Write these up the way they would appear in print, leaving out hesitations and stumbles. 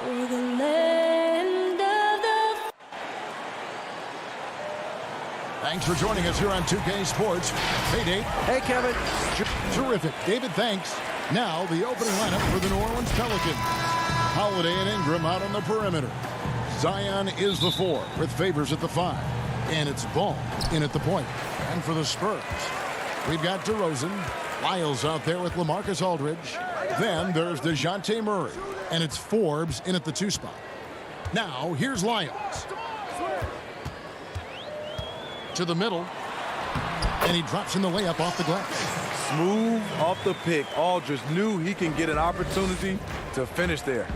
For the land of the... Thanks for joining us here on 2K Sports. Hey, Dave. Hey, Kevin. Terrific. David, thanks. Now, the opening lineup for the New Orleans Pelicans. Holiday and Ingram out on the perimeter. Zion is the 4 with Favors at the 5. And it's Ball in at the point. And for the Spurs, we've got DeRozan. Lyles out there with LaMarcus Aldridge. Then there's DeJounte Murray. And it's Forbes in at the 2 spot. Now, here's Lyles. To the middle. And he drops in the layup off the glass. Smooth off the pick. Aldridge knew he can get an opportunity to finish there.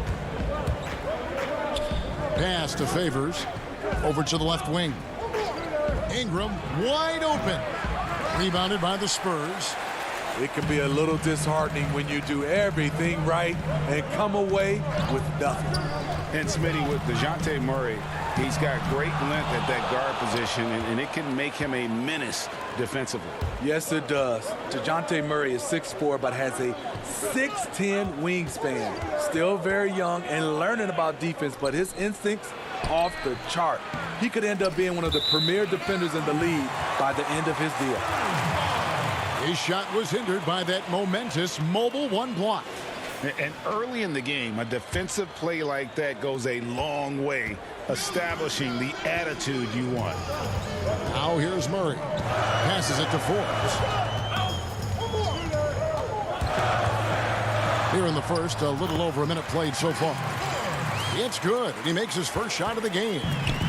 Pass to Favors. Over to the left wing. Ingram wide open. Rebounded by the Spurs. It can be a little disheartening when you do everything right and come away with nothing. And Smitty, with DeJounte Murray, he's got great length at that guard position, and it can make him a menace defensively. Yes, it does. DeJounte Murray is 6'4", but has a 6'10" wingspan. Still very young and learning about defense, but his instincts off the chart. He could end up being one of the premier defenders in the league by the end of his deal. His shot was hindered by that momentous mobile 1 block. And early in the game, a defensive play like that goes a long way, establishing the attitude you want. Now here's Murray. Passes it to Forbes. Here in the first, a little over a minute played so far. It's good. He makes his first shot of the game.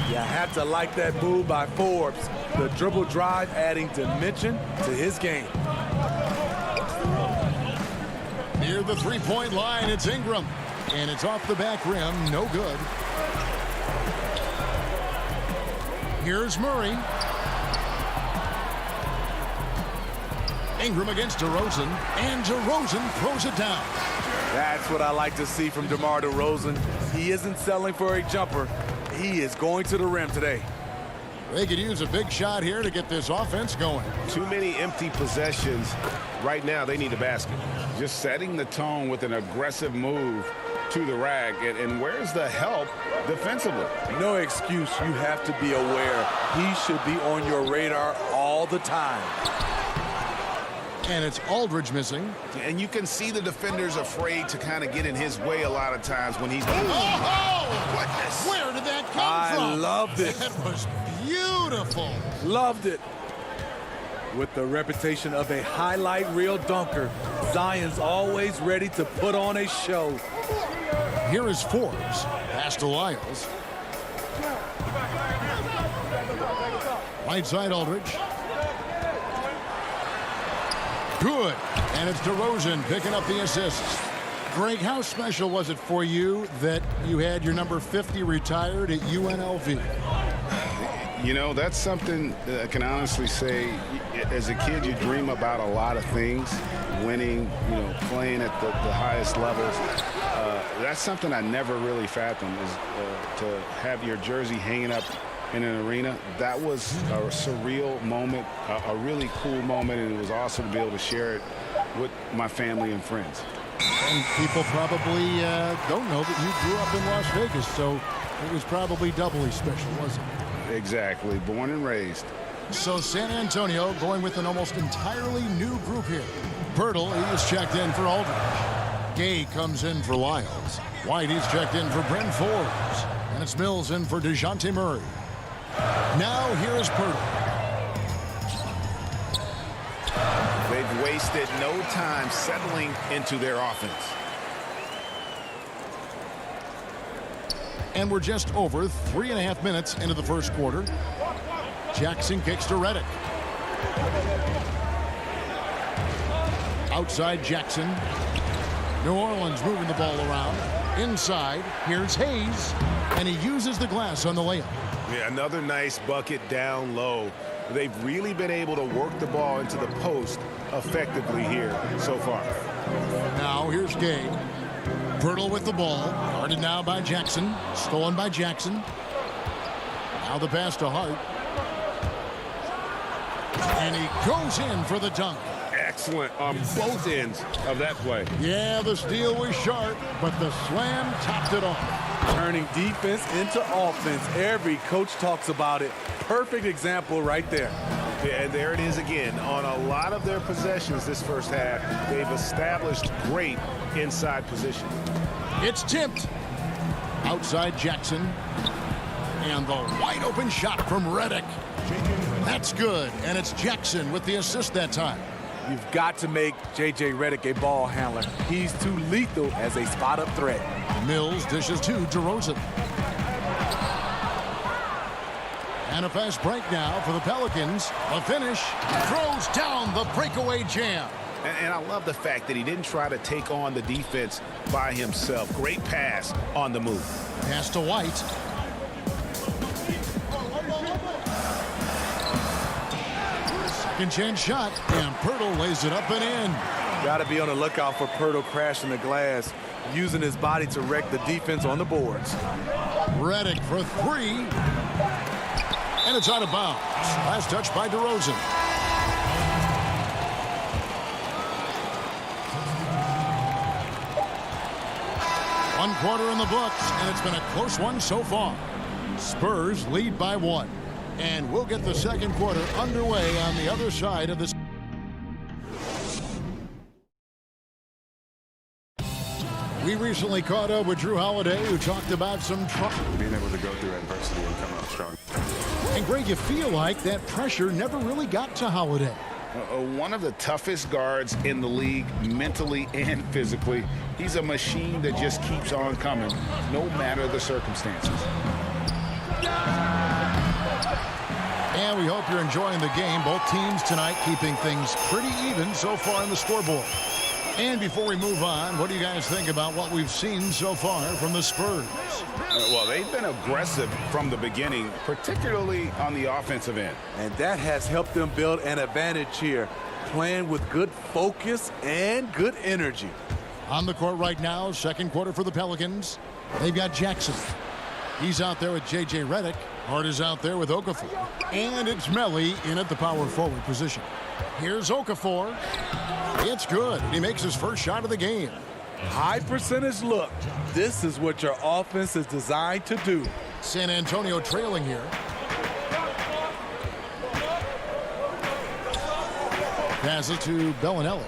You have to like that move by Forbes. The dribble drive adding dimension to his game. Near the three-point line, it's Ingram. And it's off the back rim. No good. Here's Murray. Ingram against DeRozan. And DeRozan throws it down. That's what I like to see from DeMar DeRozan. He isn't settling for a jumper. He is going to the rim today. They could use a big shot here to get this offense going. Too many empty possessions. Right now, they need a basket. Just setting the tone with an aggressive move to the rack. And where's the help defensively? No excuse. You have to be aware. He should be on your radar all the time. And it's Aldridge missing. And you can see the defenders afraid to kind of get in his way a lot of times when he's... Oh, goodness! Where did that come from? I loved it. That was beautiful. Loved it. With the reputation of a highlight reel dunker, Zion's always ready to put on a show. Here is Forbes. Pass to Lyles. Right side Aldridge. Good. And it's DeRozan picking up the assists. Greg, how special was it for you that you had your number 50 retired at UNLV? You know, that's something that I can honestly say, as a kid, you dream about a lot of things, winning, you know, playing at the highest levels. That's something I never really fathomed, is to have your jersey hanging up in an arena. That was a surreal moment, a really cool moment, and it was awesome to be able to share it with my family and friends. And people probably don't know that you grew up in Las Vegas, so it was probably doubly special, wasn't it? Exactly. Born and raised. So San Antonio going with an almost entirely new group here. Pirtle, he is checked in for Aldridge. Gay comes in for Lyles. White, he's checked in for Brent Forbes. And it's Mills in for DeJounte Murray. Now here's Pirtle. They've wasted no time settling into their offense. And we're just over 3.5 minutes into the first quarter. Jackson kicks to Redick. Outside Jackson. New Orleans moving the ball around. Inside, here's Hayes. And he uses the glass on the layup. Yeah, another nice bucket down low. They've really been able to work the ball into the post effectively here so far. Now here's Gay. Pirtle with the ball. Guarded now by Jackson. Stolen by Jackson. Now the pass to Hart. And he goes in for the dunk. excellent on both ends of that play. Yeah, the steal was sharp, but the slam topped it off. Turning defense into offense. Every coach talks about it. Perfect example right there. Yeah, and there it is again. On a lot of their possessions this first half, they've established great inside position. It's tipped. Outside Jackson. And the wide open shot from Redick. That's good. And it's Jackson with the assist that time. You've got to make J.J. Redick a ball handler. He's too lethal as a spot-up threat. Mills dishes to DeRozan. And a fast break now for the Pelicans. A finish. Throws down the breakaway jam. And I love the fact that he didn't try to take on the defense by himself. Great pass on the move. Pass to White. Second chance shot. And Pirtle lays it up and in. Got to be on the lookout for Pirtle crashing the glass, using his body to wreck the defense on the boards. Redick for three. And it's out of bounds. Last touch by DeRozan. One quarter in the books, and it's been a close one so far. Spurs lead by 1. And we'll get the second quarter underway on the other side of this. We recently caught up with Drew Holiday, who talked about some trouble. Being able to go through adversity and come out strong. And Greg, you feel like that pressure never really got to Holiday. One of the toughest guards in the league, mentally and physically. He's a machine that just keeps on coming, no matter the circumstances. And we hope you're enjoying the game. Both teams tonight keeping things pretty even so far in the scoreboard. And before we move on, what do you guys think about what we've seen so far from the Spurs? Well, they've been aggressive from the beginning, particularly on the offensive end. And that has helped them build an advantage here, playing with good focus and good energy. On the court right now, second quarter for the Pelicans. They've got Jackson. He's out there with J.J. Redick. Hart is out there with Okafor. And it's Melli in at the power forward position. Here's Okafor. It's good. He makes his first shot of the game. High percentage look. This is what your offense is designed to do. San Antonio trailing here. Passes to Bellinelli.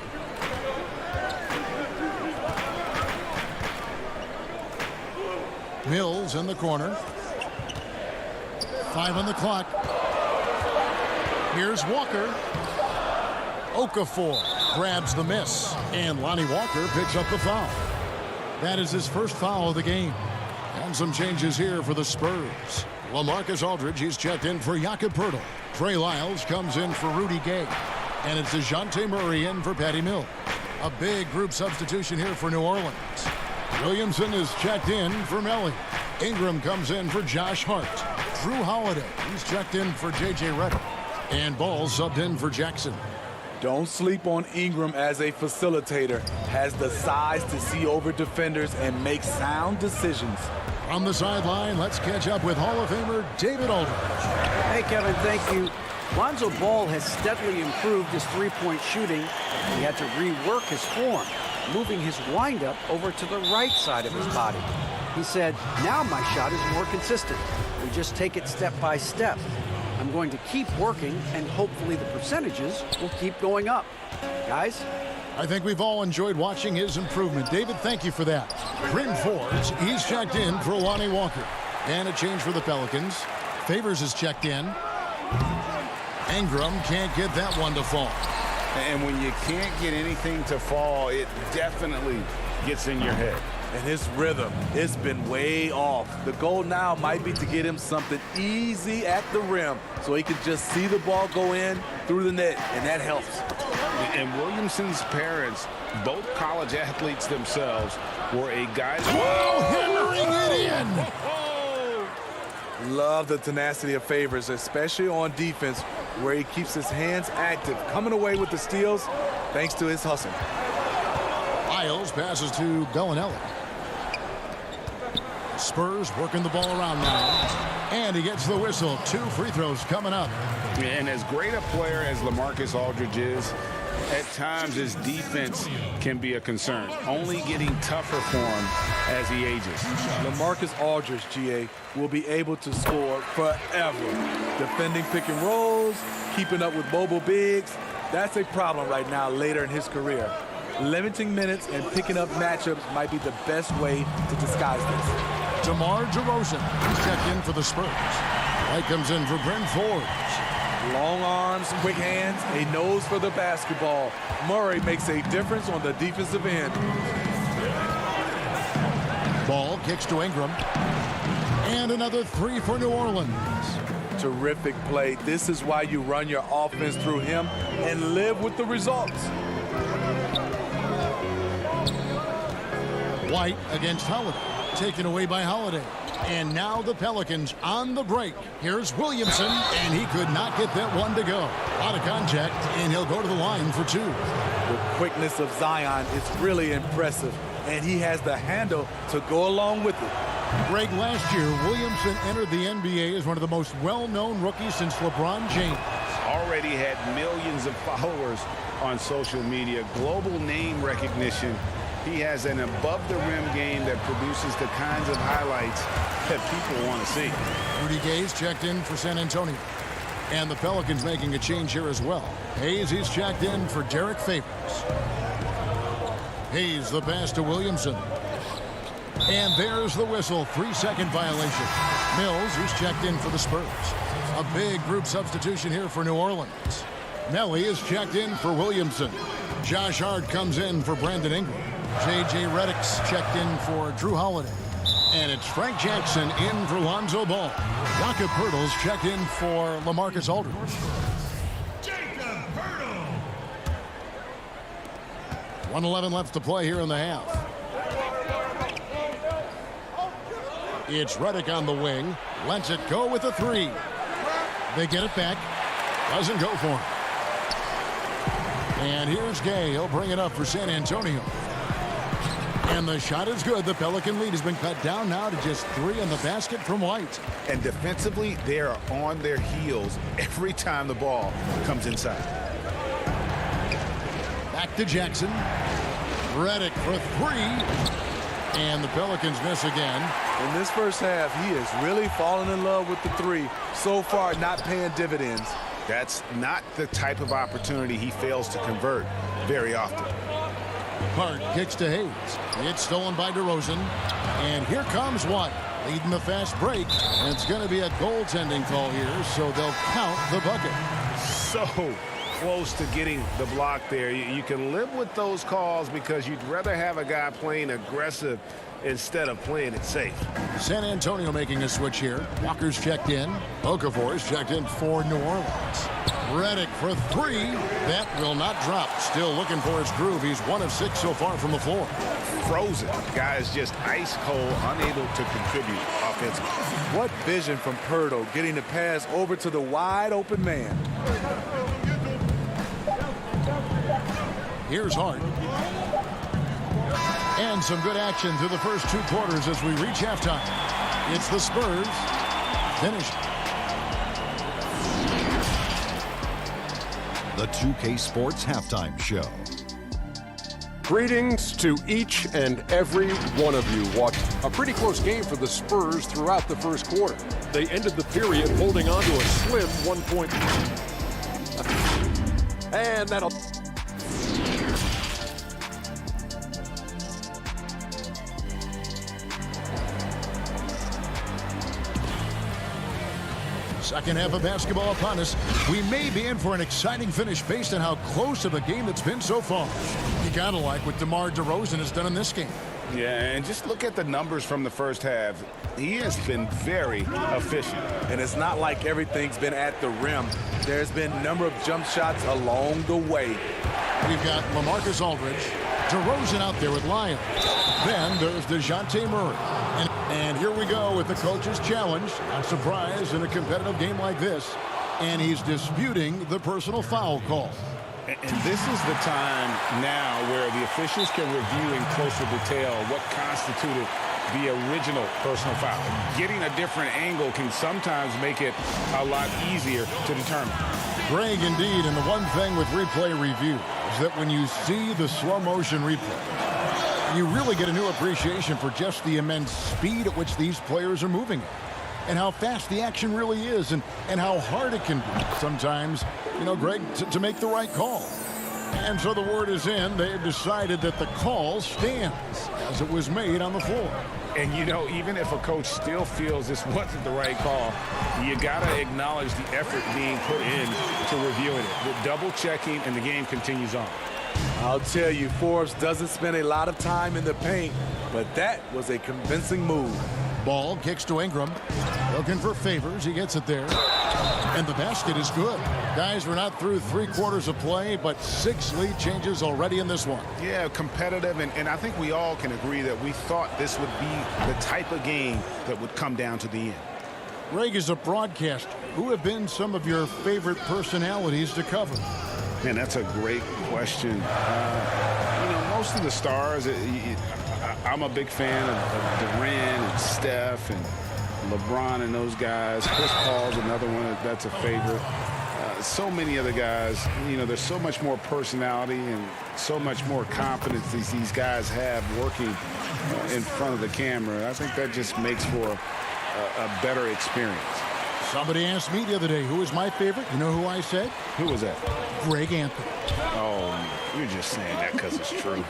Mills in the corner. 5 on the clock. Here's Walker. Okafor grabs the miss, and Lonnie Walker picks up the foul. That is his first foul of the game. And some changes here for the Spurs. LaMarcus Aldridge, he's checked in for Jakob Poeltl. Trey Lyles comes in for Rudy Gay. And it's DeJounte Murray in for Patty Mills. A big group substitution here for New Orleans. Williamson is checked in for Melli. Ingram comes in for Josh Hart. Drew Holiday, he's checked in for J.J. Redick. And Ball subbed in for Jackson. Don't sleep on Ingram as a facilitator. Has the size to see over defenders and make sound decisions. From the sideline, let's catch up with Hall of Famer David Aldridge. Hey, Kevin, thank you. Lonzo Ball has steadily improved his three-point shooting. He had to rework his form, moving his windup over to the right side of his body. He said, now my shot is more consistent. We just take it step by step. I'm going to keep working, and hopefully the percentages will keep going up. Guys? I think we've all enjoyed watching his improvement. David, thank you for that. Bryn Forbes, he's checked in for Lonnie Walker. And a change for the Pelicans. Favors is checked in. Ingram can't get that one to fall. And when you can't get anything to fall, it definitely gets in your head. And his rhythm, it's been way off. The goal now might be to get him something easy at the rim so he can just see the ball go in through the net, and that helps. And Williamson's parents, both college athletes themselves, were a guy. Whoa, hammering it in! Love the tenacity of Favors, especially on defense, where he keeps his hands active, coming away with the steals thanks to his hustle. Lyles passes to Bellinelli. Spurs working the ball around now. And he gets the whistle. 2 free throws coming up. And as great a player as LaMarcus Aldridge is, at times his defense can be a concern, only getting tougher for him as he ages. LaMarcus Aldridge, GA, will be able to score forever. Defending pick and rolls, keeping up with mobile bigs, that's a problem right now later in his career. Limiting minutes and picking up matchups might be the best way to disguise this. DeMar DeRozan is checked in for the Spurs. White comes in for Bryn Forbes. Long arms, quick hands, a nose for the basketball. Murray makes a difference on the defensive end. Ball kicks to Ingram. And another three for New Orleans. Terrific play. This is why you run your offense through him and live with the results. White against Holiday. Taken away by Holiday. And now the Pelicans on the break. Here's Williamson, and he could not get that one to go. Out of contact, and he'll go to the line for two. The quickness of Zion is really impressive, and he has the handle to go along with it. Greg, last year, Williamson entered the NBA as one of the most well-known rookies since LeBron James. Already had millions of followers on social media, global name recognition. He has an above-the-rim game that produces the kinds of highlights that people want to see. Rudy Gay's checked in for San Antonio. And the Pelicans making a change here as well. Hayes is checked in for Derek Favors. Hayes the pass to Williamson. And there's the whistle, 3-second violation. Mills, who's checked in for the Spurs. A big group substitution here for New Orleans. Melly is checked in for Williamson. Josh Hart comes in for Brandon Ingram. J.J. Redick's checked in for Drew Holiday. And it's Frank Jackson in for Lonzo Ball. Jakob Poeltl's checked in for LaMarcus Aldridge. Jakob Poeltl. 1:11 left to play here in the half. It's Redick on the wing. Lets it go with a three. They get it back. Doesn't go for him. And here's Gay. He'll bring it up for San Antonio. And the shot is good. The Pelican lead has been cut down now to just three in the basket from White. And defensively, they are on their heels every time the ball comes inside. Back to Jackson. Redick for three. And the Pelicans miss again. In this first half, he is really falling in love with the three. So far, not paying dividends. That's not the type of opportunity he fails to convert very often. Hart kicks to Hayes. It's stolen by DeRozan. And here comes White, leading the fast break. And it's going to be a goaltending call here, so they'll count the bucket. So close to getting the block there. You can live with those calls because you'd rather have a guy playing aggressive instead of playing it safe. San Antonio making a switch here. Walker's checked in. Okafor is checked in for New Orleans. Redick for three. That will not drop. Still looking for his groove. He's 1 of 6 so far from the floor. Frozen. Guy is just ice cold, unable to contribute offensively. What vision from Poeltl, getting the pass over to the wide open man. Here's Hart. And some good action through the first 2 quarters as we reach halftime. It's the Spurs. Finish. The 2K Sports Halftime Show. Greetings to each and every one of you. Watched a pretty close game for the Spurs throughout the first quarter. They ended the period holding on to a slim 1 point. And that'll... Second half of basketball upon us. We may be in for an exciting finish based on how close of a game it's been so far. You gotta like what DeMar DeRozan has done in this game. Yeah, and just look at the numbers from the first half. He has been very efficient. And it's not like everything's been at the rim. There's been a number of jump shots along the way. We've got LaMarcus Aldridge, DeRozan out there with Lyons. Then there's DeJounte Murray. And here we go with the coach's challenge. Not surprised in a competitive game like this. And he's disputing the personal foul call. And this is the time now where the officials can review in closer detail what constituted the original personal foul. Getting a different angle can sometimes make it a lot easier to determine. Greg, indeed, and the one thing with replay review is that when you see the slow motion replay, you really get a new appreciation for just the immense speed at which these players are moving and how fast the action really is and how hard it can be sometimes, Greg, to make the right call. And so the word is in. They've decided that the call stands as it was made on the floor. And, even if a coach still feels this wasn't the right call, you got to acknowledge the effort being put in to reviewing it. The double checking, and the game continues on. I'll tell you, Forbes doesn't spend a lot of time in the paint, but that was a convincing move. Ball kicks to Ingram. Looking for Favors. He gets it there. And the basket is good. Guys, we're not through 3 quarters of play, but 6 lead changes already in this one. Yeah, competitive, and I think we all can agree that we thought this would be the type of game that would come down to the end. Greg, is a broadcaster, who have been some of your favorite personalities to cover? Man, that's a great question. Most of the stars, I'm a big fan of Durant and Steph and LeBron and those guys. Chris Paul's another one that's a favorite. So many other guys, there's so much more personality and so much more confidence these guys have working in front of the camera. I think that just makes for a better experience. Somebody asked me the other day, who is my favorite? You know who I said? Who was that? Greg Anthony. Oh, you're just saying that because it's true.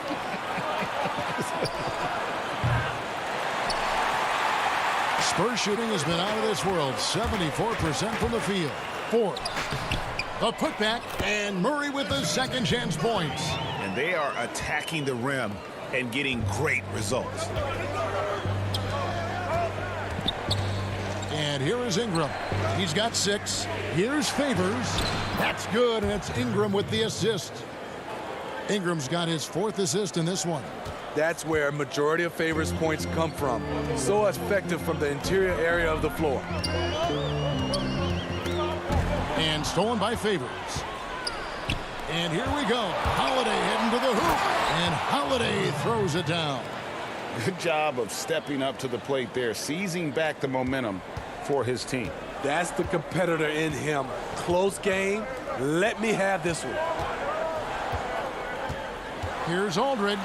Spurs shooting has been out of this world. 74% from the field. Ford. The putback, and Murray with the second chance points. And they are attacking the rim and getting great results. And here is Ingram. He's got 6. Here's Favors. That's good, and it's Ingram with the assist. Ingram's got his 4th assist in this one. That's where majority of Favors points come from. So effective from the interior area of the floor. And stolen by Favors. And here we go. Holiday heading to the hoop. And Holiday throws it down. Good job of stepping up to the plate there, seizing back the momentum for his team. That's the competitor in him. Close game. Let me have this one. Here's Aldridge.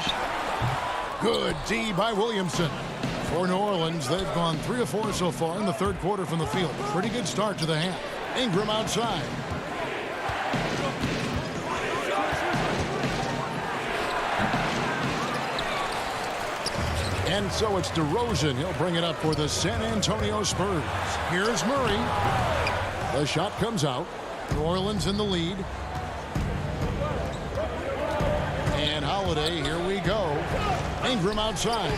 Good D by Williamson. For New Orleans, they've gone 3 of 4 so far in the 3rd quarter from the field. Pretty good start to the half. Ingram outside. And so it's DeRozan. He'll bring it up for the San Antonio Spurs. Here's Murray. The shot comes out. New Orleans in the lead. And Holiday, here we go. Ingram outside.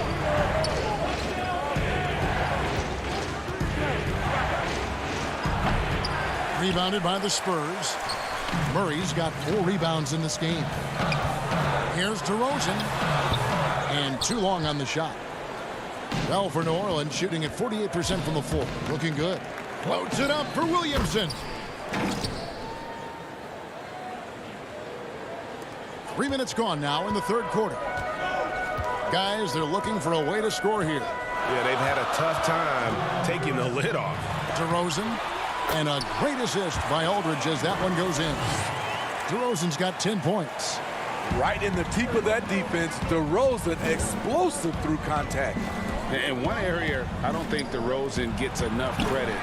Rebounded by the Spurs. Murray's got 4 rebounds in this game. Here's DeRozan. And too long on the shot. Well, for New Orleans, shooting at 48% from the floor. Looking good. Floats it up for Williamson. 3 minutes gone now in the 3rd quarter. Guys, they're looking for a way to score here. Yeah, they've had a tough time taking the lid off. DeRozan, and a great assist by Aldridge as that one goes in. DeRozan's got 10 points. Right in the teeth of that defense, DeRozan explosive through contact. In one area, I don't think DeRozan gets enough credit.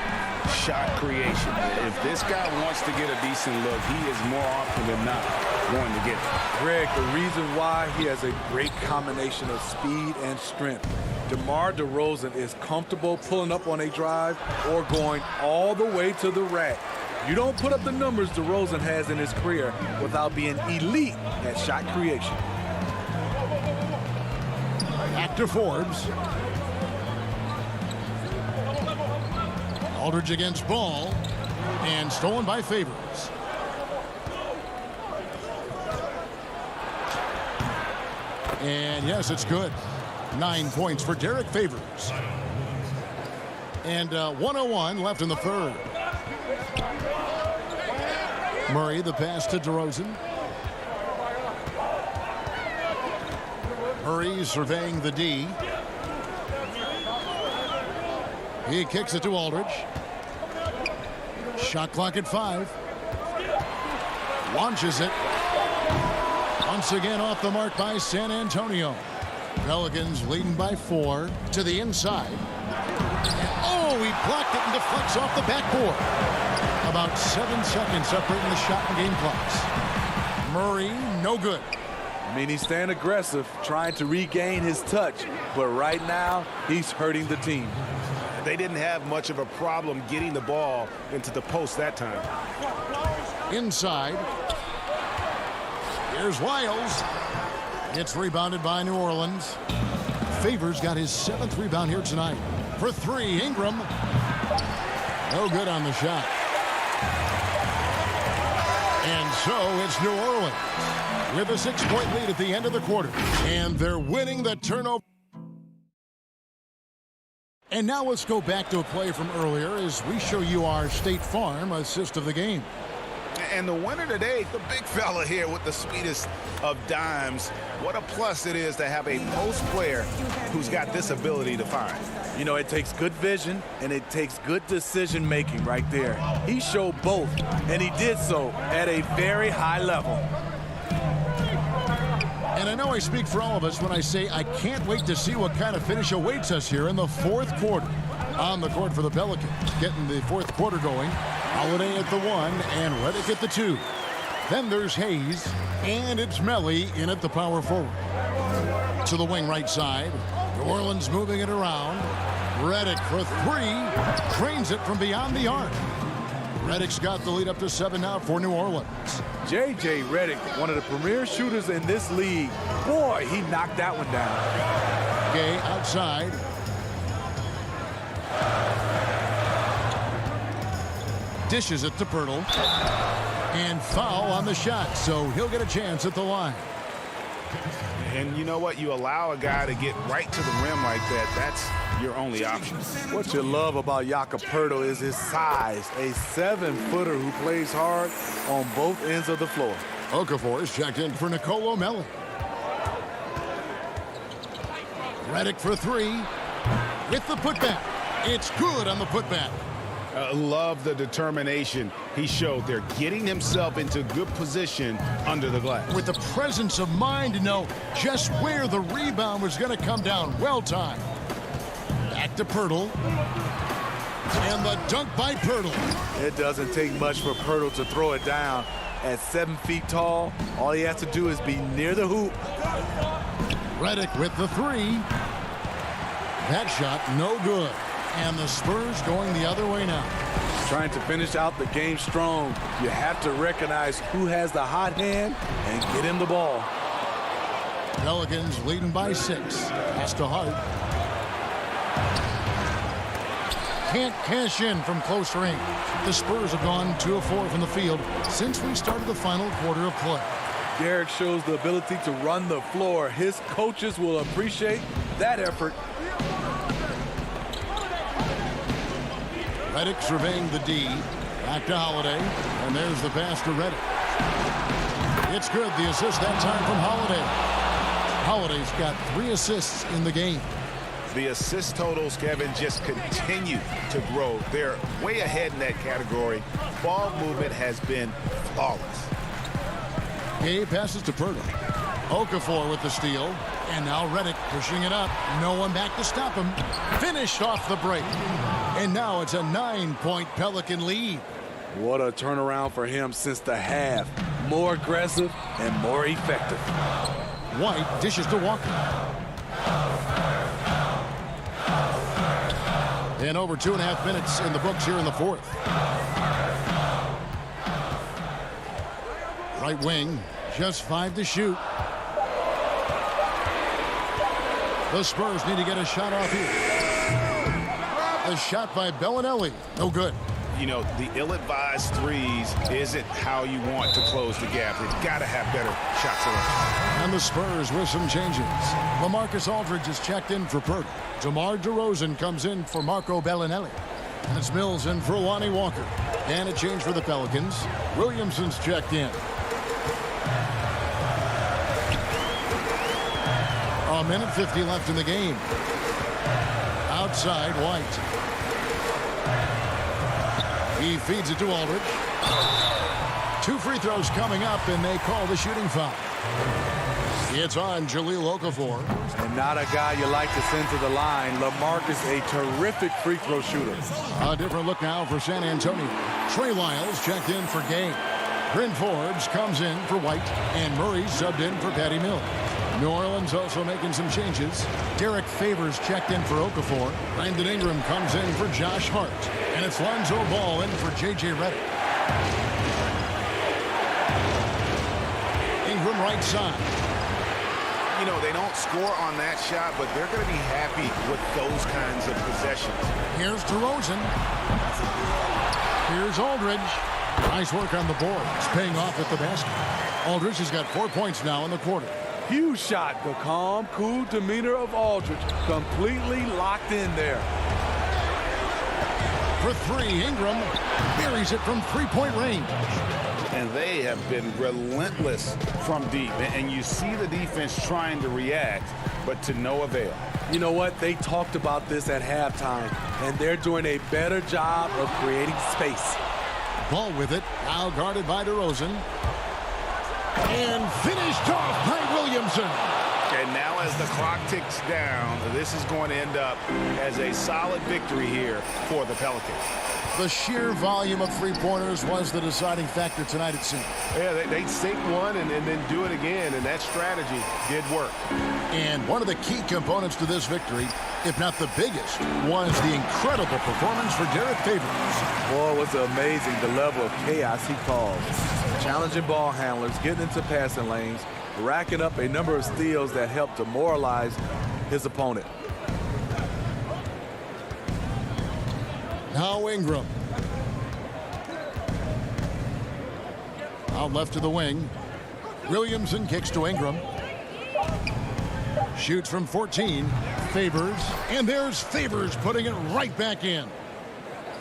Shot creation. If this guy wants to get a decent look, he is more often than not going to get it. Greg, the reason why he has a great combination of speed and strength. DeMar DeRozan is comfortable pulling up on a drive or going all the way to the rack. You don't put up the numbers DeRozan has in his career without being elite at shot creation. Back to Forbes. Aldridge against Ball. And stolen by Favors. And yes, it's good. 9 points for Derek Favors. And 1:01 left in the 3rd. Murray, the pass to DeRozan. Murray surveying the D. He kicks it to Aldridge. Shot clock at 5. Launches it. Once again off the mark by San Antonio. Pelicans leading by 4 to the inside. Oh, he blocked it and deflects off the backboard. About 7 seconds separating the shot and game clocks. Murray, no good. I mean, he's staying aggressive, trying to regain his touch. But right now, he's hurting the team. They didn't have much of a problem getting the ball into the post that time. Inside. Here's Wiles. It's rebounded by New Orleans. Favors got his 7th rebound here tonight. For 3, Ingram. No good on the shot. And so it's New Orleans with a 6-point lead at the end of the quarter. And they're winning the turnover. And now let's go back to a play from earlier as we show you our State Farm assist of the game. And the winner today, the big fella here with the sweetest of dimes. What a plus it is to have a post player who's got this ability to find. You know, it takes good vision and it takes good decision making right there. He showed both, and he did so at a very high level. And I know I speak for all of us when I say I can't wait to see what kind of finish awaits us here in the 4th quarter. On the court for the Pelicans, getting the 4th quarter going. Holiday at the 1 and Redick at the 2. Then there's Hayes, and it's Melly in at the power forward. To the wing right side. New Orleans moving it around. Redick for 3. Trains it from beyond the arc. Redick's got the lead up to 7 now for New Orleans. J.J. Redick, one of the premier shooters in this league. Boy, he knocked that one down. Gay outside. Dishes it to Pirtle. And foul on the shot, so he'll get a chance at the line. And you know what? You allow a guy to get right to the rim like that. That's your only option. What you love about Jakob Poeltl is his size. A 7-footer who plays hard on both ends of the floor. Okafor is checked in for Nicolo Melli. Redick for 3. With the putback. It's good on the putback. Love the determination he showed there, getting himself into good position under the glass. With the presence of mind to know just where the rebound was going to come down. Well timed. Back to Pirtle. And the dunk by Pirtle. It doesn't take much for Pirtle to throw it down. At 7 feet tall, all he has to do is be near the hoop. Redick with the 3. That shot no good. And the Spurs going the other way now. Trying to finish out the game strong. You have to recognize who has the hot hand and get him the ball. Pelicans leading by 6. Pass to Hart. Can't cash in from close range. The Spurs have gone 2 of 4 from the field since we started the final quarter of play. Derek shows the ability to run the floor. His coaches will appreciate that effort. Redick surveying the D. Back to Holiday. And there's the pass to Redick. It's good. The assist that time from Holiday. Holiday's got 3 assists in the game. The assist totals, Kevin, just continue to grow. They're way ahead in that category. Ball movement has been flawless. Gay passes to Pirtle. Okafor with the steal. And now Redick pushing it up. No one back to stop him. Finished off the break. And now it's a 9-point Pelican lead. What a turnaround for him since the half. More aggressive and more effective. White dishes to Walker. And over 2.5 minutes in the books here in the 4th. Right wing, just 5 to shoot. The Spurs need to get a shot off here. A shot by Bellinelli. No good. You know, the ill-advised threes isn't how you want to close the gap. They've got to have better shot selection. And the Spurs with some changes. LaMarcus Aldridge is checked in for Pirtle. DeMar DeRozan comes in for Marco Bellinelli. And it's Mills in for Lonnie Walker. And a change for the Pelicans. Williamson's checked in. A minute 50 left in the game. Outside, White. He feeds it to Aldridge. 2 free throws coming up, and they call the shooting foul. It's on Jahlil Okafor. And not a guy you like to send to the line. LaMarcus, a terrific free throw shooter. A different look now for San Antonio. Trey Lyles checked in for Gay. Bryn Forbes comes in for White, and Murray subbed in for Patty Mills. New Orleans also making some changes. Derek Favors checked in for Okafor. Brandon Ingram comes in for Josh Hart. And it's Lonzo Ball in for J.J. Redick. Ingram right side. You know, they don't score on that shot, but they're going to be happy with those kinds of possessions. Here's DeRozan. Here's Aldridge. Nice work on the boards, paying off at the basket. Aldridge has got 4 points now in the quarter. Huge shot. The calm, cool demeanor of Aldridge. Completely locked in there. For three, Ingram buries it from three-point range. And they have been relentless from deep. And you see the defense trying to react, but to no avail. You know what? They talked about this at halftime, and they're doing a better job of creating space. Ball with it, now guarded by DeRozan. And finished off by Williamson. And now as the clock ticks down, this is going to end up as a solid victory here for the Pelicans. The sheer volume of three-pointers was the deciding factor tonight, it seemed. Yeah, they sink one and then do it again, and that strategy did work. And one of the key components to this victory, if not the biggest, was the incredible performance for Derek Favors. Boy, was it amazing the level of chaos he caused. Challenging ball handlers, getting into passing lanes, racking up a number of steals that helped demoralize his opponent. Now Ingram. Out left to the wing. Williamson kicks to Ingram. Shoots from 14. Favors. And there's Favors putting it right back in.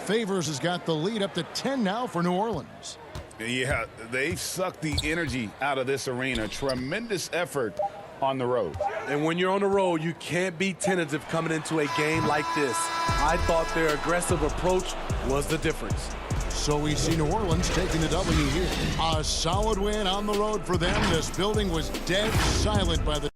Favors has got the lead up to 10 now for New Orleans. Yeah, they've sucked the energy out of this arena. Tremendous effort on the road. And when you're on the road, you can't be tentative coming into a game like this. I thought their aggressive approach was the difference. So we see New Orleans taking the W here. A solid win on the road for them. This building was dead silent by the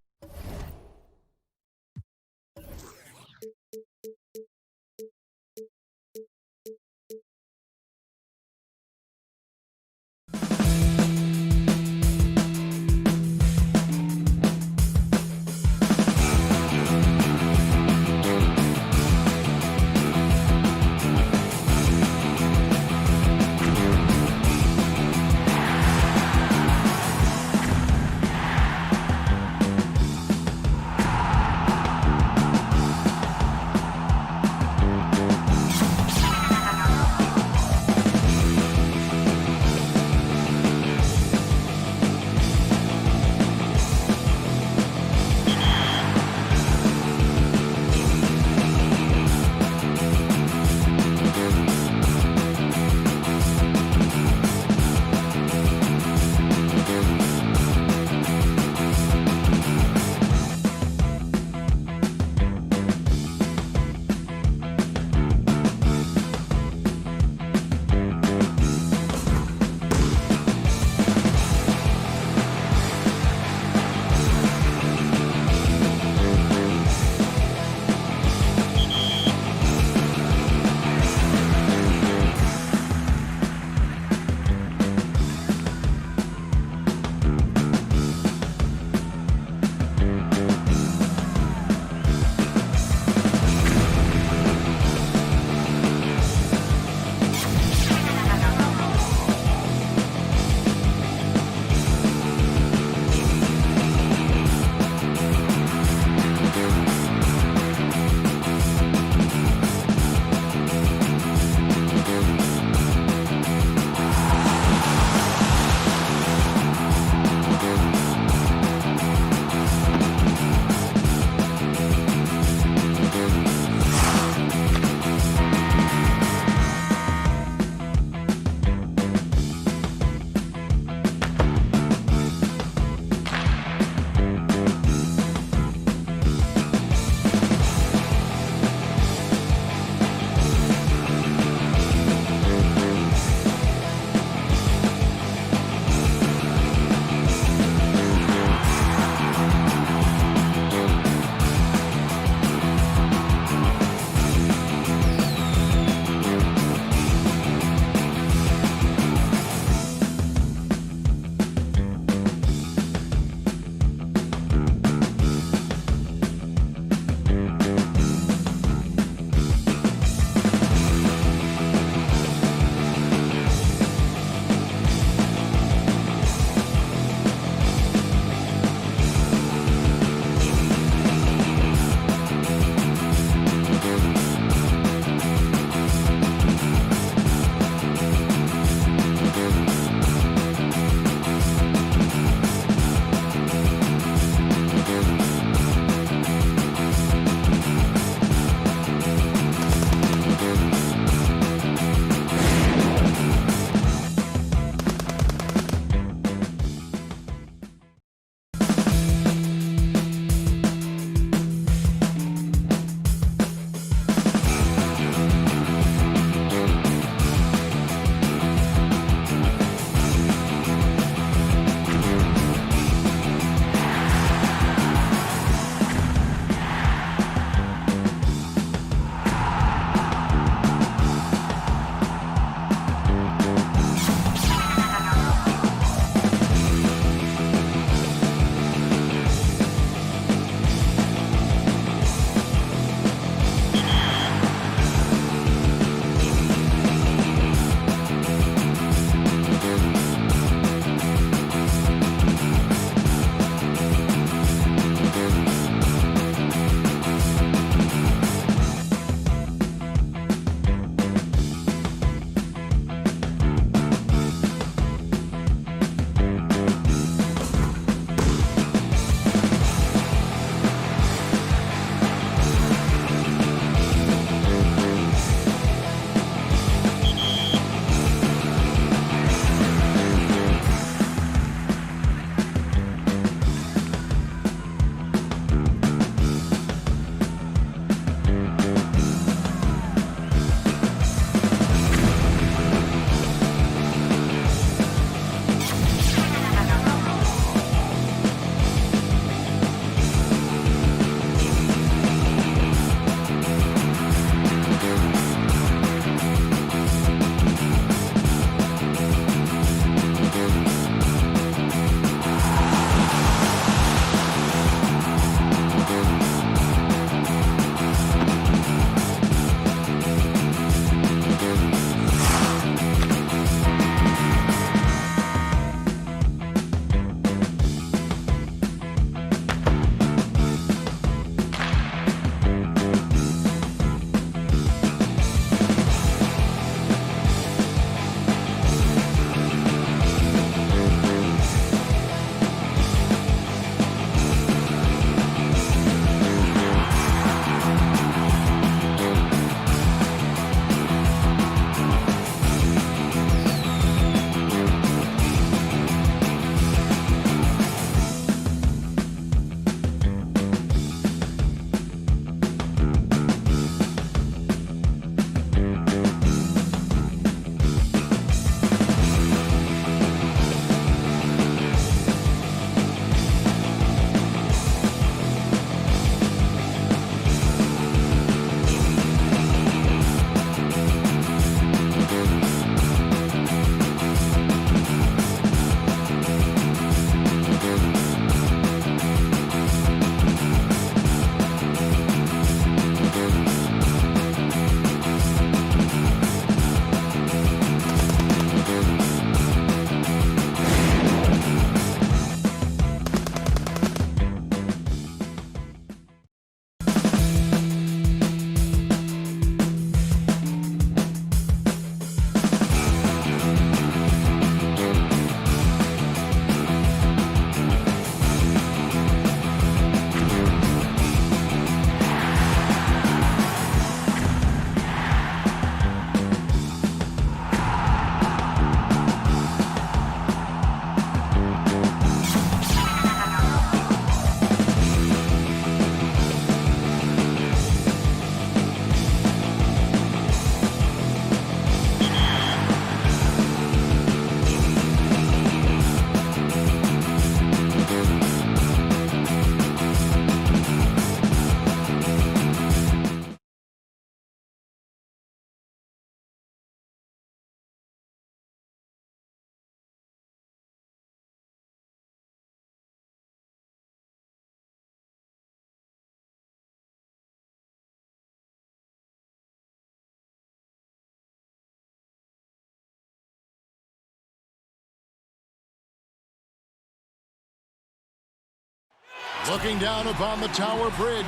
Looking down upon the Tower Bridge.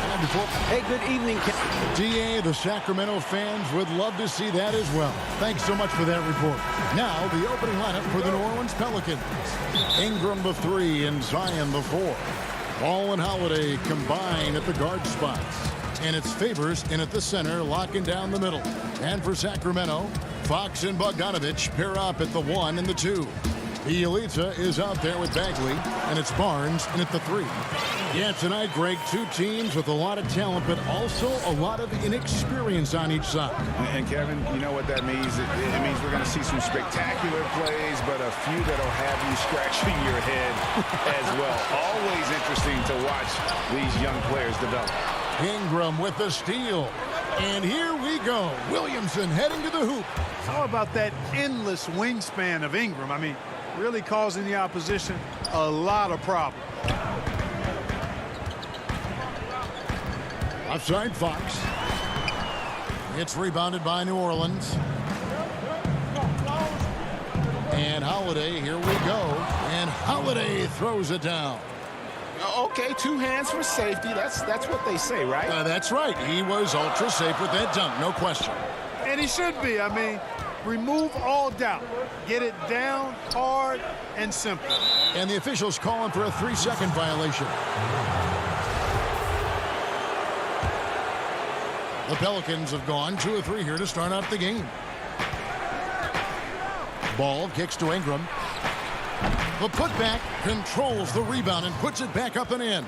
And before Hey, good evening. DA, the Sacramento fans would love to see that as well. Thanks so much for that report. Now, the opening lineup for the New Orleans Pelicans. Ingram the 3 and Zion the 4. Ball and Holiday combine at the guard spots. And it's Favors in at the center, locking down the middle. And for Sacramento, Fox and Bogdanovich pair up at the 1 and the 2. Bielitsa is out there with Bagley, and it's Barnes in at the 3. Yeah, tonight, Greg, two teams with a lot of talent, but also a lot of inexperience on each side. And Kevin, you know what that means? It means we're going to see some spectacular plays, but a few that'll have you scratching your head as well. Always interesting to watch these young players develop. Ingram with the steal. And here we go. Williamson heading to the hoop. How about that endless wingspan of Ingram? I mean, really causing the opposition a lot of problems. Offside Fox. It's rebounded by New Orleans. And Holiday, here we go. And Holiday throws it down. Okay, 2 hands for safety. That's what they say, right? That's right. He was ultra safe with that dunk, no question. And he should be. I mean, remove all doubt. Get it down, hard, and simple. And the officials calling for a 3-second violation. The Pelicans have gone 2 of 3 here to start out the game. Ball kicks to Ingram. The putback controls the rebound and puts it back up and in.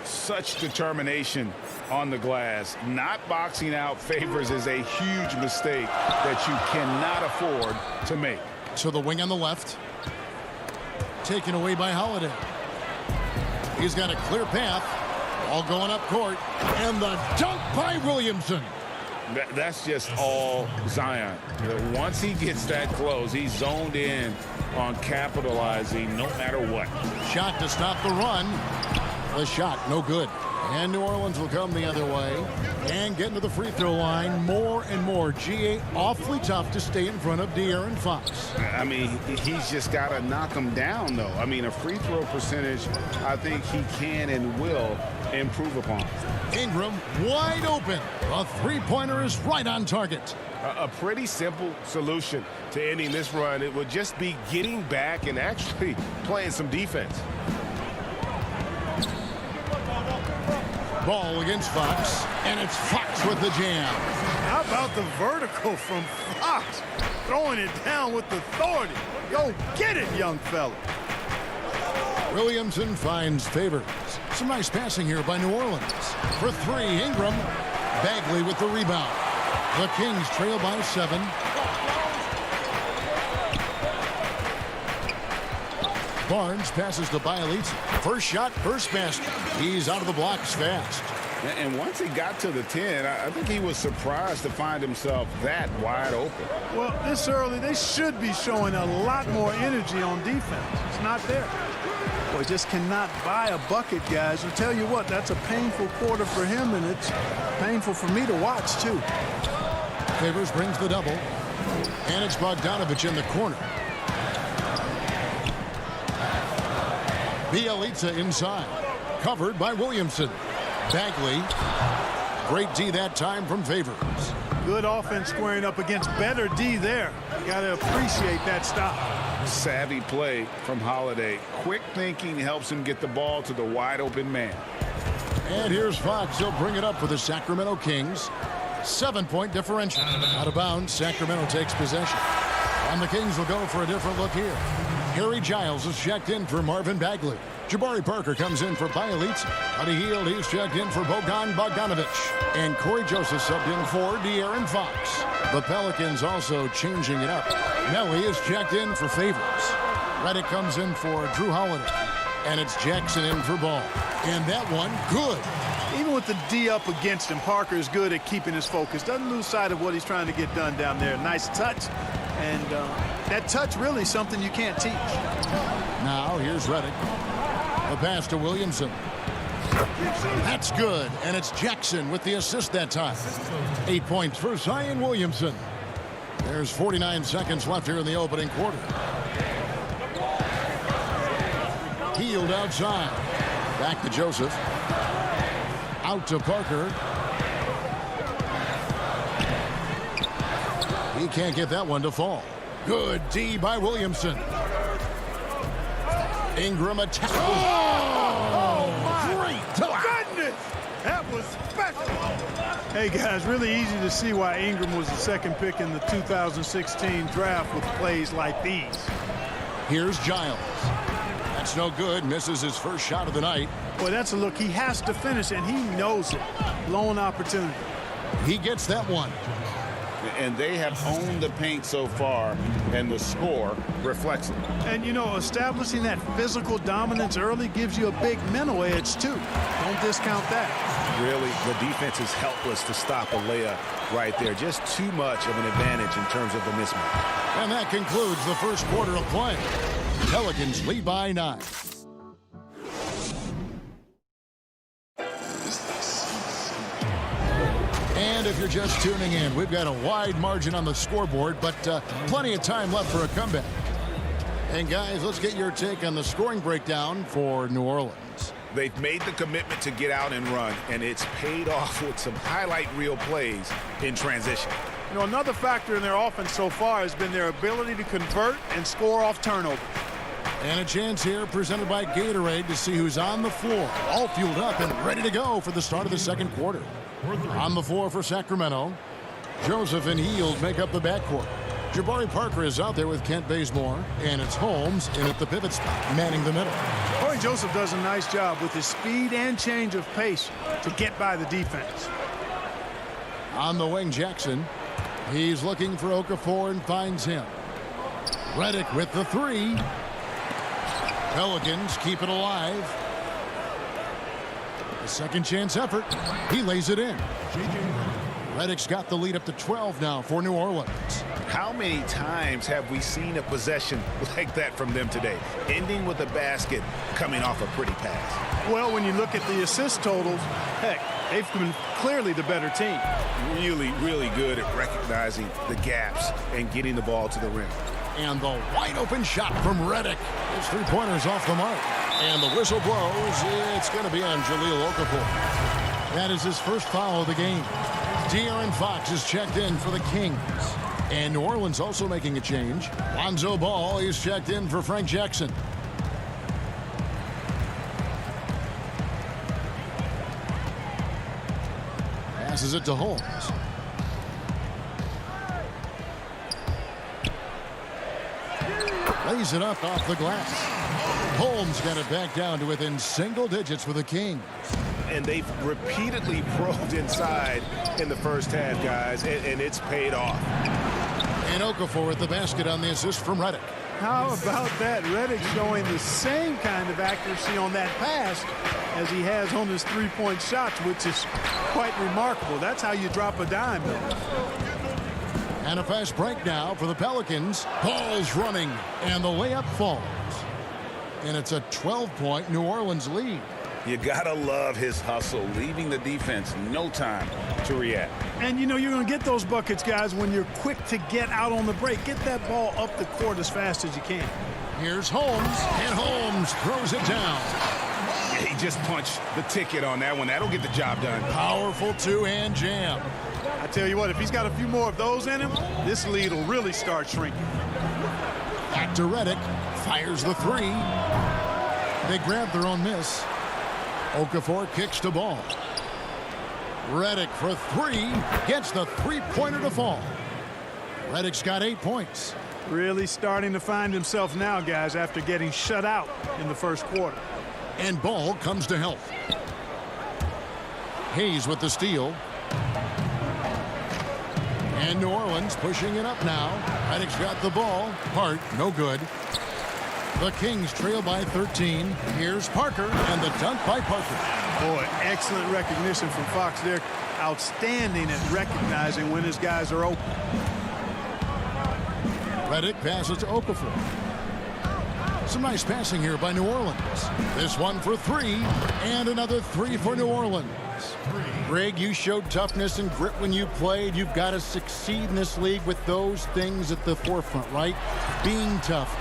Such determination on the glass. Not boxing out Favors is a huge mistake that you cannot afford to make. To the wing on the left. Taken away by Holiday. He's got a clear path. All going up court. And the dunk by Williamson. That's just all Zion. Once he gets that close, he's zoned in on capitalizing no matter what. Shot to stop the run. The shot, no good. And New Orleans will come the other way and get into the free throw line more and more. GA, awfully tough to stay in front of De'Aaron Fox. I mean, he's just got to knock him down, though. I mean, a free throw percentage, I think he can and will improve upon. Ingram wide open. A three-pointer is right on target. A pretty simple solution to ending this run. It would just be getting back and actually playing some defense. Ball against Fox, and it's Fox with the jam. How about the vertical from Fox? Throwing it down with authority. Go get it, young fella. Williamson finds Favors. Some nice passing here by New Orleans. For 3, Ingram. Bagley with the rebound. The Kings trail by 7. Barnes passes to Bielitsa. First shot, first basket. He's out of the blocks fast. And once he got to the 10, I think he was surprised to find himself that wide open. Well, this early, they should be showing a lot more energy on defense. It's not there. Boy, just cannot buy a bucket, guys. I'll tell you what, that's a painful quarter for him, and it's painful for me to watch, too. Favors brings the double. And it's Bogdanovich in the corner. Bielitsa inside. Covered by Williamson. Bagley. Great D that time from Favors. Good offense squaring up against better D there. You got to appreciate that stop. Savvy play from Holiday. Quick thinking helps him get the ball to the wide open man. And here's Fox. He'll bring it up for the Sacramento Kings. 7-point differential. Out of bounds, Sacramento takes possession. And the Kings will go for a different look here. Harry Giles is checked in for Marvin Bagley. Jabari Parker comes in for Bielitsa. Buddy Hield, he's checked in for Bogdanovich. And Corey Joseph subbed in for De'Aaron Fox. The Pelicans also changing it up. Nelly is checked in for Favors. Reddick comes in for Drew Holiday. And it's Jackson in for Ball. And that one, good. Even with the D up against him, Parker is good at keeping his focus. Doesn't lose sight of what he's trying to get done down there. Nice touch. And that touch really something you can't teach. Now here's Reddick. The pass to Williamson. That's good. And it's Jackson with the assist that time. 8 points for Zion Williamson. There's 49 seconds left here in the opening quarter. Healed outside. Back to Joseph. Out to Parker. He can't get that one to fall. Good D by Williamson. Ingram attack. Oh, my great block. goodness. That was special. Hey, guys, really easy to see why Ingram was the second pick in the 2016 draft with plays like these. Here's Giles. That's no good. Misses his first shot of the night. Boy, that's a look. He has to finish, and he knows it. Lone opportunity. He gets that one. And they have owned the paint so far, and the score reflects it. And, you know, establishing that physical dominance early gives you a big mental edge, too. Don't discount that. Really, the defense is helpless to stop a layup right there. Just too much of an advantage in terms of the mismatch. And that concludes the first quarter of play. Pelicans lead by 9. And if you're just tuning in, we've got a wide margin on the scoreboard, but plenty of time left for a comeback. And guys, let's get your take on the scoring breakdown for New Orleans. They've made the commitment to get out and run, and it's paid off with some highlight reel plays in transition. You know, another factor in their offense so far has been their ability to convert and score off turnovers. And a chance here presented by Gatorade to see who's on the floor, all fueled up and ready to go for the start of the second quarter. On the floor for Sacramento, Joseph and Hield make up the backcourt. Jabari Parker is out there with Kent Bazemore, and it's Holmes in at the pivot spot, manning the middle. Corey Joseph does a nice job with his speed and change of pace to get by the defense. On the wing, Jackson. He's looking for Okafor and finds him. Redick with the three. Pelicans keep it alive. A second chance effort. He lays it in. Redick's got the lead up to 12 now for New Orleans. How many times have we seen a possession like that from them today, ending with a basket coming off a pretty pass? Well, when you look at the assist totals, heck, they've been clearly the better team. Really, really good at recognizing the gaps and getting the ball to the rim. And the wide open shot from Redick. His three-pointers off the mark. And the whistle blows. It's going to be on Jahlil Okafor. That is his first foul of the game. De'Aaron Fox is checked in for the Kings. And New Orleans also making a change. Lonzo Ball is checked in for Frank Jackson. Passes it to Holmes. Lays it up off the glass. Holmes got it back down to within single digits for the Kings. And they've repeatedly probed inside in the first half, guys, and it's paid off. And Okafor at the basket on the assist from Redick. How about that? Redick showing the same kind of accuracy on that pass as he has on his three-point shots, which is quite remarkable. That's how you drop a dime. And a fast break now for the Pelicans. Ball's running, and the layup falls. And it's a 12-point New Orleans lead. You gotta love his hustle, leaving the defense no time to react. And you know you're going to get those buckets, guys, when you're quick to get out on the break. Get that ball up the court as fast as you can. Here's Holmes, and Holmes throws it down. Yeah, he just punched the ticket on that one. That'll get the job done. Powerful two-hand jam. I tell you what, if he's got a few more of those in him, this lead will really start shrinking. Back to Redick. Fires the three. They grab their own miss. Okafor kicks the ball. Redick for three. Gets the three-pointer to fall. Redick's got 8 points. Really starting to find himself now, guys, after getting shut out in the first quarter. And Ball comes to help. Hayes with the steal. And New Orleans pushing it up now. Redick's got the ball. Hart, no good. The Kings trail by 13. Here's Parker, and the dunk by Parker. Boy, excellent recognition from Fox there. Outstanding at recognizing when his guys are open. Redick passes to Okafor. Some nice passing here by New Orleans. This one for three, and another three for New Orleans. Greg, you showed toughness and grit when you played. You've got to succeed in this league with those things at the forefront, right? Being tough,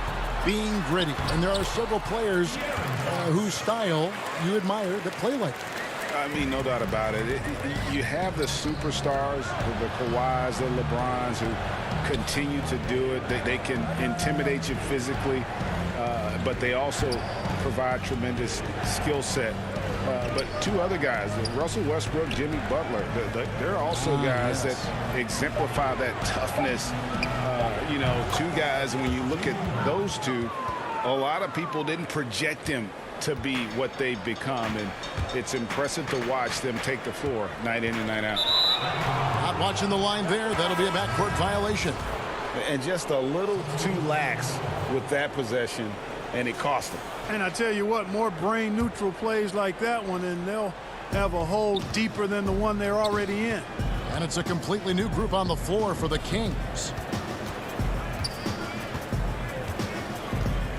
being gritty. And there are several players whose style you admire that play like that. I mean, no doubt about it. You have the superstars, the Kawhis, the LeBrons, who continue to do it. They can intimidate you physically, but they also provide tremendous skill set. But two other guys, Russell Westbrook, Jimmy Butler, they're also guys that exemplify that toughness. You know, two guys, when you look at those two, a lot of people didn't project them to be what they've become, and it's impressive to watch them take the floor night in and night out. Not watching the line there. That'll be a backcourt violation. And just a little too lax with that possession, and it cost them. And I tell you what, more brain neutral plays like that one, and they'll have a hole deeper than the one they're already in. And it's a completely new group on the floor for the Kings.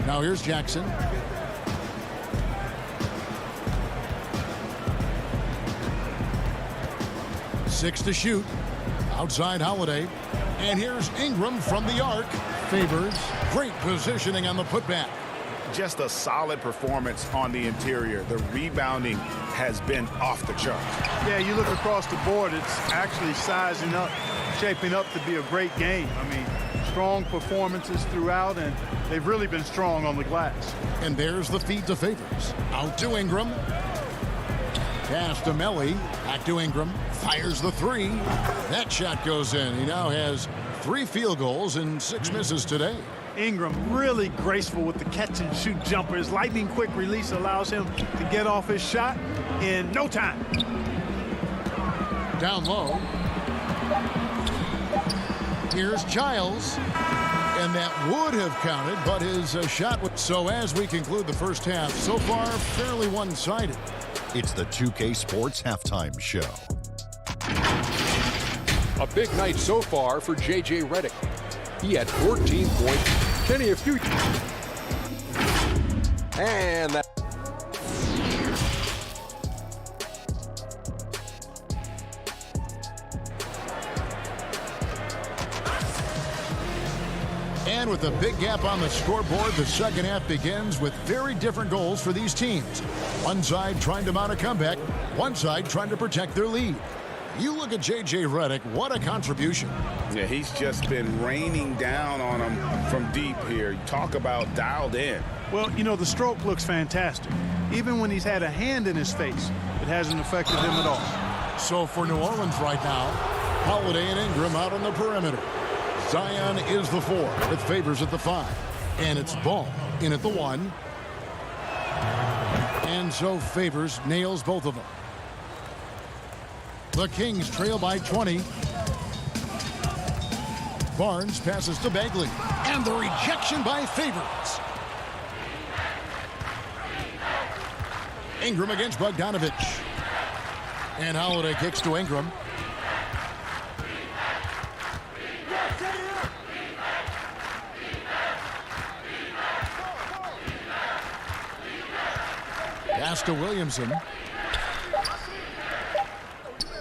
Now here's Jackson. Six to shoot. Outside Holiday. And here's Ingram from the arc. Favors. Great positioning on the putback. Just a solid performance on the interior. The rebounding has been off the charts. Yeah, you look across the board, it's actually sizing up, shaping up to be a great game. I mean, strong performances throughout, and they've really been strong on the glass. And there's the feed to Favors. Out to Ingram. Pass to Melly. Back to Ingram. Fires the three. That shot goes in. He now has 3 field goals and 6 misses today. Ingram really graceful with the catch and shoot jumper. His lightning quick release allows him to get off his shot in no time. Down low. Here's Giles. And that would have counted, but his shot was. So as we conclude the first half, so far fairly one-sided. It's the 2K Sports Halftime Show. A big night so far for J.J. Redick. He had 14 points. Kenny, a few. And that. And with a big gap on the scoreboard, the second half begins with very different goals for these teams. One side trying to mount a comeback, one side trying to protect their lead. You look at J.J. Redick, what a contribution. Yeah, he's just been raining down on him from deep here. Talk about dialed in. Well, you know, the stroke looks fantastic. Even when he's had a hand in his face, it hasn't affected him at all. So for New Orleans right now, Holiday and Ingram out on the perimeter. Zion is the 4 with Favors at the 5. And it's Ball in at the 1. And so Favors nails both of them. The Kings trail by 20. Barnes passes to Bagley. And the rejection by Favors. Ingram against Bogdanovich. And Holiday kicks to Ingram. Pass to Williamson.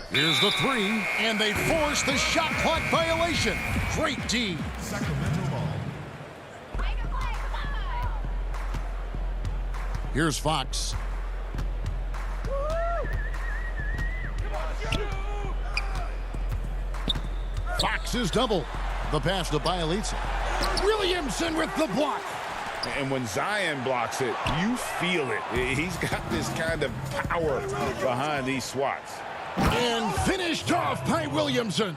Here's the 3, and they force the shot clock violation. Great D. Sacramento ball. Here's Fox. Fox is double. The pass to Bielitsa. Williamson with the block. And when Zion blocks it, you feel it. He's got this kind of power behind these swats. And finished off by Williamson.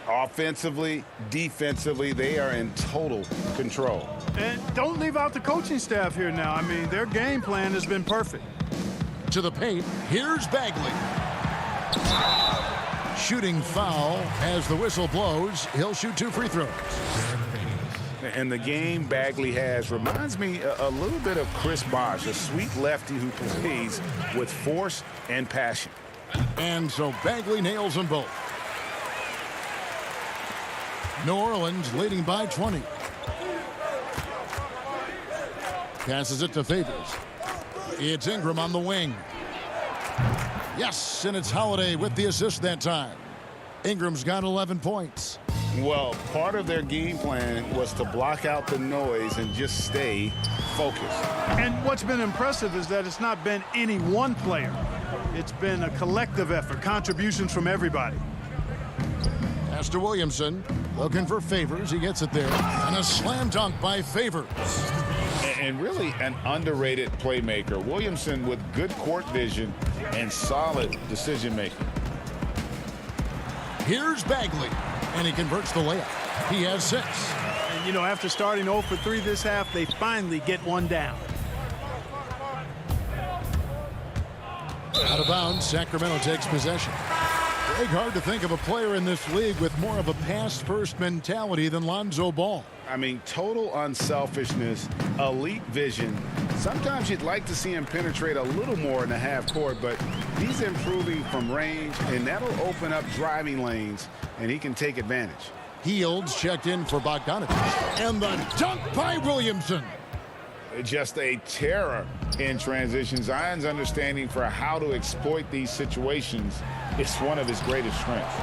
Offensively, defensively, they are in total control. And don't leave out the coaching staff here now. I mean, their game plan has been perfect. To the paint, here's Bagley. Shooting foul as the whistle blows. He'll shoot 2 free throws. And the game Bagley has reminds me a little bit of Chris Bosh, a sweet lefty who plays with force and passion. And so Bagley nails them both. New Orleans leading by 20. Passes it to Favors. It's Ingram on the wing. Yes, and it's Holiday with the assist that time. Ingram's got 11 points. Well, part of their game plan was to block out the noise and just stay focused. And what's been impressive is that it's not been any one player. It's been a collective effort, contributions from everybody. Pass to Williamson, looking for Favors. He gets it there. And a slam dunk by Favors. And really an underrated playmaker. Williamson with good court vision and solid decision-making. Here's Bagley, and he converts the layup. He has 6. And, you know, after starting 0 for 3 this half, they finally get one down. Out of bounds, Sacramento takes possession. Big hard to think of a player in this league with more of a pass-first mentality than Lonzo Ball. I mean, total unselfishness, elite vision. Sometimes you'd like to see him penetrate a little more in the half court, but he's improving from range, and that'll open up driving lanes, and he can take advantage. Hields checked in for Bogdanovich. And the dunk by Williamson. Just a terror in transition. Zion's understanding for how to exploit these situations is one of his greatest strengths.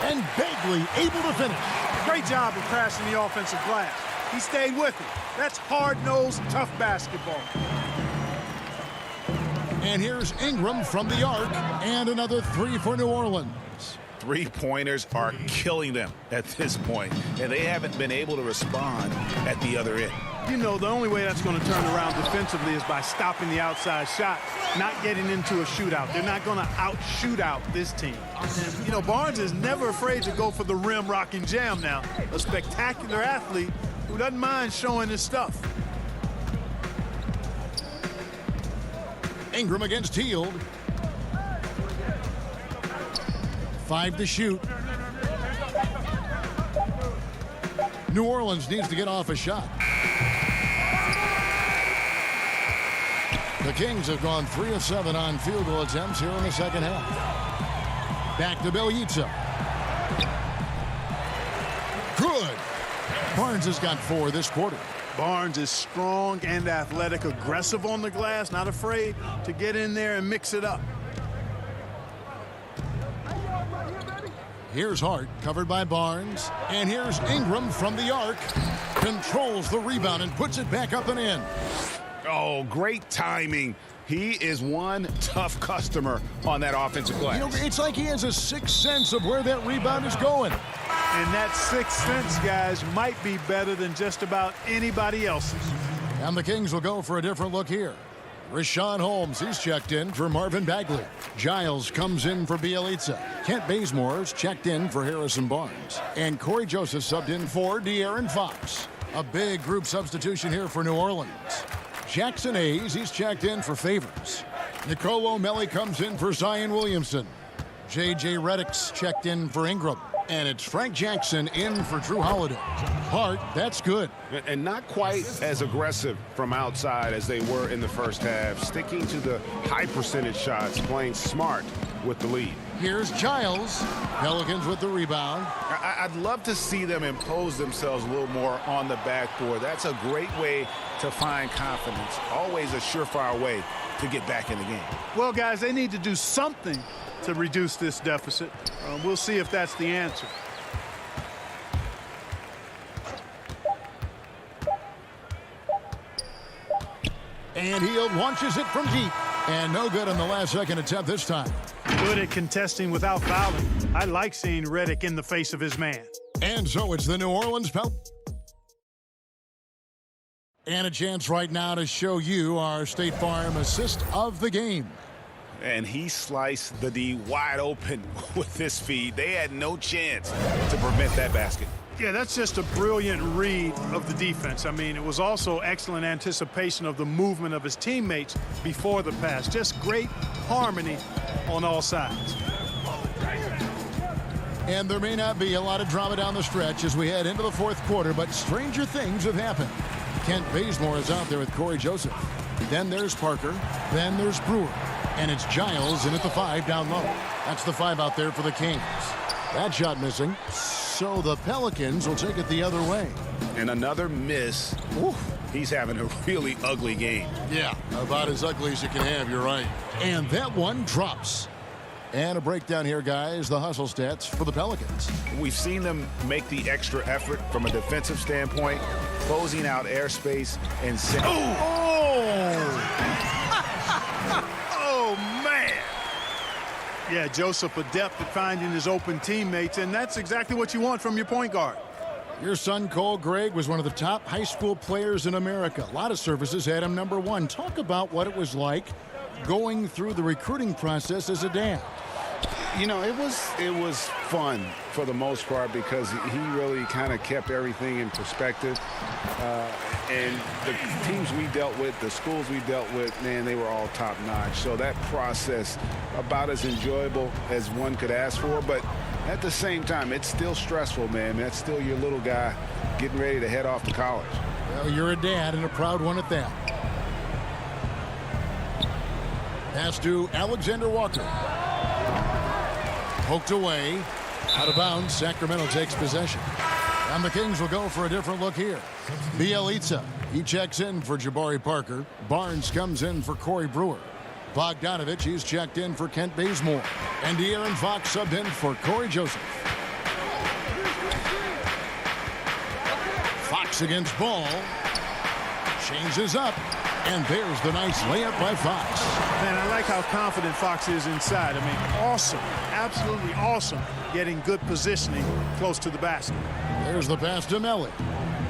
And Bagley able to finish. Great job of crashing the offensive glass. He stayed with it. That's hard-nosed, tough basketball. And here's Ingram from the arc, and another 3 for New Orleans. Three-pointers are killing them at this point, and they haven't been able to respond at the other end. You know, the only way that's going to turn around defensively is by stopping the outside shot, not getting into a shootout. They're not going to out-shootout this team. And, you know, Barnes is never afraid to go for the rim rocking jam now. A spectacular athlete who doesn't mind showing his stuff. Ingram against Hield. 5 to shoot. New Orleans needs to get off a shot. The Kings have gone 3 of 7 on field goal attempts here in the second half. Back to Bielitsa. Good. Barnes has got 4 this quarter. Barnes is strong and athletic, aggressive on the glass, not afraid to get in there and mix it up. Here's Hart, covered by Barnes. And here's Ingram from the arc. Controls the rebound and puts it back up and in. Oh, great timing. He is one tough customer on that offensive glass. You know, it's like he has a sixth sense of where that rebound is going. And that sixth sense, guys, might be better than just about anybody else's. And the Kings will go for a different look here. Rashawn Holmes, he's checked in for Marvin Bagley. Giles comes in for Bielitsa. Kent Bazemore's checked in for Harrison Barnes. And Corey Joseph subbed in for De'Aaron Fox. A big group substitution here for New Orleans. Jackson Hayes, he's checked in for Favors. Nicolo O'Malley comes in for Zion Williamson. J.J. Redick's checked in for Ingram. And it's Frank Jackson in for Drew Holiday. Hart, that's good. And not quite as aggressive from outside as they were in the first half. Sticking to the high percentage shots, playing smart with the lead. Here's Giles. Pelicans with the rebound. I'd love to see them impose themselves a little more on the backboard. That's a great way to find confidence. Always a surefire way to get back in the game. Well, guys, they need to do something to reduce this deficit. We'll see if that's the answer. And he launches it from deep. And no good on the last second attempt this time. Good at contesting without fouling. I like seeing Redick in the face of his man. And so it's the New Orleans Pelicans. And a chance right now to show you our State Farm assist of the game. And he sliced the D wide open with this feed. They had no chance to prevent that basket. Yeah, that's just a brilliant read of the defense. I mean, it was also excellent anticipation of the movement of his teammates before the pass. Just great harmony on all sides. And there may not be a lot of drama down the stretch as we head into the fourth quarter, but stranger things have happened. Kent Bazemore is out there with Corey Joseph. Then there's Parker. Then there's Brewer. And it's Giles in at the 5 down low. That's the 5 out there for the Kings. That shot missing. So the Pelicans will take it the other way. And another miss. Oof, he's having a really ugly game. Yeah, about as ugly as you can have, you're right. And that one drops. And a breakdown here, guys, the hustle stats for the Pelicans. We've seen them make the extra effort from a defensive standpoint, closing out airspace and Oh, man. Yeah, Joseph adept at finding his open teammates, and that's exactly what you want from your point guard. Your son, Cole Gregg, was one of the top high school players in America. A lot of services had him #1. Talk about what it was like going through the recruiting process as a dad. You know, it was fun for the most part because he really kind of kept everything in perspective. And the teams we dealt with, the schools we dealt with, man, they were all top-notch. So that process, about as enjoyable as one could ask for. But at the same time, it's still stressful, man. That's still your little guy getting ready to head off to college. Well, you're a dad and a proud one at that. Pass to Alexander Walker. Poked away. Out of bounds. Sacramento takes possession. And the Kings will go for a different look here. Bielitsa. He checks in for Jabari Parker. Barnes comes in for Corey Brewer. Bogdanovich, he's checked in for Kent Bazemore. And De'Aaron Fox subbed in for Corey Joseph. Fox against Ball. Changes up. And there's the nice layup by Fox. Man, I like how confident Fox is inside. I mean, awesome. Absolutely awesome. Getting good positioning close to the basket. There's the pass to Melly.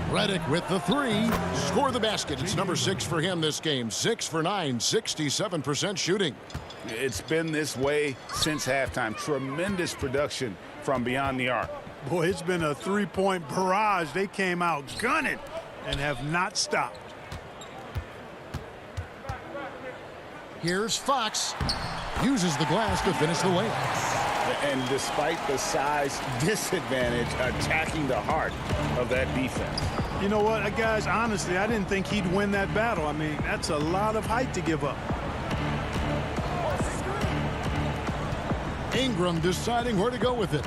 Redick with the 3. Score the basket. It's number 6 for him this game. 6 for 9, 67% shooting. It's been this way since halftime. Tremendous production from beyond the arc. Boy, it's been a three-point barrage. They came out gunning and have not stopped. Here's Fox. Uses the glass to finish the layup. And despite the size disadvantage, attacking the heart of that defense. You know what, guys, honestly, I didn't think he'd win that battle. I mean, that's a lot of height to give up. Ingram deciding where to go with it.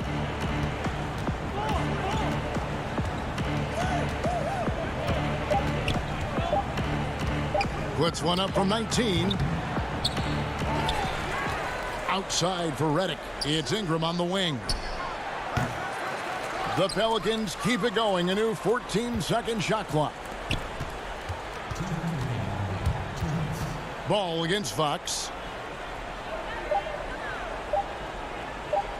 Puts one up from 19. Outside for Redick. It's Ingram on the wing. The Pelicans keep it going. A new 14-second shot clock. Ball against Fox.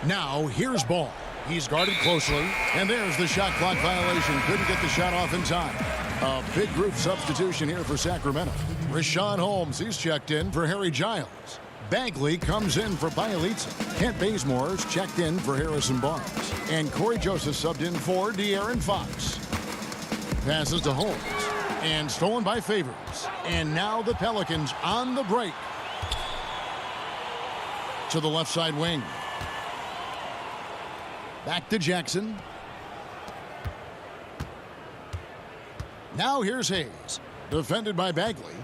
Now here's Ball. He's guarded closely. And there's the shot clock violation. Couldn't get the shot off in time. A big group substitution here for Sacramento. Rashawn Holmes, he's checked in for Harry Giles. Bagley comes in for Bielitsa. Kent Bazemore's checked in for Harrison Barnes. And Corey Joseph subbed in for De'Aaron Fox. Passes to Holmes. And stolen by Favors. And now the Pelicans on the break. To the left side wing. Back to Jackson. Now here's Hayes. Defended by Bagley.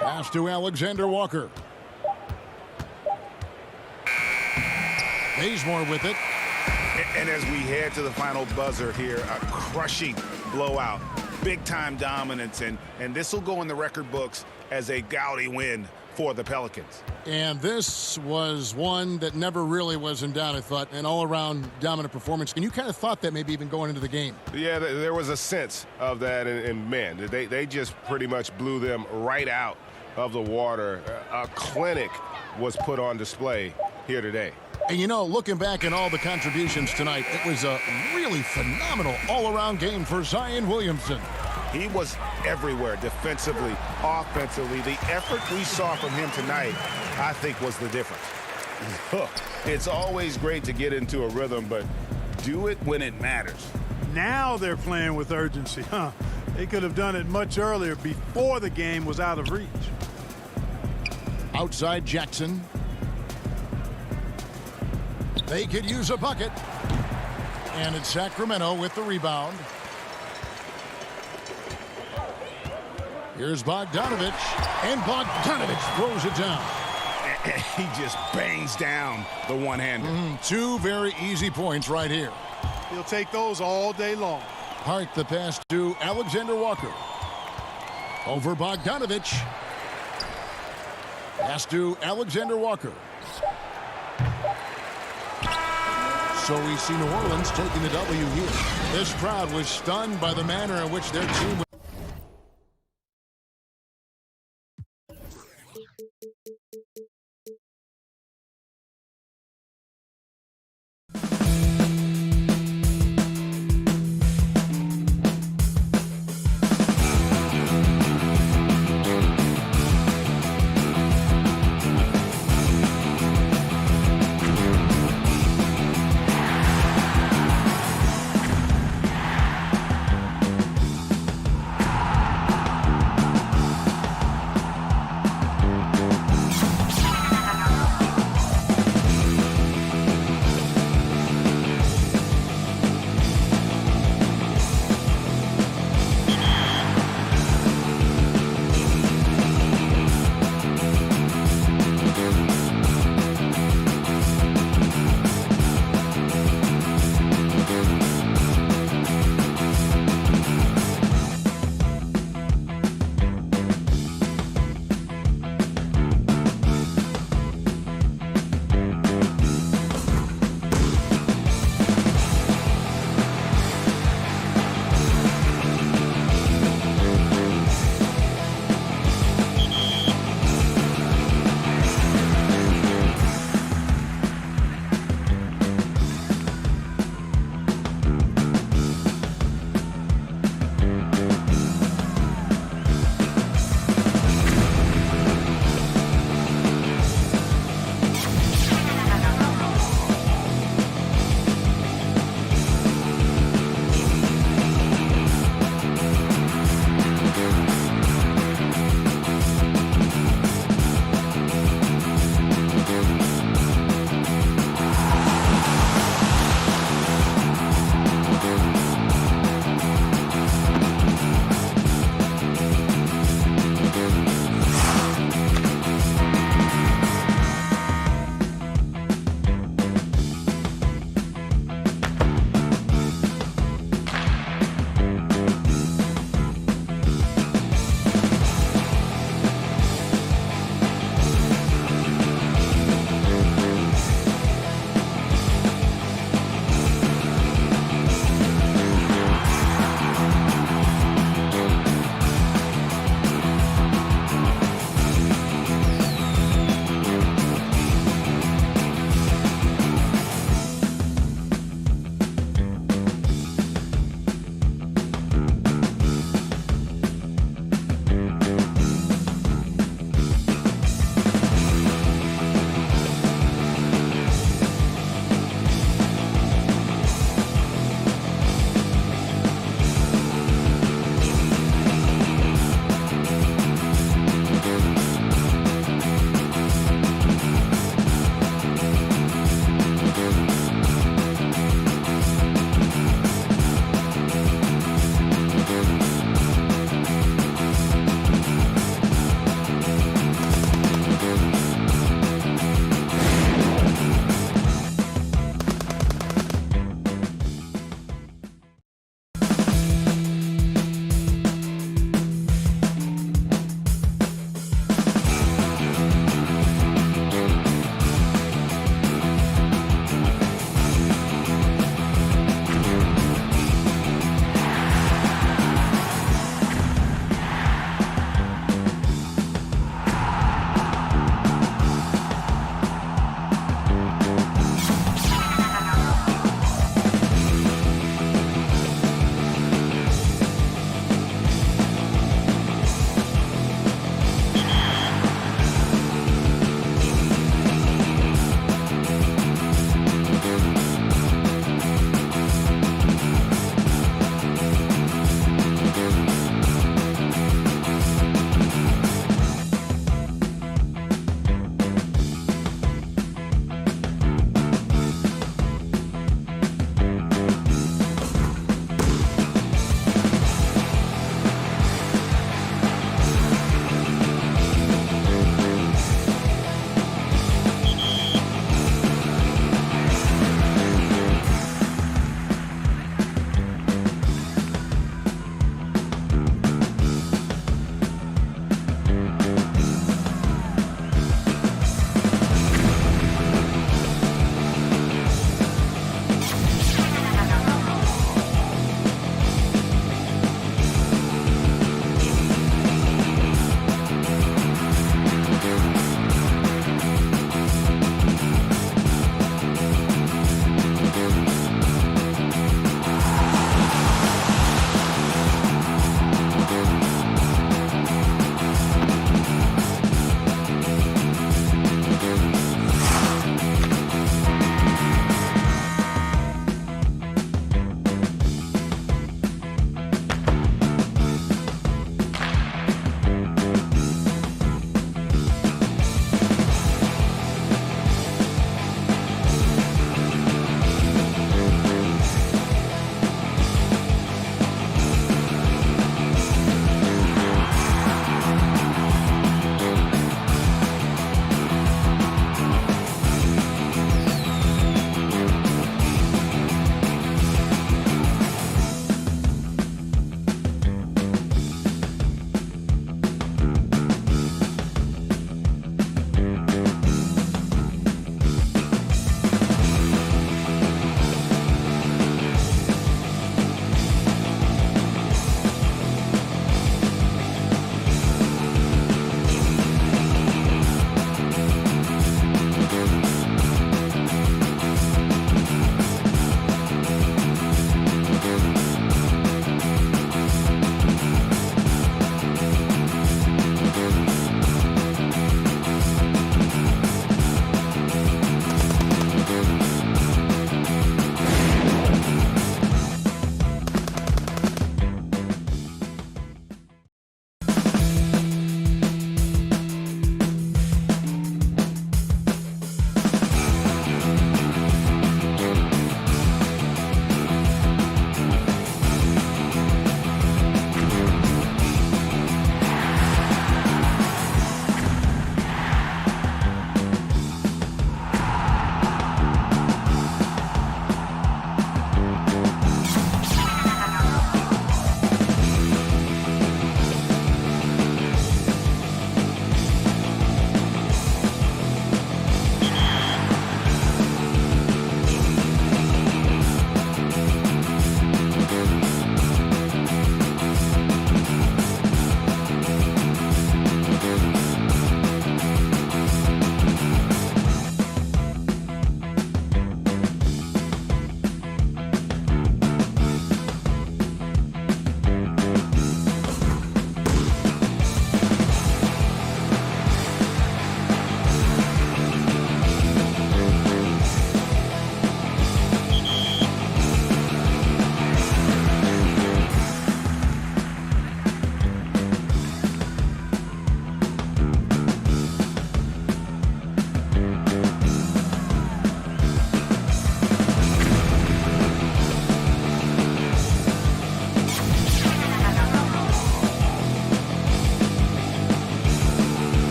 Pass to Alexander Walker. Bazemore with it. And as we head to the final buzzer here, a crushing blowout. Big-time dominance, and this will go in the record books as a gaudy win for the Pelicans. And this was one that never really was in doubt, I thought, an all-around dominant performance. And you kind of thought that maybe even going into the game. Yeah, there was a sense of that, and man, they just pretty much blew them right out of the water. A clinic was put on display here today. And you know, looking back at all the contributions tonight, it was a really phenomenal all-around game for Zion Williamson. He was everywhere, defensively, offensively. The effort we saw from him tonight, I think, was the difference. Look, it's always great to get into a rhythm, but do it when it matters. Now they're playing with urgency, huh? They could have done it much earlier, before the game was out of reach. Outside Jackson. They could use a bucket. And it's Sacramento with the rebound. Here's Bogdanovich. And Bogdanovich throws it down. He just bangs down the one-hander. Two very easy points right here. He'll take those all day long. Hart the pass to Alexander Walker. Over Bogdanovich. Pass to Alexander Walker. So we see New Orleans taking the W here. This crowd was stunned by the manner in which their team was.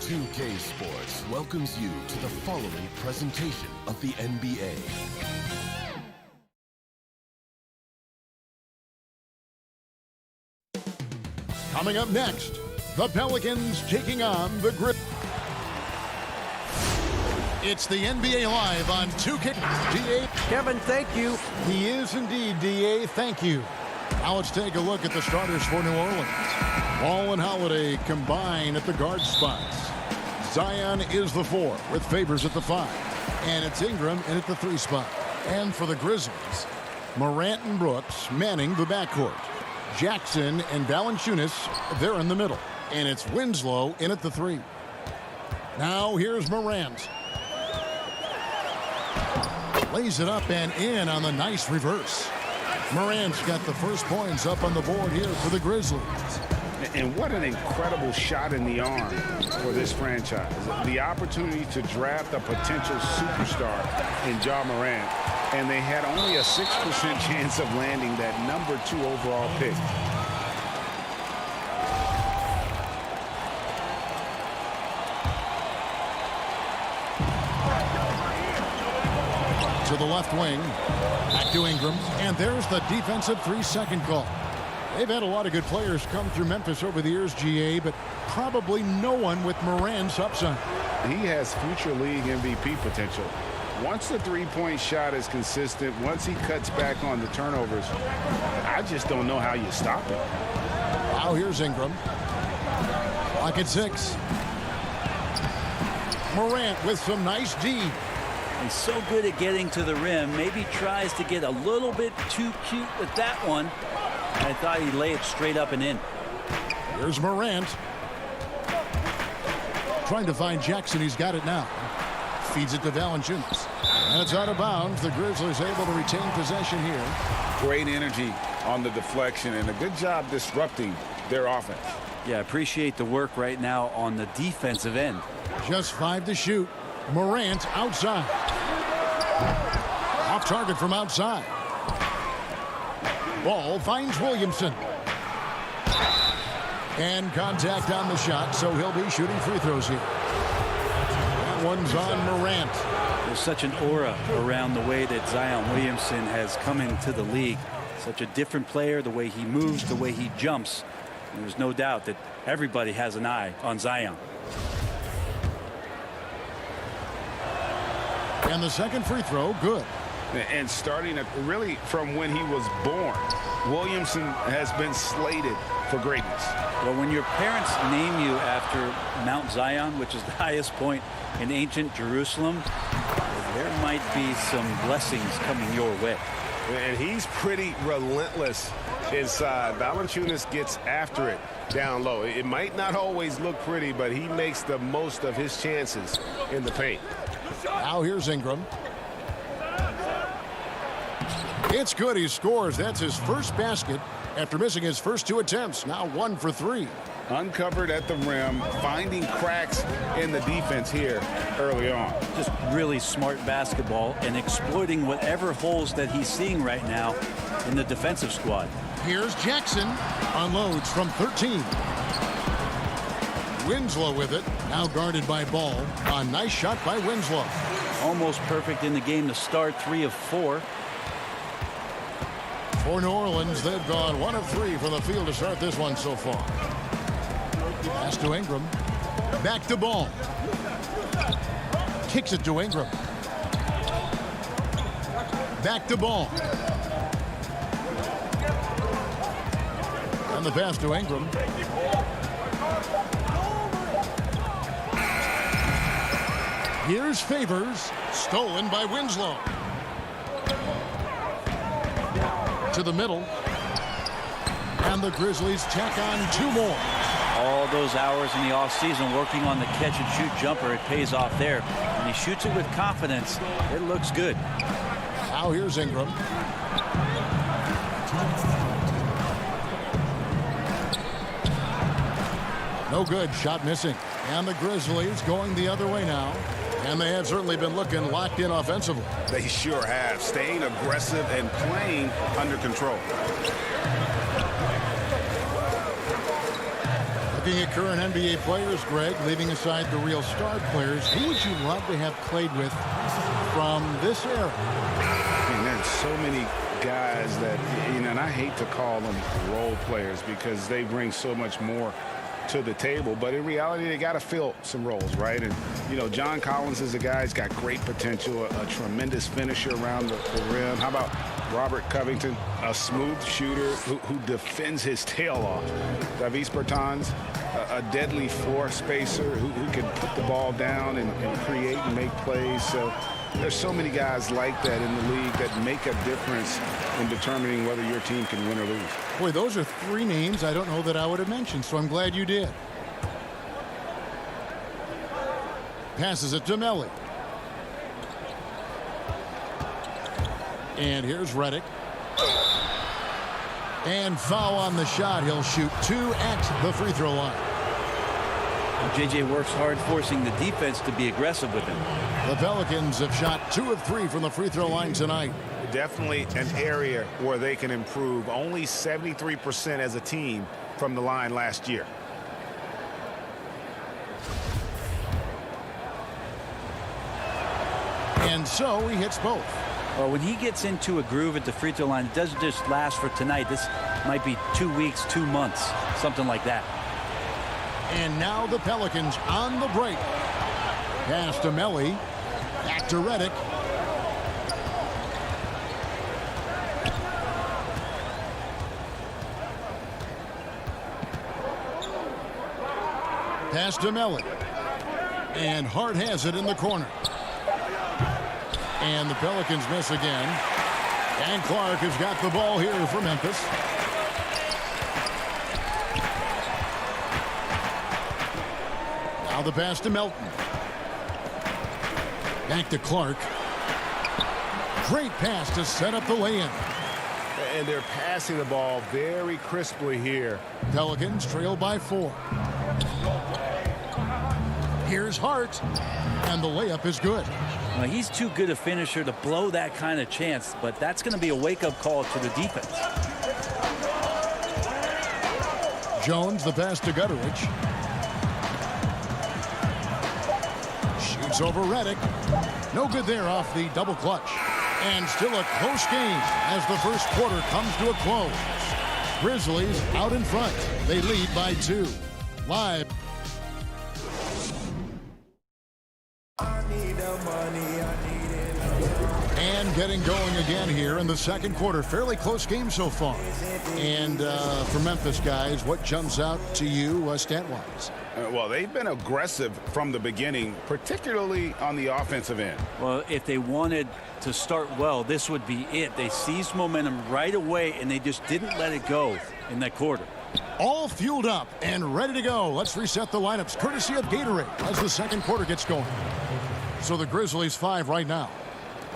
2K Sports welcomes you to the following presentation of the NBA. Coming up next, the Pelicans taking on the Grizzlies. It's the NBA Live on 2K. DA. Kevin, thank you. He is indeed, DA. Thank you. Now let's take a look at the starters for New Orleans. Ball and Holiday combine at the guard spots. Zion is the 4 with Favors at the 5. And it's Ingram in at the 3 spot. And for the Grizzlies, Morant and Brooks manning the backcourt. Jackson and Valanciunas, they're in the middle. And it's Winslow in at the 3. Now here's Morant. Lays it up and in on the nice reverse. Morant's got the first points up on the board here for the Grizzlies. And what an incredible shot in the arm for this franchise. The opportunity to draft a potential superstar in Ja Morant, and they had only a 6% chance of landing that number 2 overall pick. To the left wing, back to Ingram, and there's the defensive 3-second call. They've had a lot of good players come through Memphis over the years, GA, but probably no one with Morant's upside. He has future league MVP potential. Once the three-point shot is consistent, once he cuts back on the turnovers, I just don't know how you stop him. Now here's Ingram. Clock at 6. Morant with some nice D. He's so good at getting to the rim. Maybe tries to get a little bit too cute with that one. I thought he'd lay it straight up and in. Here's Morant. Trying to find Jackson. He's got it now. Feeds it to Valanciunas. And it's out of bounds. The Grizzlies able to retain possession here. Great energy on the deflection and a good job disrupting their offense. Yeah, appreciate the work right now on the defensive end. Just 5 to shoot. Morant outside. Off target from outside. Ball finds Williamson. And contact on the shot, so he'll be shooting free throws here. That one's on Morant. There's such an aura around the way that Zion Williamson has come into the league. Such a different player, the way he moves, the way he jumps. And there's no doubt that everybody has an eye on Zion. And the second free throw, good. And starting really from when he was born, Williamson has been slated for greatness. Well, when your parents name you after Mount Zion, which is the highest point in ancient Jerusalem, there might be some blessings coming your way. And he's pretty relentless inside. Valanciunas gets after it down low. It might not always look pretty, but he makes the most of his chances in the paint. Now here's Ingram. It's good. He scores. That's his first basket after missing his first 2 attempts. Now 1 for 3. Uncovered at the rim, finding cracks in the defense here early on. Just really smart basketball and exploiting whatever holes that he's seeing right now in the defensive squad. Here's Jackson. Unloads from 13. Winslow with it. Now guarded by Ball. A nice shot by Winslow. Almost perfect in the game to start. 3 of 4. For New Orleans, they've gone 1 of 3 from the field to start this one so far. Pass to Ingram. Back to Ball. Kicks it to Ingram. Back to Ball. And the pass to Ingram. Here's Favors. Stolen by Winslow. To the middle. And the Grizzlies tack on 2 more. All those hours in the offseason working on the catch-and-shoot jumper, it pays off there. When he shoots it with confidence, it looks good. Now here's Ingram. No good. Shot missing. And the Grizzlies going the other way now. And they have certainly been looking locked in offensively. They sure have, staying aggressive and playing under control. Looking at current NBA players, Greg, leaving aside the real star players, who would you love to have played with from this era? And there's so many guys that, and I hate to call them role players because they bring so much more to the table, but in reality they got to fill some roles, right? And John Collins is a guy who's got great potential, a tremendous finisher around the rim. How about Robert Covington, a smooth shooter who defends his tail off? Davis Bertans, a deadly floor spacer who can put the ball down and create and make plays. So there's so many guys like that in the league that make a difference in determining whether your team can win or lose. Boy, those are three names I don't know that I would have mentioned, so I'm glad you did. Passes it to Melli. And here's Redick. And foul on the shot. He'll shoot 2 at the free throw line. JJ works hard forcing the defense to be aggressive with him. The Pelicans have shot 2 of 3 from the free throw line tonight. Definitely an area where they can improve. Only 73% as a team from the line last year. And so he hits both. Well, when he gets into a groove at the free throw line, it doesn't just last for tonight. This might be 2 weeks, 2 months, something like that. And now the Pelicans on the break. Pass to Melli. Back to Redick. Pass to Melli. And Hart has it in the corner. And the Pelicans miss again. And Clark has got the ball here for Memphis. Now the pass to Melton. Back to Clark. Great pass to set up the lay-in. And they're passing the ball very crisply here. Pelicans trail by 4. Here's Hart. And the layup is good. Well, he's too good a finisher to blow that kind of chance, but that's going to be a wake-up call to the defense. Jones, the pass to Gutteridge. Shoots over Redick. No good there off the double clutch. And still a close game as the first quarter comes to a close. Grizzlies out in front. They lead by 2. Live. And getting going again here in the second quarter. Fairly close game so far. And for Memphis, guys, what jumps out to you stat-wise? Well, they've been aggressive from the beginning, particularly on the offensive end. Well, if they wanted to start well, this would be it. They seized momentum right away, and they just didn't let it go in that quarter. All fueled up and ready to go. Let's reset the lineups, courtesy of Gatorade, as the second quarter gets going. So the Grizzlies 5 right now.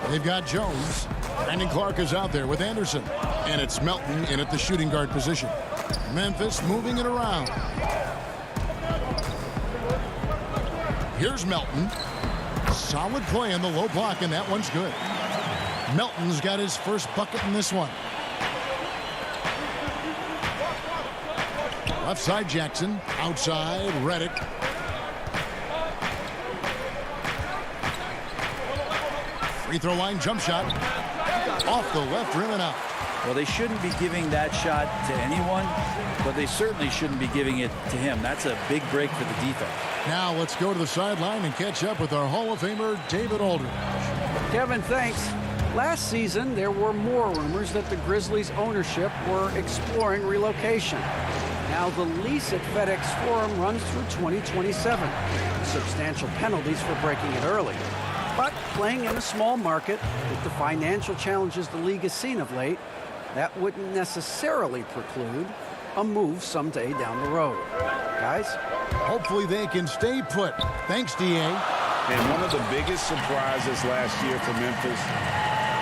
They've got Jones. Brandon Clark is out there with Anderson. And it's Melton in at the shooting guard position. Memphis moving it around. Here's Melton. Solid play in the low block, and that one's good. Melton's got his first bucket in this one. Left side Jackson. Outside Redick. Free throw line jump shot. Off the left rim and out. Well, they shouldn't be giving that shot to anyone, but they certainly shouldn't be giving it to him. That's a big break for the defense. Now let's go to the sideline and catch up with our Hall of Famer, David Aldridge. Kevin, thanks. Last season, there were more rumors that the Grizzlies' ownership were exploring relocation. Now the lease at FedEx Forum runs through 2027. Substantial penalties for breaking it early. But playing in a small market with the financial challenges the league has seen of late, that wouldn't necessarily preclude a move someday down the road. Guys? Hopefully they can stay put. Thanks, D.A. And one of the biggest surprises last year for Memphis,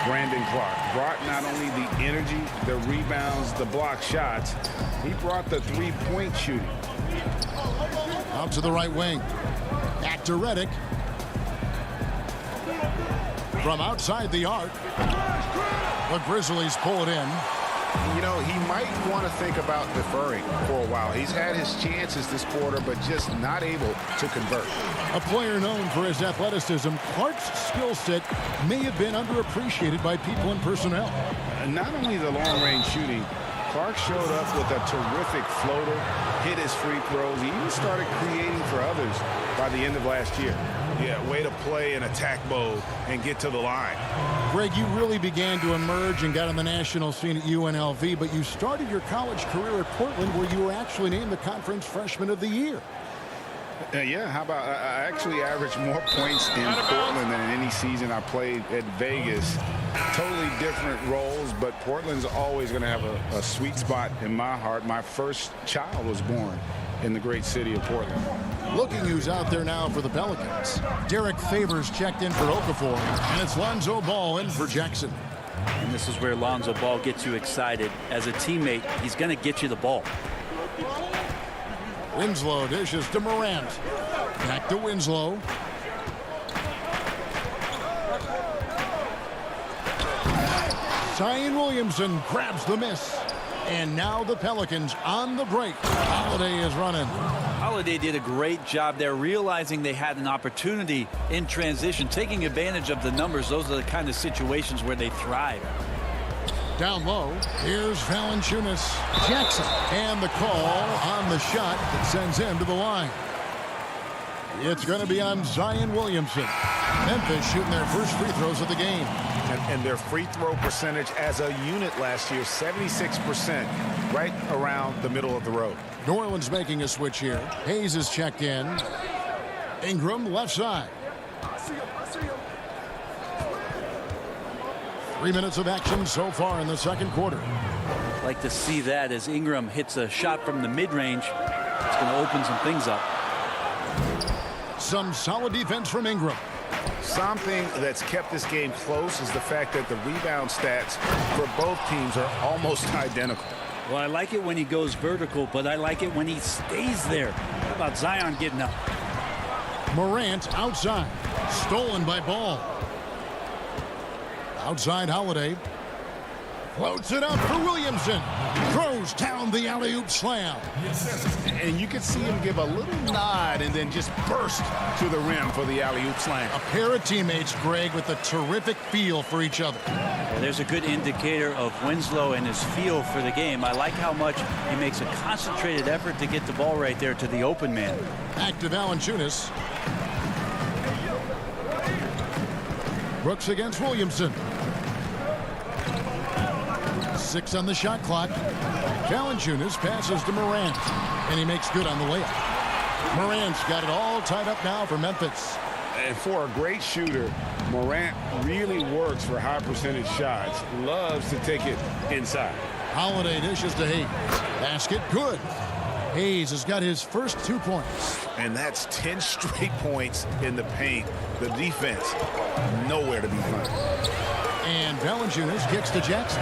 Brandon Clark, brought not only the energy, the rebounds, the block shots, he brought the three-point shooting. Out to the right wing. Back to Redick. From outside the arc, the Grizzlies pull it in. You know, he might want to think about deferring for a while. He's had his chances this quarter, but just not able to convert. A player known for his athleticism, Clark's skill set may have been underappreciated by people in personnel. Not only the long-range shooting, Clark showed up with a terrific floater, hit his free throws. He even started creating for others by the end of last year. Yeah, way to play in attack mode and get to the line. Greg, you really began to emerge and got on the national scene at UNLV, but you started your college career at Portland, where you were actually named the Conference Freshman of the Year. Yeah, how about I actually averaged more points in Portland than in any season I played at Vegas. Totally different roles, but Portland's always going to have a sweet spot in my heart. My first child was born in the great city of Portland. Looking who's out there now for the Pelicans. Derek Favors checked in for Okafor, and it's Lonzo Ball in for Jackson. And this is where Lonzo Ball gets you excited. As a teammate, he's going to get you the ball. Winslow dishes to Morant. Back to Winslow. Zion Williamson grabs the miss. And now the Pelicans on the break. Holiday is running. Holiday did a great job there, realizing they had an opportunity in transition, taking advantage of the numbers. Those are the kind of situations where they thrive. Down low, here's Valanciunas. Jackson. And the call on the shot that sends him to the line. It's going to be on Zion Williamson. Memphis shooting their first free throws of the game. And their free throw percentage as a unit last year, 76%, right around the middle of the road. New Orleans making a switch here. Hayes is checked in. Ingram left side. 3 minutes of action so far in the second quarter. I'd like to see that as Ingram hits a shot from the mid-range. It's going to open some things up. Some solid defense from Ingram. Something that's kept this game close is the fact that the rebound stats for both teams are almost identical. Well, I like it when he goes vertical, but I like it when he stays there. How about Zion getting up? Morant outside. Stolen by Ball. Outside Holiday. Floats it up for Williamson. Throws down the alley-oop slam. And you can see him give a little nod and then just burst to the rim for the alley-oop slam. A pair of teammates, Greg, with a terrific feel for each other. Well, there's a good indicator of Winslow and his feel for the game. I like how much he makes a concentrated effort to get the ball right there to the open man. Back to Valanciunas. Brooks against Williamson. 6 on the shot clock. Valanciunas passes to Morant, and he makes good on the layup. Morant's got it all tied up now for Memphis. And for a great shooter, Morant really works for high percentage shots. Loves to take it inside. Holiday dishes to Hayes. Basket good. Hayes has got his first 2 points. And that's 10 straight points in the paint. The defense, nowhere to be found. And Valanciunas kicks to Jackson.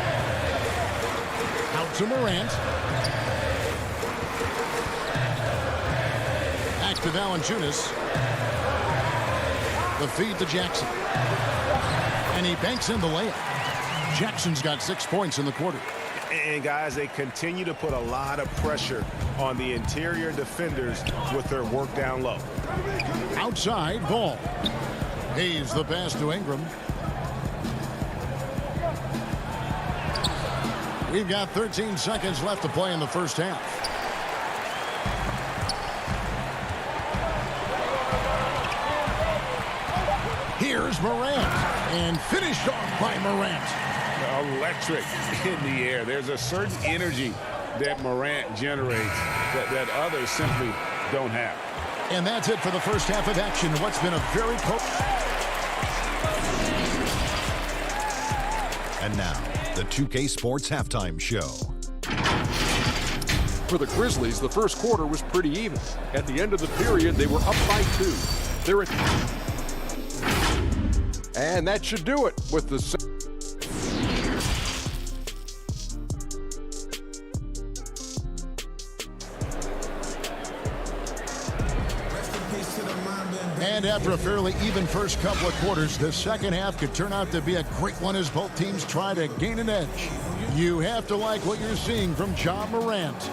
Out to Morant. Back to Valanciunas. The feed to Jackson. And he banks in the layup. Jackson's got 6 points in the quarter. And guys, they continue to put a lot of pressure on the interior defenders with their work down low. Outside Ball. Hayes the pass to Ingram. We've got 13 seconds left to play in the first half. Here's Morant, and finished off by Morant. Electric in the air. There's a certain energy that Morant generates that others simply don't have. And that's it for the first half of action. What's been a very And now, the 2K Sports Halftime Show. For the Grizzlies, the first quarter was pretty even. At the end of the period, they were up by 2. They're at... And that should do it with the... And after a fairly even first couple of quarters, the second half could turn out to be a great one as both teams try to gain an edge. You have to like what you're seeing from Ja Morant.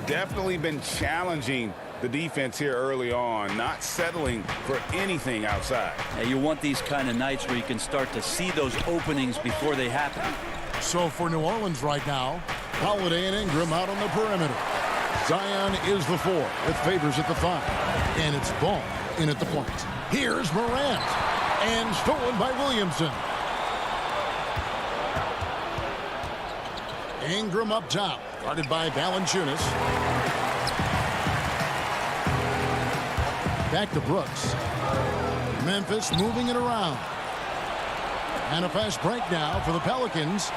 Definitely been challenging the defense here early on, not settling for anything outside. Yeah, you want these kind of nights where you can start to see those openings before they happen. So for New Orleans right now, Holiday and Ingram out on the perimeter. Zion is the 4 with Favors at the 5. And it's Ball in at the point. Here's Morant. And stolen by Williamson. Ingram up top, guarded by Valanciunas. Back to Brooks. Memphis moving it around. And a fast break now for the Pelicans.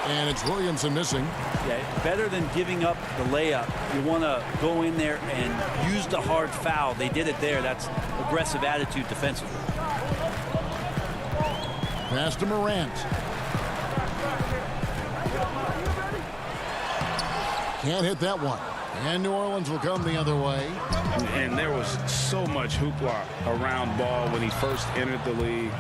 And it's Williamson missing. Yeah, better than giving up the layup. You want to go in there and use the hard foul. They did it there. That's aggressive attitude defensively. Pass to Morant. Can't hit that one. And New Orleans will come the other way. And there was so much hoopla around Ball when he first entered the league.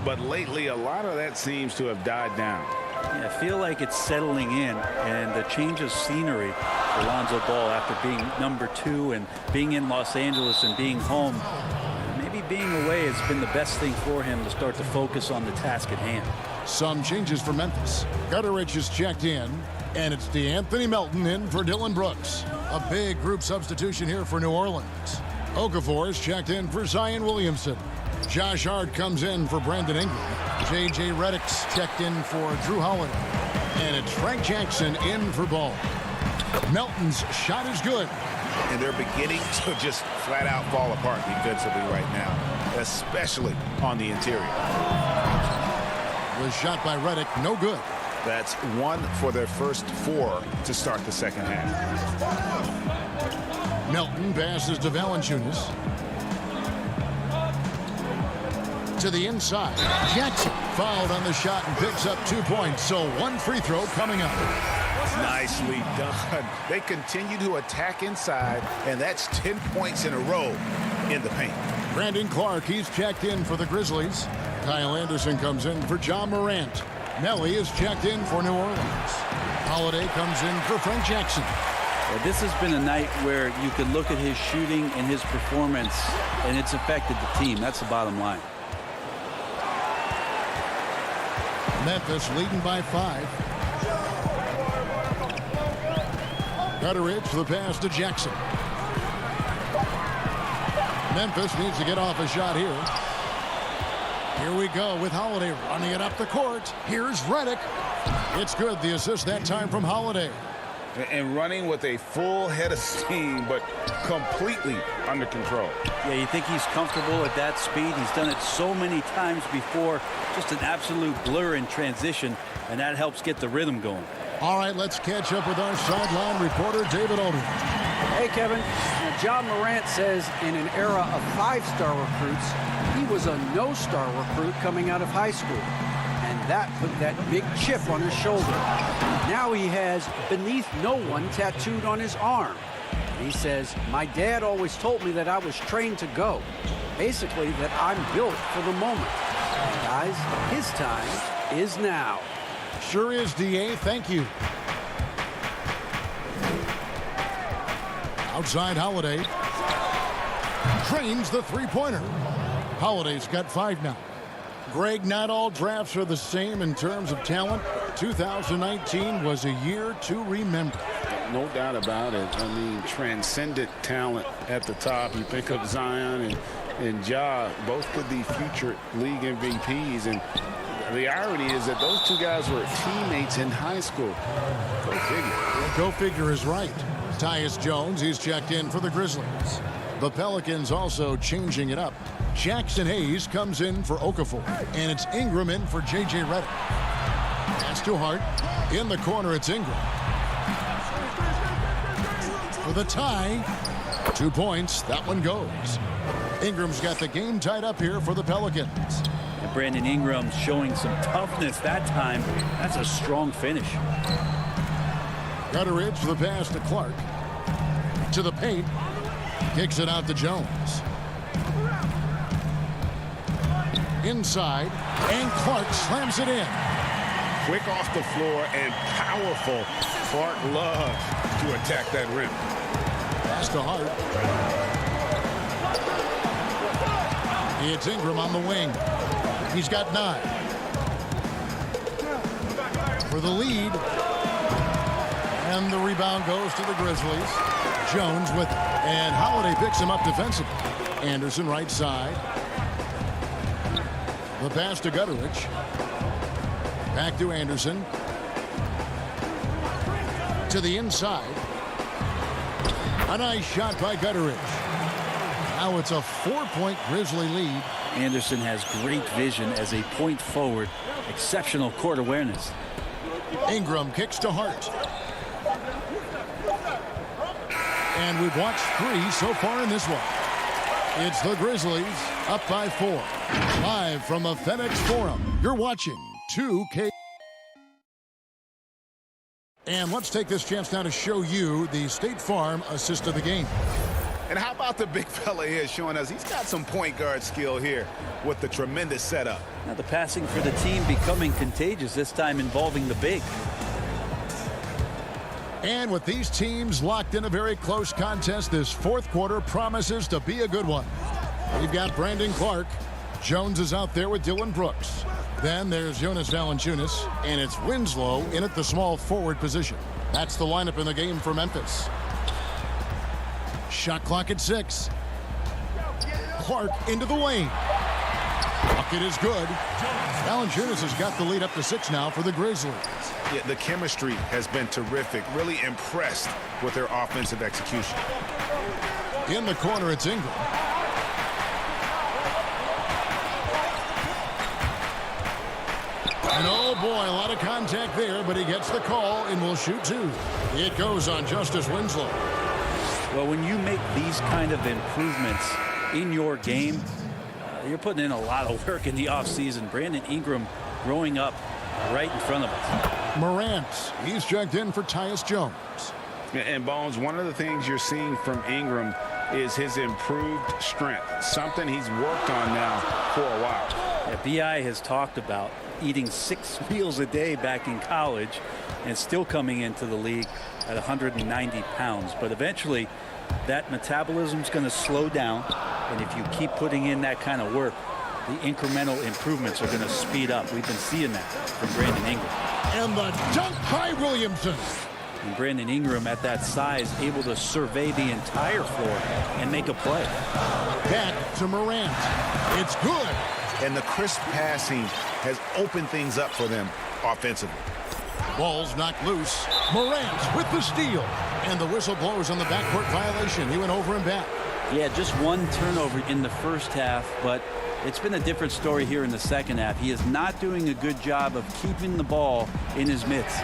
But lately, a lot of that seems to have died down. Yeah, I feel like it's settling in, and the change of scenery for Lonzo Ball after being number 2 and being in Los Angeles and being home. Maybe being away has been the best thing for him to start to focus on the task at hand. Some changes for Memphis. Gutteridge is checked in, and it's DeAnthony Melton in for Dylan Brooks. A big group substitution here for New Orleans. Okafor is checked in for Zion Williamson. Josh Hart comes in for Brandon Ingram. J.J. Redick's checked in for Drew Holiday. And it's Frank Jackson in for Ball. Melton's shot is good. And they're beginning to just flat out fall apart defensively right now, especially on the interior. Was shot by Redick, no good. That's 1 for their first 4 to start the second half. Melton passes to Valanciunas. To the inside. Jackson fouled on the shot and picks up 2 points. So 1 free throw coming up. Nicely done. They continue to attack inside, and that's 10 points in a row in the paint. Brandon Clark, he's checked in for the Grizzlies. Kyle Anderson comes in for Ja Morant. Nelly is checked in for New Orleans. Holiday comes in for Frank Jackson. Well, this has been a night where you can look at his shooting and his performance, and it's affected the team. That's the bottom line. Memphis leading by 5. Gutteridge for the pass to Jackson. Memphis needs to get off a shot here. Here we go with Holiday running it up the court. Here's Redick. It's good. The assist that time from Holiday. And running with a full head of steam, but completely under control. Yeah, you think he's comfortable at that speed. He's done it so many times before. Just an absolute blur in transition, and that helps get the rhythm going. All right, let's catch up with our sideline reporter, David Aldridge. Hey, Kevin. Ja Morant says in an era of 5-star recruits, he was a no-star recruit coming out of high school. And that put that big chip on his shoulder. Now he has beneath no one tattooed on his arm. And he says, my dad always told me that I was trained to go. Basically, that I'm built for the moment. Guys, his time is now. Sure is, D.A. Thank you. Outside Holiday. Trains the three-pointer. Holiday's got 5 now. Greg, not all drafts are the same in terms of talent. 2019 was a year to remember. No doubt about it. I mean, transcendent talent at the top. You think of Zion and Ja, both could be future league MVPs. And the irony is that those 2 guys were teammates in high school. Go figure. Go figure is right. Tyus Jones, he's checked in for the Grizzlies. The Pelicans also changing it up. Jackson Hayes comes in for Okafor. And it's Ingram in for J.J. Redick. That's too hard. In the corner, it's Ingram. For the tie. 2 points. That one goes. Ingram's got the game tied up here for the Pelicans. And Brandon Ingram showing some toughness that time. That's a strong finish. Gutteridge for the pass to Clark. To the paint. Kicks it out to Jones. Inside. And Clark slams it in. quick off the floor and powerful. Clark loves to attack that rim. Pass to Hart. It's Ingram on the wing. He's got 9. For the lead. And the rebound goes to the Grizzlies. Jones with it. And Holiday picks him up defensively. Anderson right side. The pass to Gutteridge. Back to Anderson. To the inside. A nice shot by Gutteridge. Now it's a 4-point Grizzly lead. Anderson has great vision as a point forward. Exceptional court awareness. Ingram kicks to Hart. And we've watched 3 so far in this one. It's the Grizzlies up by 4. Live from the FedEx Forum, you're watching 2K. And let's take this chance now to show you the State Farm assist of the game. And how about the big fella here showing us he's got some point guard skill here with the tremendous setup. Now the passing for the team becoming contagious, this time involving the big. And with these teams locked in a very close contest, this 4th quarter promises to be a good one. We've got Brandon Clark. Jones is out there with Dylan Brooks. Then there's Jonas Valanciunas, and it's Winslow in at the small forward position. That's the lineup in the game for Memphis. Shot clock at 6. Clark into the lane. Bucket is good. Valanciunas has got the lead up to 6 now for the Grizzlies. Yeah, the chemistry has been terrific. Really impressed with their offensive execution. In the corner, it's Ingram. And oh boy, a lot of contact there, but he gets the call and will shoot 2. It goes on Justice Winslow. Well, when you make these kind of improvements in your game, you're putting in a lot of work in the offseason. Brandon Ingram growing up right in front of us. Morant, he's checked in for Tyus Jones. And Bones, one of the things you're seeing from Ingram is his improved strength, something he's worked on now for a while. Yeah, B.I. has talked about eating 6 meals a day back in college and still coming into the league at 190 pounds. But eventually that metabolism is going to slow down. And if you keep putting in that kind of work, the incremental improvements are going to speed up. We've been seeing that from Brandon Ingram. And the dunk by Williamson. And Brandon Ingram at that size able to survey the entire floor and make a play. Back to Morant. It's good. And the crisp passing has opened things up for them offensively. Ball's knocked loose. Morant with the steal. And the whistle blows on the backcourt violation. He went over and back. Yeah, just 1 turnover in the first half, but it's been a different story here in the second half. He is not doing a good job of keeping the ball in his mitts.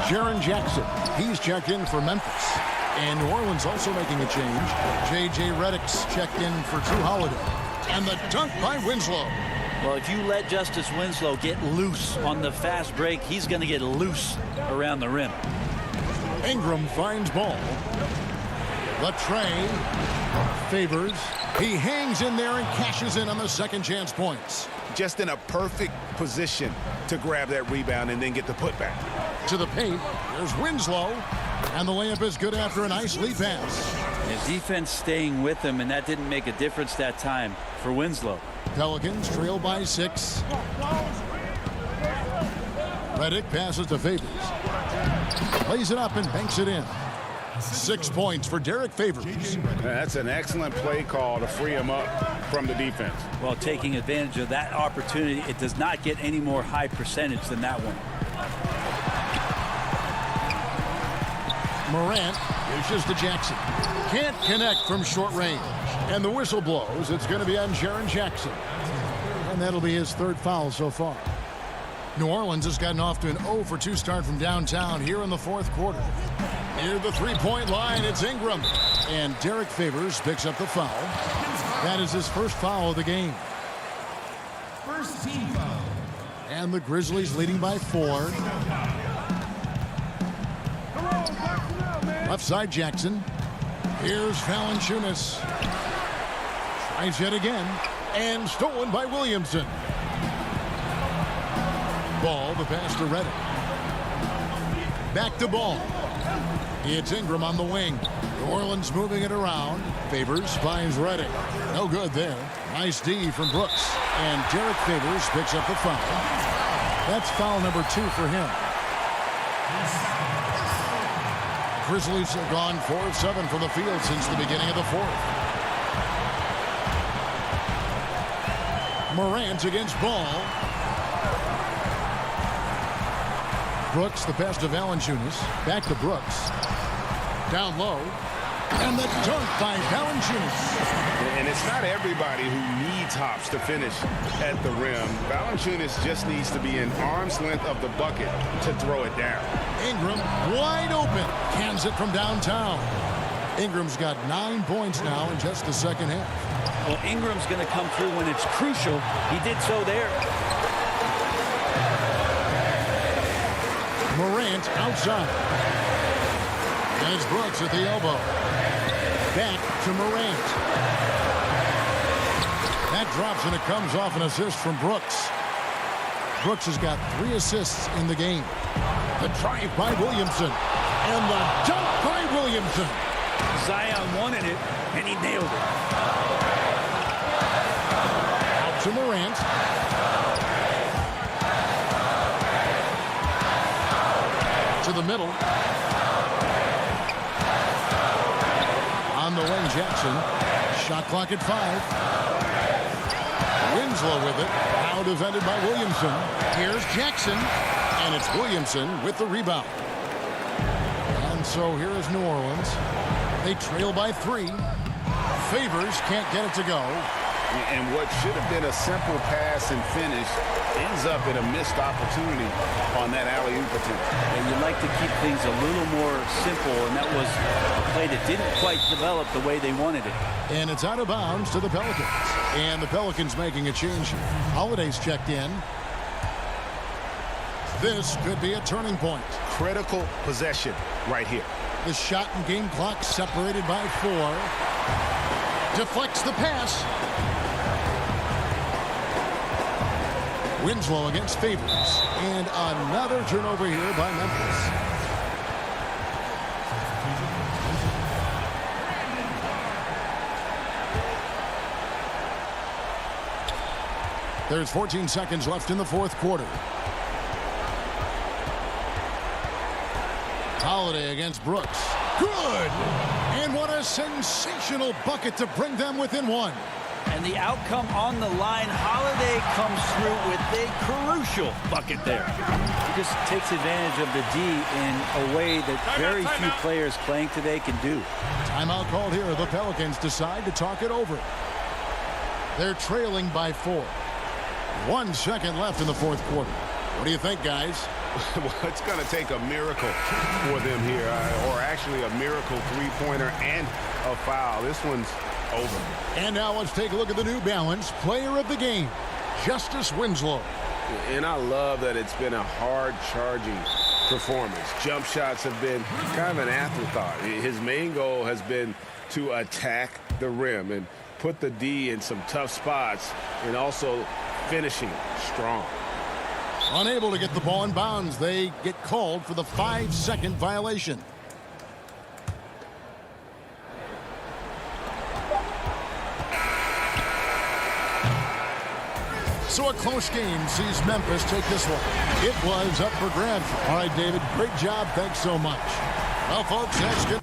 Jaren Jackson, he's checked in for Memphis. And New Orleans also making a change. J.J. Redick's checked in for Drew Holiday. And the dunk by Winslow. Well, if you let Justice Winslow get loose on the fast break, he's going to get loose around the rim. Ingram finds ball. Latray Favors. He hangs in there and cashes in on the second chance points. Just in a perfect position to grab that rebound and then get the putback. To the paint. There's Winslow. And the layup is good after a nice lead pass. His defense staying with him, and that didn't make a difference that time for Winslow. Pelicans trail by 6. Redick passes to Favors. Lays it up and banks it in. 6 points for Derek Favors. That's an excellent play call to free him up from the defense. Well, taking advantage of that opportunity, it does not get any more high percentage than that one. Morant dishes to Jackson. Can't connect from short range. And the whistle blows. It's going to be on Jaren Jackson. And that'll be his 3rd foul so far. New Orleans has gotten off to an 0 for 2 start from downtown here in the 4th quarter. Near the 3-point line, it's Ingram. And Derek Favors picks up the foul. That is his 1st foul of the game. First team foul. And the Grizzlies leading by 4. Left side, Jackson. Here's Valanciunas. Tries yet again. And stolen by Williamson. Ball, the pass to Redick. Back to Ball. It's Ingram on the wing. New Orleans moving it around. Favors finds Redding. No good there. Nice D from Brooks. And Derek Favors picks up the foul. That's foul number 2 for him. Grizzlies have gone 4 of 7 from the field since the beginning of the 4th. Morant against Ball. Brooks, the pass to Valanciunas. Back to Brooks. Down low. And the dunk by Valanciunas. And it's not everybody who needs hops to finish at the rim. Valanciunas just needs to be an arm's length of the bucket to throw it down. Ingram wide open. Cans it from downtown. Ingram's got 9 points now in just the second half. Well, Ingram's going to come through when it's crucial. He did so there. Morant outside. There's Brooks at the elbow. Back to Morant. That drops and it comes off an assist from Brooks. Brooks has got 3 assists in the game. The drive by Williamson. And the dunk by Williamson. Zion wanted it, and he nailed it. Out to Morant. To the middle. On the wing, Jackson. Shot clock at 5. Winslow with it. Now defended by Williamson. Here's Jackson. And it's Williamson with the rebound. And so here is New Orleans. They trail by 3. Favors can't get it to go. And what should have been a simple pass and finish ends up in a missed opportunity on that alley-oop attempt. And you'd like to keep things a little more simple, and that was a play that didn't quite develop the way they wanted it. And it's out of bounds to the Pelicans. And the Pelicans making a change here. Holiday's checked in. This could be a turning point. Critical possession right here. The shot and game clock separated by 4. Deflects the pass. Winslow against Favors. And another turnover here by Memphis. There's 14 seconds left in the 4th quarter. Holiday against Brooks. Good! And what a sensational bucket to bring them within 1. And the outcome on the line, Holiday comes through with a crucial bucket there. He just takes advantage of the D in a way that very few players playing today can do. Timeout called here. The Pelicans decide to talk it over. They're trailing by 4. 1 second left in the 4th quarter. What do you think, guys? Well, it's going to take a miracle for them here, or actually a miracle 3-pointer and a foul. This one's over. And now let's take a look at the New Balance player of the game, Justice Winslow. And I love that it's been a hard-charging performance. Jump shots have been kind of an afterthought. His main goal has been to attack the rim and put the D in some tough spots, and also finishing strong. Unable to get the ball in bounds, they get called for the 5-second violation. So a close game sees Memphis take this one. It was up for grabs. All right, David, great job. Thanks so much. Well, folks, that's good.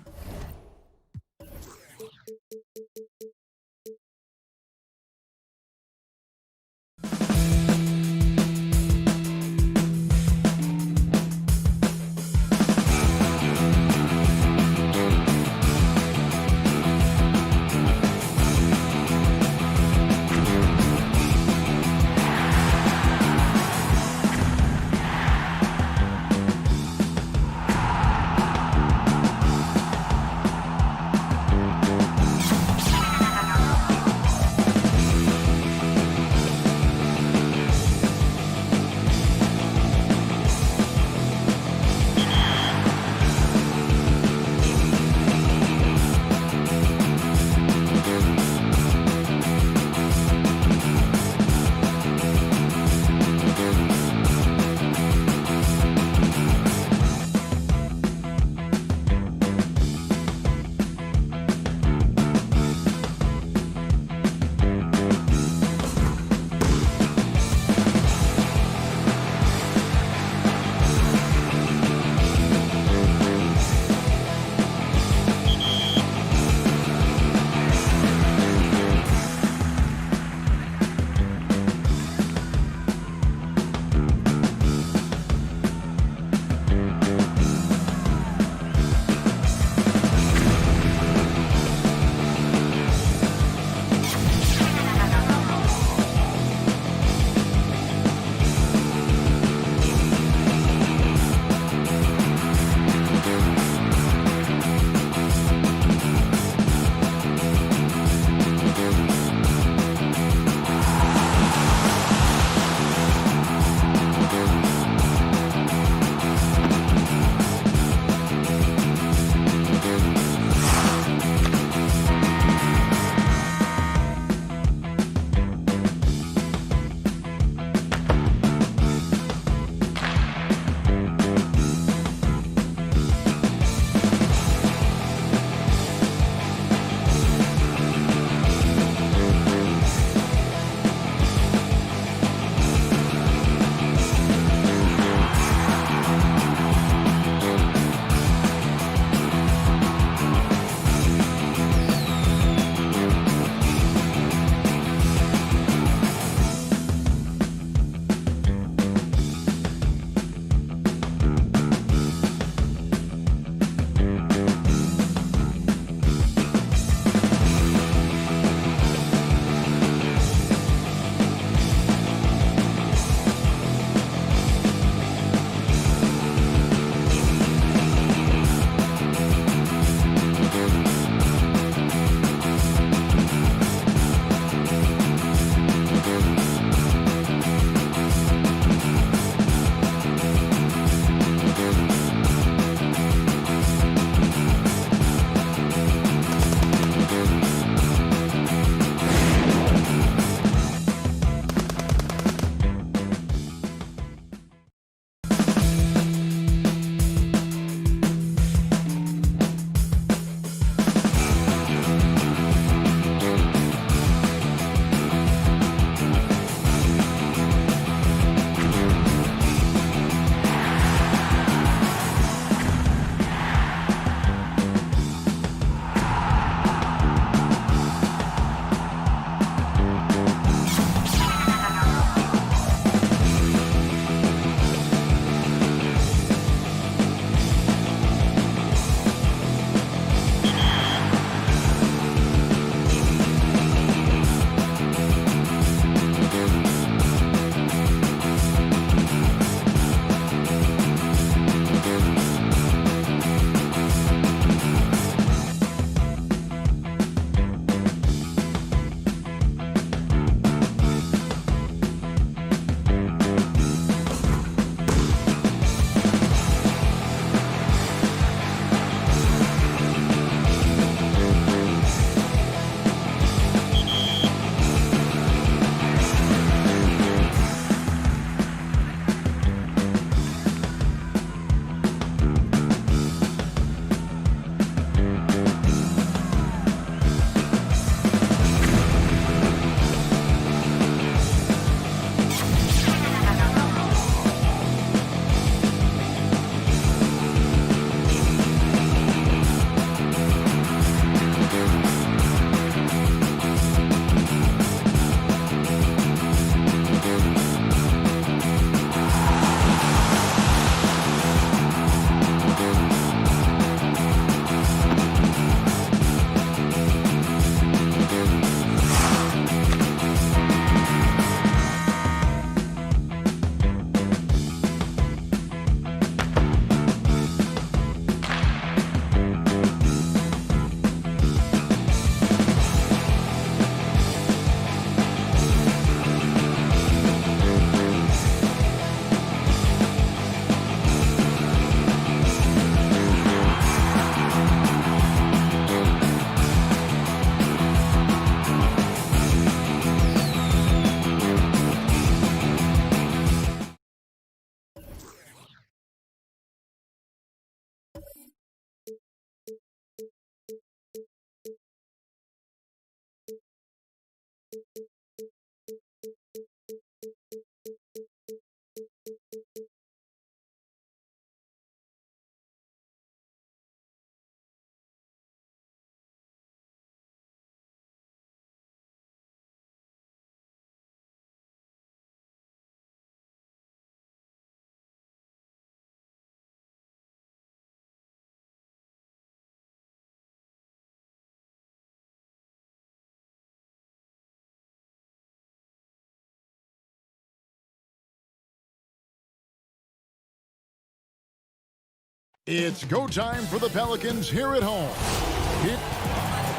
It's go time for the Pelicans here at home.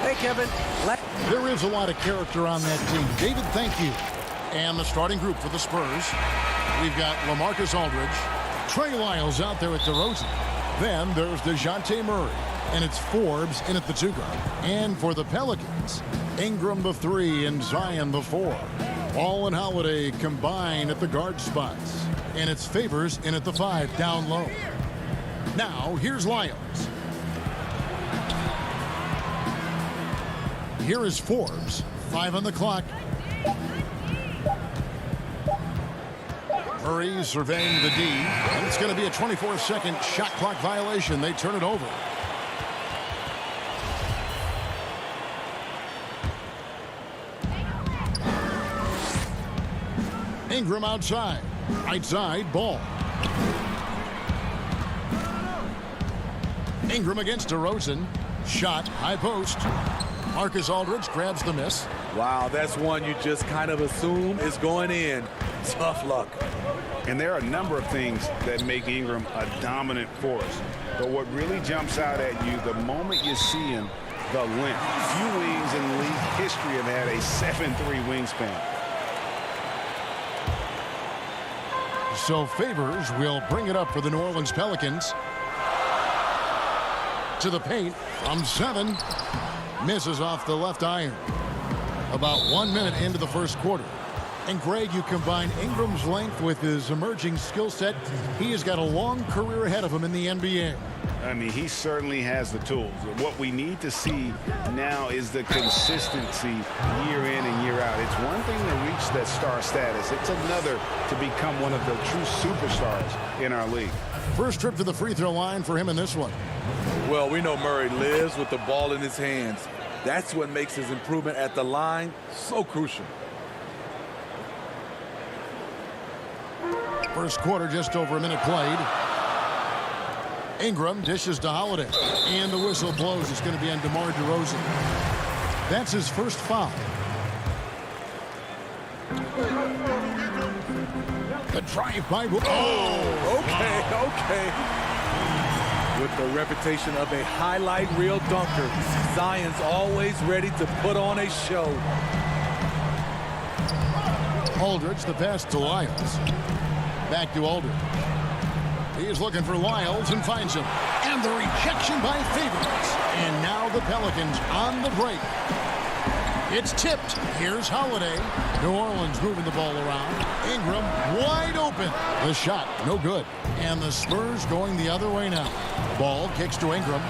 Hey, Kevin. There is a lot of character on that team. David, thank you. And the starting group for the Spurs. We've got LaMarcus Aldridge. Trey Lyles out there at DeRozan. Then there's DeJounte Murray. And it's Forbes in at the 2 guard. And for the Pelicans, Ingram the 3 and Zion the 4. Ball and Holiday combine at the guard spots. And it's Favors in at the 5 down low. Now, here's Lyles. Here is Forbes. 5 on the clock. Murray surveying the D. And it's going to be a 24-second shot clock violation. They turn it over. Ingram outside. Right side, Ball. Ingram against DeRozan. Shot, high post. Marcus Aldridge grabs the miss. Wow, that's one you just kind of assume is going in. Tough luck. And there are a number of things that make Ingram a dominant force. But what really jumps out at you, the moment you see him, the length. Few wings in league history have had a 7'3" wingspan. So Favors will bring it up for the New Orleans Pelicans. To the paint from 7. Misses off the left iron. About 1 minute into the first quarter. And Greg, you combine Ingram's length with his emerging skill set. He has got a long career ahead of him in the NBA. I mean, he certainly has the tools. What we need to see now is the consistency year in and year out. It's one thing to reach that star status. It's another to become one of the true superstars in our league. First trip to the free throw line for him in this one. Well, we know Murray lives with the ball in his hands. That's what makes his improvement at the line so crucial. First quarter, just over a minute played. Ingram dishes to Holiday. And the whistle blows. It's going to be on DeMar DeRozan. That's his first foul. The drive by. Oh, okay. With the reputation of a highlight reel dunker, Zion's always ready to put on a show. Aldridge, the pass to Lyles. Back to Aldridge. He is looking for Lyles and finds him. And the rejection by Favors. And now the Pelicans on the break. It's tipped. Here's Holiday. New Orleans moving the ball around. Ingram wide open. The shot, no good. And the Spurs going the other way now. Ball kicks to Ingram.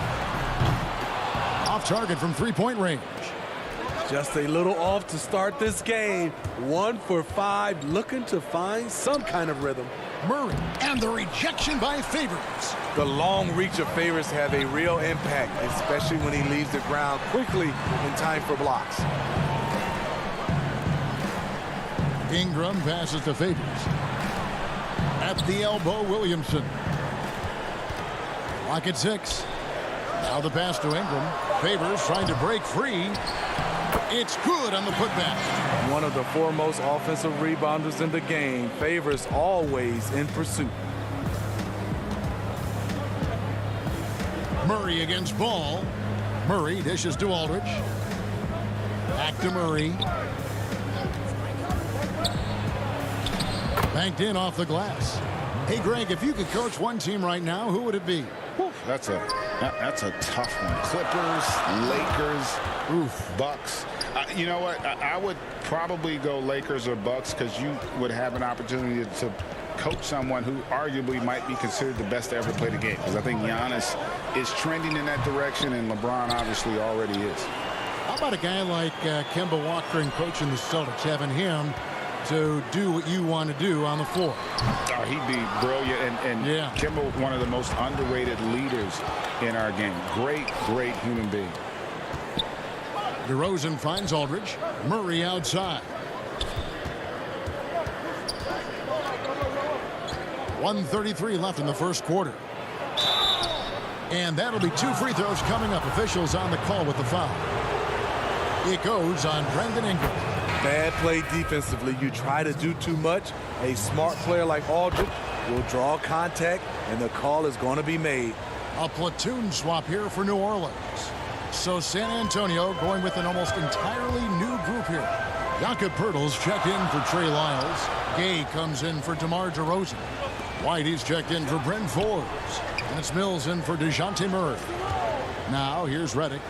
Off target from three-point range. Just a little off to start this game. 1 for 5, looking to find some kind of rhythm. Murray, and the rejection by Favors. The long reach of Favors have a real impact, especially when he leaves the ground quickly in time for blocks. Ingram passes to Favors. At the elbow, Williamson. Clock at 6. Now the pass to Ingram. Favors trying to break free. It's good on the putback. One of the foremost offensive rebounders in the game. Favors always in pursuit. Murray against Ball. Murray dishes to Aldridge. Back to Murray. Banked in off the glass. Hey, Greg, if you could coach one team right now, who would it be? That's a tough one. Clippers, Lakers, Bucks. You know what? I would probably go Lakers or Bucks because you would have an opportunity to coach someone who arguably might be considered the best to ever play the game. Because I think Giannis is trending in that direction, and LeBron obviously already is. How about a guy like Kemba Walker and coaching the Celtics, having him to do what you want to do on the floor? Oh, he'd be brilliant, and yeah. Kemba, one of the most underrated leaders in our game. Great human being. DeRozan finds Aldridge. Murray outside. 1:33 left in the first quarter. And that'll be 2 free throws coming up. Officials on the call with the foul. It goes on Brandon Ingram. Bad play defensively. You try to do too much. A smart player like Aldridge will draw contact, and the call is going to be made. A platoon swap here for New Orleans. So San Antonio going with an almost entirely new group here. Jakob Poeltl's checked in for Trey Lyles. Gay comes in for DeMar DeRozan. White, he's checked in for Brent Forbes. And it's Mills in for DeJounte Murray. Now here's Redick.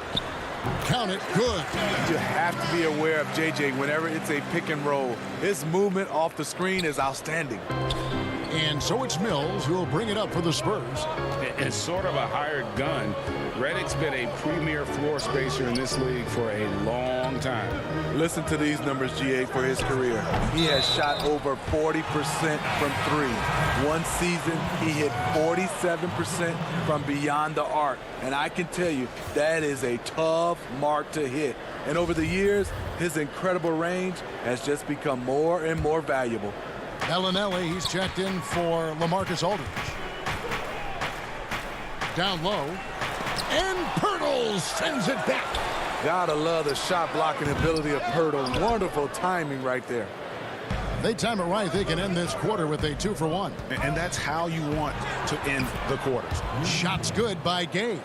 Count it, good. You have to be aware of JJ whenever it's a pick and roll. His movement off the screen is outstanding. And so it's Mills who will bring it up for the Spurs. It's sort of a hired gun. Redick's been a premier floor spacer in this league for a long time. Listen to these numbers, GA, for his career. He has shot over 40% from three. One season, he hit 47% from beyond the arc. And I can tell you, that is a tough mark to hit. And over the years, his incredible range has just become more and more valuable. Bellinelli, he's checked in for LaMarcus Aldridge. Down low. And Poeltl sends it back. Gotta love the shot blocking ability of Poeltl. Wonderful timing right there. They time it right. They can end this quarter with a 2-for-1. And that's how you want to end the quarters. Shots good by Gay.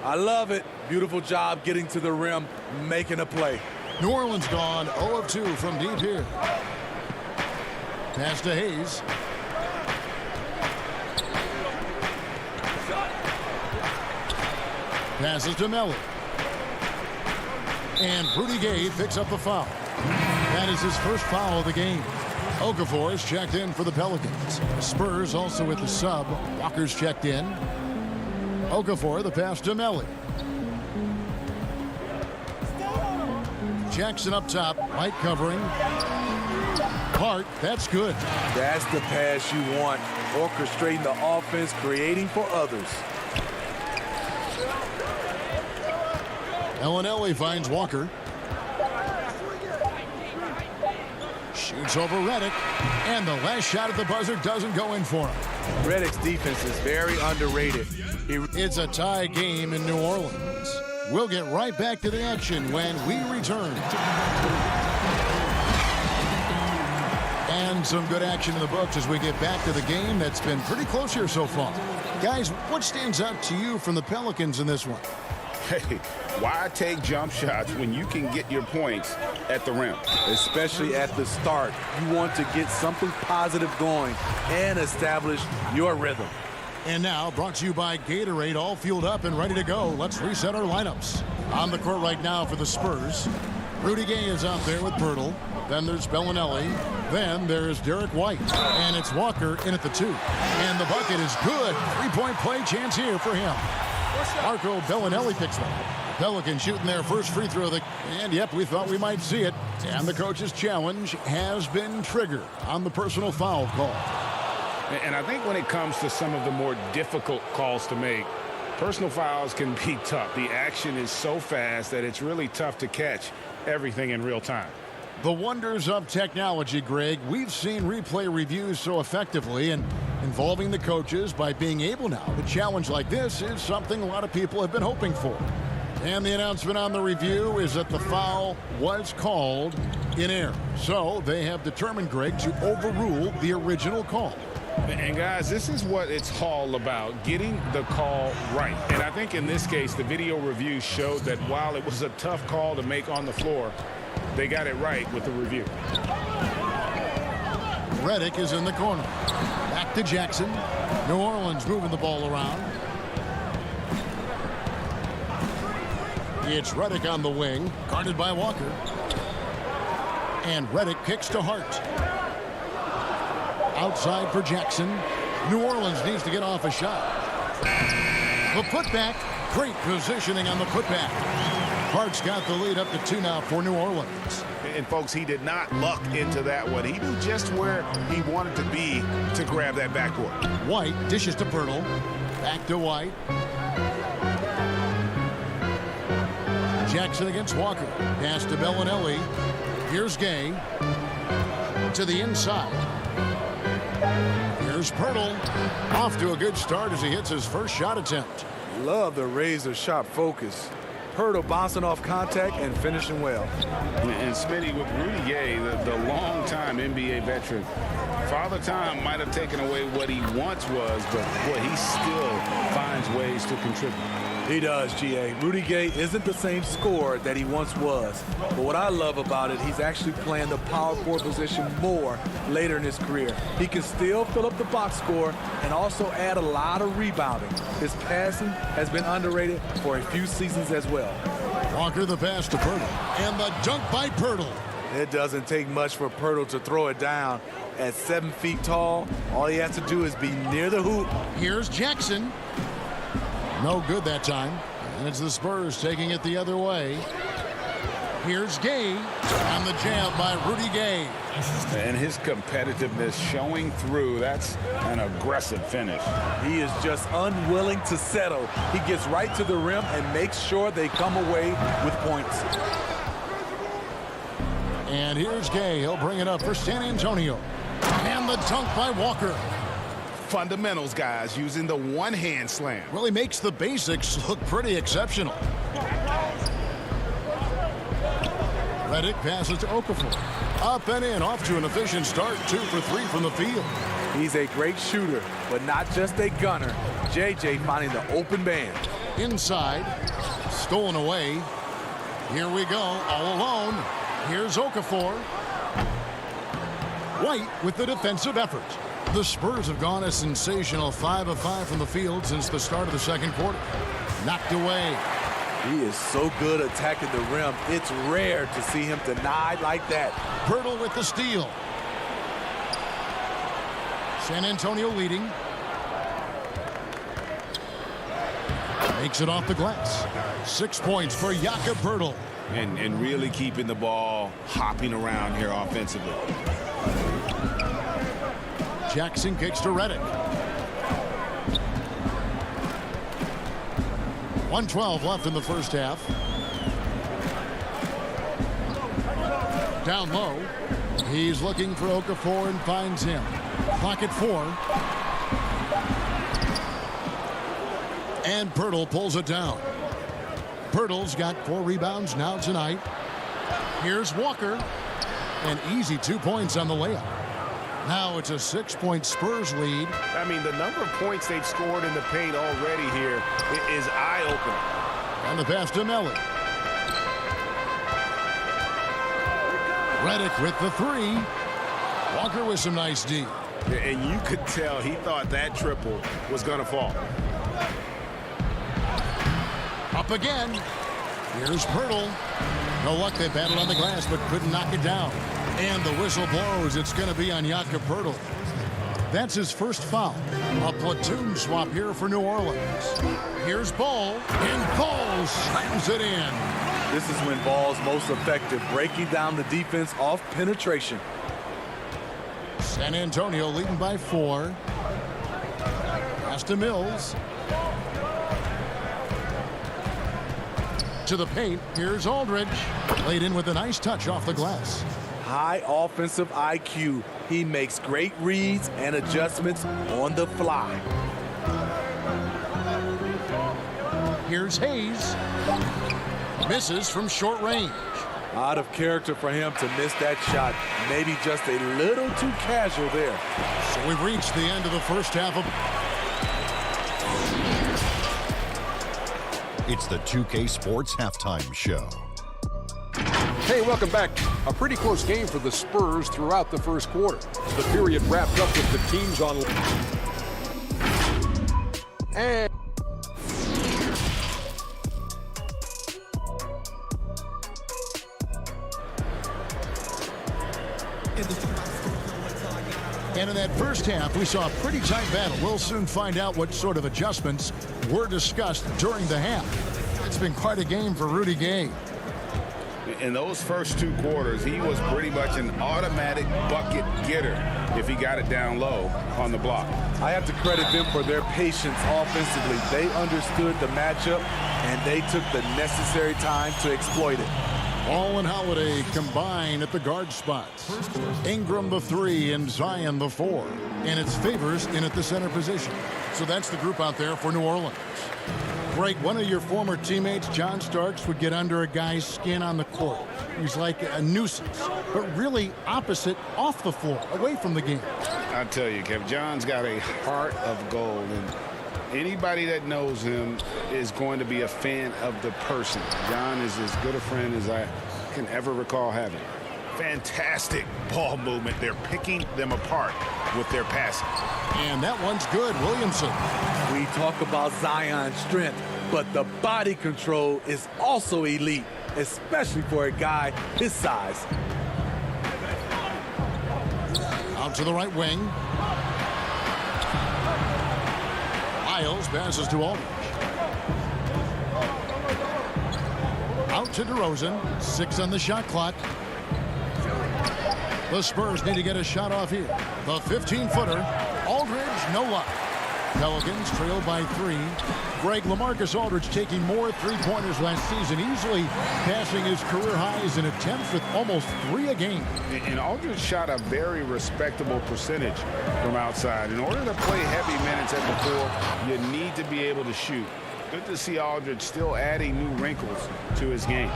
I love it. Beautiful job getting to the rim, making a play. New Orleans gone 0 of 2 from deep here. Pass to Hayes. Passes to Melly. And Rudy Gay picks up the foul. That is his first foul of the game. Okafor is checked in for the Pelicans. Spurs also with the sub. Walker's checked in. Okafor, the pass to Melly. Jackson up top. White covering. Hart, that's good. That's the pass you want. Orchestrating the offense, creating for others. Bellinelli finds Walker. Shoots over Redick. And the last shot at the buzzer doesn't go in for him. Redick's defense is very underrated. It's a tie game in New Orleans. We'll get right back to the action when we return. And some good action in the books as we get back to the game that's been pretty close here so far. Guys, what stands out to you from the Pelicans in this one? Hey, why take jump shots when you can get your points at the rim? Especially at the start. You want to get something positive going and establish your rhythm. And now, brought to you by Gatorade, all fueled up and ready to go. Let's reset our lineups. On the court right now for the Spurs, Rudy Gay is out there with Poeltl. Then there's Bellinelli. Then there's Derek White. And it's Walker in at the 2. And the bucket is good. 3-point play chance here for him. Marco Bellinelli picks one. Pelicans shooting their first free throw. And, yep, we thought we might see it. And the coach's challenge has been triggered on the personal foul call. And I think when it comes to some of the more difficult calls to make, personal fouls can be tough. The action is so fast that it's really tough to catch everything in real time. The wonders of technology, Greg. We've seen replay reviews so effectively, and involving the coaches by being able now to challenge like this is something a lot of people have been hoping for. And the announcement on the review is that the foul was called in error. So they have determined, Greg, to overrule the original call. And guys, this is what it's all about, getting the call right. And I think in this case, the video review showed that while it was a tough call to make on the floor, they got it right with the review. Redick is in the corner. Back to Jackson. New Orleans moving the ball around. It's Redick on the wing, guarded by Walker. And Redick kicks to Hart. Outside for Jackson. New Orleans needs to get off a shot. The putback. Great positioning on the putback. Hart's got the lead up to 2 now for New Orleans. And, folks, he did not luck into that one. He knew just where he wanted to be to grab that backboard. White dishes to Poeltl. Back to White. Jackson against Walker. Pass to Bellinelli. Here's Gay. To the inside. Here's Poeltl. Off to a good start as he hits his first shot attempt. Love the razor-sharp focus. Poeltl bouncing off contact and finishing well. And Smitty, with Rudy Gay, the long-time NBA veteran, Father Time might have taken away what he once was, but boy, he still finds ways to contribute. He does, G.A. Rudy Gay isn't the same scorer that he once was. But what I love about it, he's actually playing the power forward position more later in his career. He can still fill up the box score and also add a lot of rebounding. His passing has been underrated for a few seasons as well. Walker the pass to Pirtle. And the dunk by Pirtle. It doesn't take much for Pirtle to throw it down. At 7 feet tall, all he has to do is be near the hoop. Here's Jackson. No good that time. And it's the Spurs taking it the other way. Here's Gay on the jam by Rudy Gay. And his competitiveness showing through. That's an aggressive finish. He is just unwilling to settle. He gets right to the rim and makes sure they come away with points. And here's Gay. He'll bring it up for San Antonio. And the dunk by Walker. Fundamentals, guys, using the one-hand slam. Well, he makes the basics look pretty exceptional. Redick passes to Okafor. Up and in, off to an efficient start. 2 for 3 from the field. He's a great shooter, but not just a gunner. JJ finding the open man. Inside, stolen away. Here we go, all alone. Here's Okafor. White with the defensive effort. The Spurs have gone a sensational 5 of 5 from the field since the start of the second quarter. Knocked away. He is so good attacking the rim. It's rare to see him denied like that. Pirtle with the steal. San Antonio leading. Makes it off the glass. 6 points for Jakob Pirtle. And really keeping the ball hopping around here offensively. Jackson kicks to Redick. 1:12 left in the first half. Down low. He's looking for Okafor and finds him. Clock at 4. And Pirtle pulls it down. Pirtle's got 4 rebounds now tonight. Here's Walker. An easy 2 points on the layup. Now it's a 6-point Spurs lead. I mean, the number of points they've scored in the paint already here is eye-opening. And the pass to Melly. Redick with the 3. Walker with some nice D. And you could tell he thought that triple was going to fall. Up again. Here's Pirtle. No luck, they battled on the glass, but couldn't knock it down. And the whistle blows. It's going to be on Jakob Pirtle. That's his first foul. A platoon swap here for New Orleans. Here's Ball, and Ball slams it in. This is when Ball's most effective, breaking down the defense off penetration. San Antonio leading by 4. Pass to Mills. To the paint. Here's Aldridge. Laid in with a nice touch off the glass. High offensive IQ. He makes great reads and adjustments on the fly. Here's Hayes. Misses from short range. Out of character for him to miss that shot. Maybe just a little too casual there. So we've reached the end of the first half of... It's the 2K Sports Halftime Show. Hey, welcome back. A pretty close game for the Spurs throughout the first quarter. The period wrapped up with the teams on... And... And in that first half, we saw a pretty tight battle. We'll soon find out what sort of adjustments were discussed during the half. It's been quite a game for Rudy Gay. In those first 2 quarters, he was pretty much an automatic bucket getter if he got it down low on the block. I have to credit them for their patience offensively. They understood the matchup, and they took the necessary time to exploit it. Ball and Holiday combine at the guard spots. Ingram the 3 and Zion the 4. And it's Favors in at the center position. So that's the group out there for New Orleans. Greg, one of your former teammates, John Starks, would get under a guy's skin on the court. He's like a nuisance, but really opposite off the floor, away from the game. I tell you, Kev, John's got a heart of gold, and anybody that knows him is going to be a fan of the person. John is as good a friend as I can ever recall having. Fantastic ball movement. They're picking them apart with their passing. And that one's good, Williamson. We talk about Zion's strength, but the body control is also elite, especially for a guy his size. Out to the right wing. Miles passes to Aldridge. Out to DeRozan. 6 on the shot clock. The Spurs need to get a shot off here. The 15-footer. Aldridge, no luck. Pelicans trail by 3. Greg, LaMarcus Aldridge taking more three-pointers last season, easily passing his career highs in attempts with almost 3 a game. And Aldridge shot a very respectable percentage from outside. In order to play heavy minutes at the 4, you need to be able to shoot. Good to see Aldridge still adding new wrinkles to his game.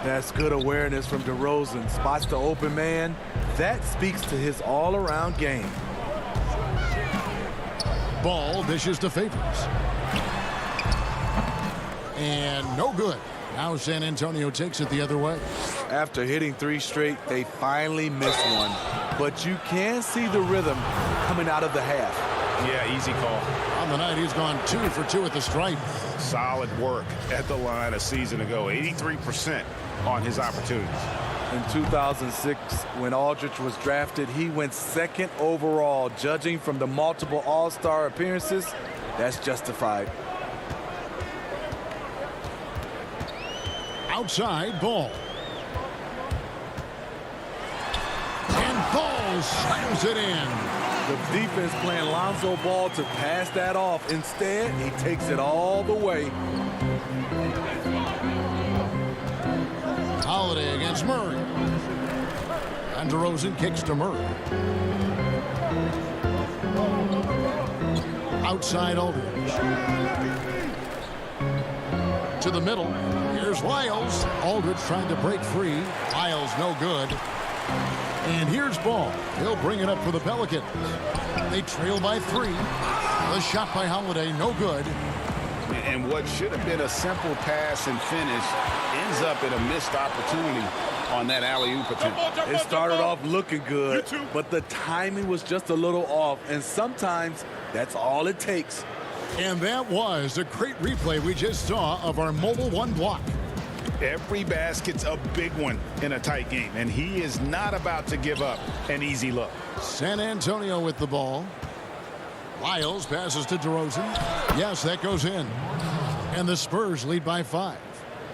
That's good awareness from DeRozan. Spots the open man. That speaks to his all-around game. Ball dishes to Favors. And no good. Now San Antonio takes it the other way. After hitting 3 straight, they finally missed one. But you can see the rhythm coming out of the half. Yeah, easy call. On the night, he's gone 2 for 2 at the stripe. Solid work at the line a season ago. 83% on his opportunities. In 2006, when Aldridge was drafted, he went 2nd overall. Judging from the multiple All-Star appearances, that's justified. Outside, Ball. And Ball slams it in. The defense playing Lonzo Ball to pass that off. Instead, he takes it all the way. Holiday against Murray. And DeRozan kicks to Murray. Outside Aldridge. To the middle. Here's Lyles. Aldridge trying to break free. Lyles no good. And here's Ball. He'll bring it up for the Pelicans. They trail by 3. The shot by Holiday, no good. And what should have been a simple pass and finish ends up in a missed opportunity on that alley-oop attempt. It started off looking good, but the timing was just a little off, and sometimes that's all it takes. And that was a great replay we just saw of our Mobile One block. Every basket's a big one in a tight game, and he is not about to give up an easy look. San Antonio with the ball. Lyles passes to DeRozan. Yes, that goes in. And the Spurs lead by 5.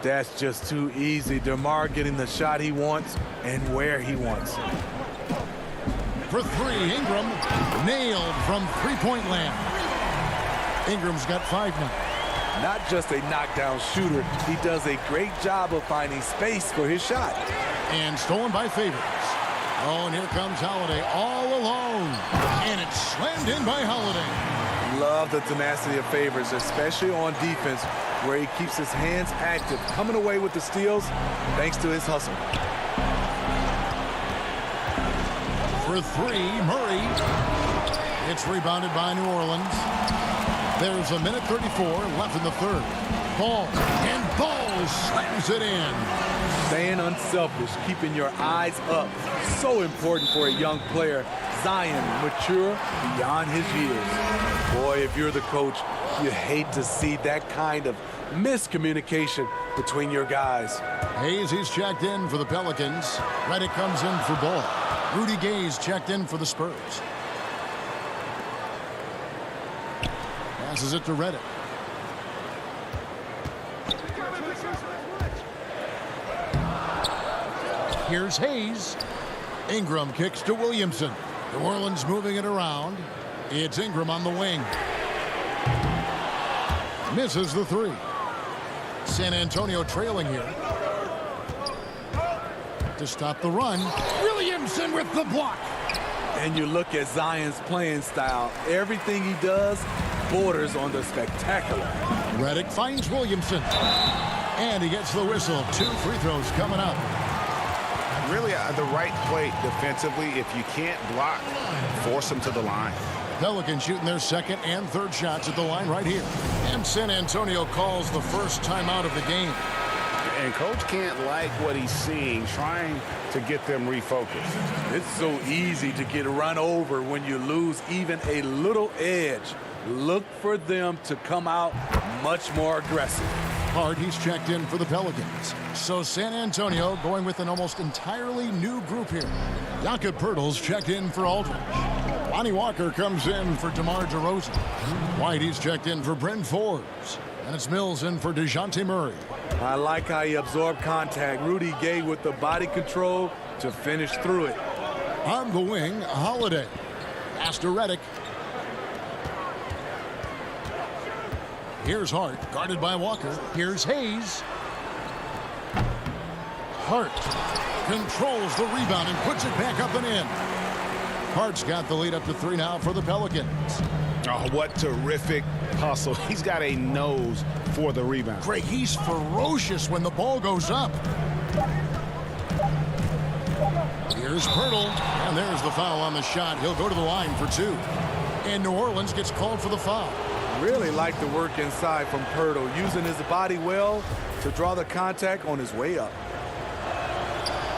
That's just too easy. DeMar getting the shot he wants and where he wants. For 3, Ingram nailed from three-point land. Ingram's got 5 now. Not just a knockdown shooter, he does a great job of finding space for his shot. And stolen by Favors. Oh, and here comes Holiday all alone. And it's slammed in by Holiday. Love the tenacity of Favors, especially on defense, where he keeps his hands active, coming away with the steals thanks to his hustle. For 3, Murray. It's rebounded by New Orleans. There's a minute 34 left in the 3rd. Ball, and Ball slams it in. Staying unselfish, keeping your eyes up. So important for a young player. Zion, mature beyond his years. Boy, if you're the coach, you hate to see that kind of miscommunication between your guys. Hayes, he's checked in for the Pelicans. Reddick comes in for Ball. Rudy Gay's checked in for the Spurs. Passes it to Reddick. Here's Hayes. Ingram kicks to Williamson. New Orleans moving it around. It's Ingram on the wing. Misses the 3. San Antonio trailing here. To stop the run. Williamson with the block. And you look at Zion's playing style. Everything he does borders on the spectacular. Redick finds Williamson. And he gets the whistle. 2 free throws coming up. Really the right play defensively. If you can't block, force them to the line. Pelicans shooting their second and third shots at the line right here. And San Antonio calls the first timeout of the game. And coach can't like what he's seeing, trying to get them refocused. It's so easy to get run over when you lose even a little edge. Look for them to come out much more aggressive. Hart, he's checked in for the Pelicans. So San Antonio going with an almost entirely new group here. Jakob Poeltl's checked in for Aldridge. Lonnie Walker comes in for DeMar DeRozan. White, he's checked in for Bryn Forbes. And it's Mills in for DeJounte Murray. I like how he absorbed contact. Rudy Gay with the body control to finish through it. On the wing, Holiday. Pass to Redick. Here's Hart, guarded by Walker. Here's Hayes. Hart controls the rebound and puts it back up and in. Hart's got the lead up to 3 now for the Pelicans. Oh, what terrific hustle. He's got a nose for the rebound. Greg, he's ferocious when the ball goes up. Here's Poeltl, and there's the foul on the shot. He'll go to the line for 2. And New Orleans gets called for the foul. Really like the work inside from Poeltl, using his body well to draw the contact on his way up.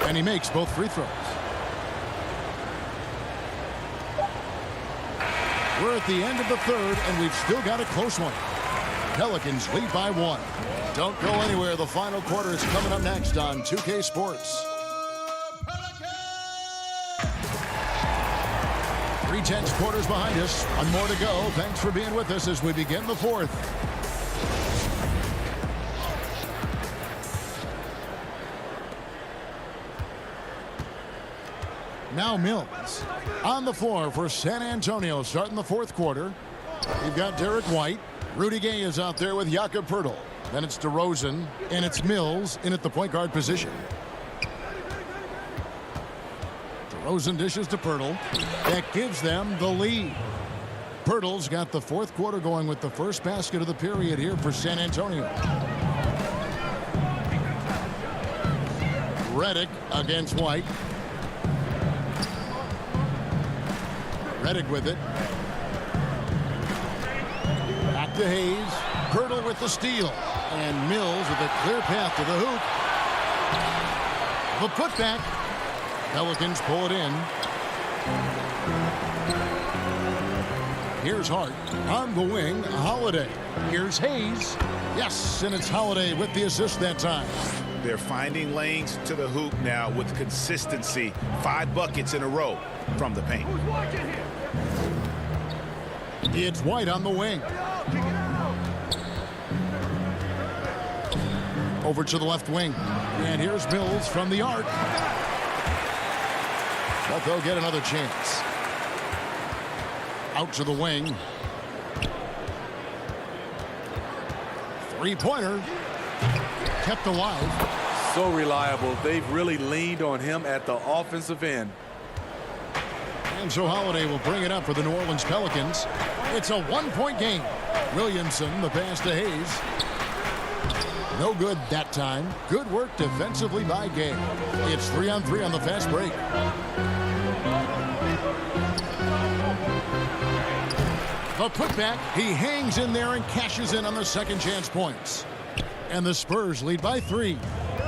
And he makes both free throws. We're at the end of the third, and we've still got a close one. Pelicans lead by 1. Don't go anywhere. The final quarter is coming up next on 2K Sports. 3/10 quarters behind us. 1 more to go. Thanks for being with us as we begin the fourth. Now Mills on the floor for San Antonio starting the fourth quarter. We've got Derek White. Rudy Gay is out there with Jakob Poeltl. Then it's DeRozan, and it's Mills in at the point guard position. DeRozan dishes to Poeltl. That gives them the lead. Poeltl's got the fourth quarter going with the first basket of the period here for San Antonio. Redick against White. Redick with it. Back to Hayes. Poeltl with the steal. And Mills with a clear path to the hoop. The putback. Pelicans pull it in. Here's Hart. On the wing, Holiday. Here's Hayes. Yes, and it's Holiday with the assist that time. They're finding lanes to the hoop now with consistency. 5 buckets in a row from the paint. It's White on the wing. Over to the left wing. And here's Mills from the arc. But they'll get another chance. Out to the wing. 3-pointer. Kept alive. So reliable. They've really leaned on him at the offensive end. And so Holiday will bring it up for the New Orleans Pelicans. It's a 1-point game. Williamson, the pass to Hayes. No good that time. Good work defensively by Gay. It's 3-on-3 on the fast break. The putback. He hangs in there and cashes in on the second chance points. And the Spurs lead by 3.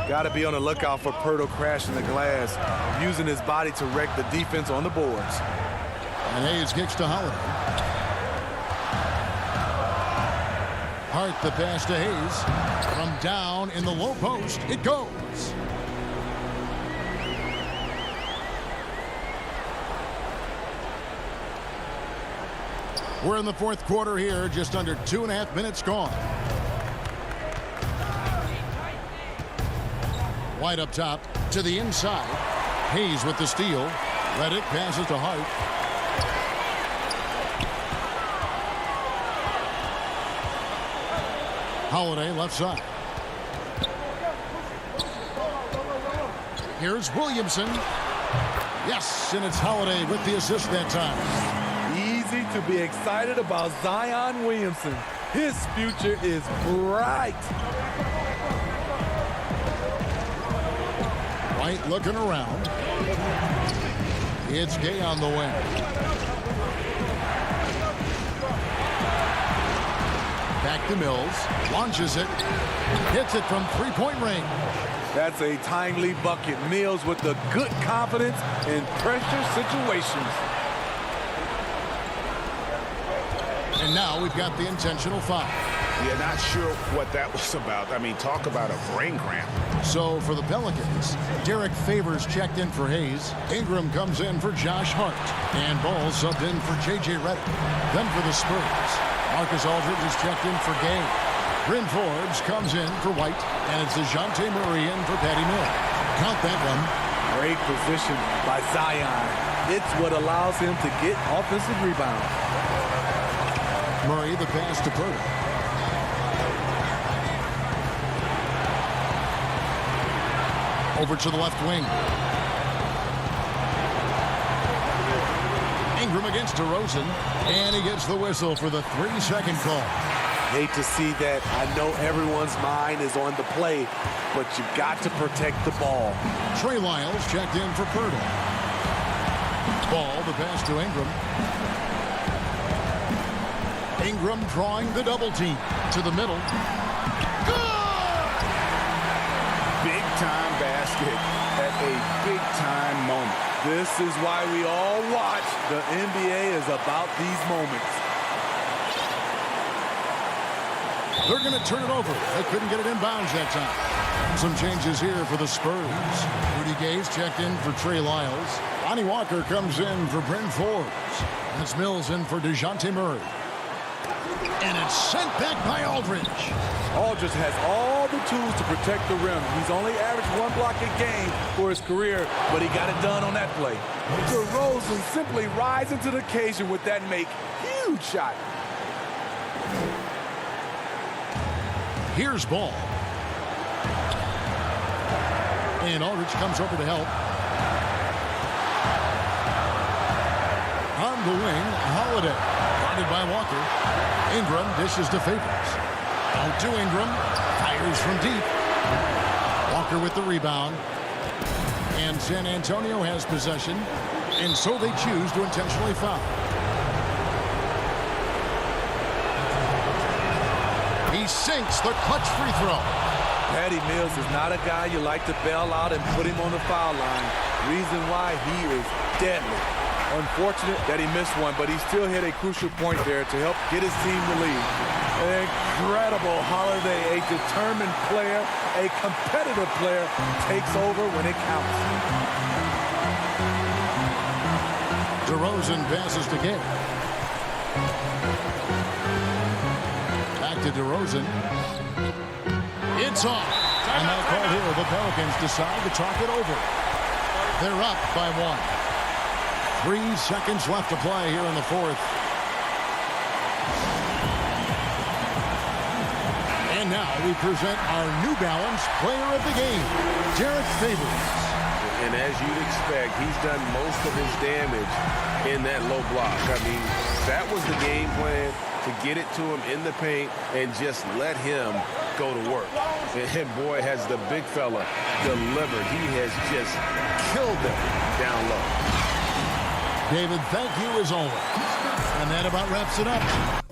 Got to be on the lookout for Poeltl crashing the glass, using his body to wreck the defense on the boards. And Hayes kicks to Holiday. Hart the pass to Hayes. From down in the low post, it goes. We're in the fourth quarter here, just under 2.5 minutes gone. White up top to the inside. Hayes with the steal. Redick passes to Hart. Holiday left side. Here's Williamson. Yes, and it's Holiday with the assist that time. Easy to be excited about Zion Williamson. His future is bright. White looking around. It's Gay on the wing. Back to Mills. Launches it. Hits it from three-point range. That's a timely bucket. Mills with the good confidence in pressure situations. And now we've got the intentional foul. Yeah, not sure what that was about. I mean, talk about a brain cramp. So for the Pelicans, Derek Favors checked in for Hayes. Ingram comes in for Josh Hart. And Ball subbed in for J.J. Redick. Then for the Spurs, Marcus Aldridge is checked in for Gay. Bryn Forbes comes in for White. And it's DeJounte Murray in for Patty Mills. Count that one. Great position by Zion. It's what allows him to get offensive rebounds. Murray the pass to Purdy. Over to the left wing. Ingram against DeRozan. And he gets the whistle for the 3-second call. Hate to see that. I know everyone's mind is on the play, but you've got to protect the ball. Trey Lyles checked in for Purdy. Ball, the pass to Ingram. Ingram drawing the double team to the middle. Good! Big time basket at a big time moment. This is why we all watch. The NBA is about these moments. They're going to turn it over. They couldn't get it inbounds that time. Some changes here for the Spurs. Rudy Gay's checked in for Trey Lyles. Lonnie Walker comes in for Bryn Forbes. And it's Mills in for DeJounte Murray. And it's sent back by Aldridge. Aldridge has all the tools to protect the rim. He's only averaged 1 block a game for his career, but he got it done on that play. DeRozan simply rises to the occasion with that make. Huge shot. Here's Ball. And Aldridge comes over to help. On the wing, Holiday. Guarded by Walker. Ingram dishes to Favors. Out to Ingram. Fires from deep. Walker with the rebound. And San Antonio has possession. And so they choose to intentionally foul. He sinks the clutch free throw. Patty Mills is not a guy you like to bail out and put him on the foul line. Reason why, he is deadly. Unfortunate that he missed one, but he still hit a crucial point there to help get his team the lead. Incredible Holiday, a determined player, a competitive player, takes over when it counts. DeRozan passes to Gay. Back to DeRozan. It's off. Timeout called here. The Pelicans decide to talk it over. They're up by 1. 3 seconds left to play here in the fourth. And now we present our New Balance Player of the Game, Derek Favors. And as you'd expect, he's done most of his damage in that low block. I mean, that was the game plan, to get it to him in the paint and just let him go to work. And boy, has the big fella delivered. He has just killed them down low. David, thank you as always. And that about wraps it up.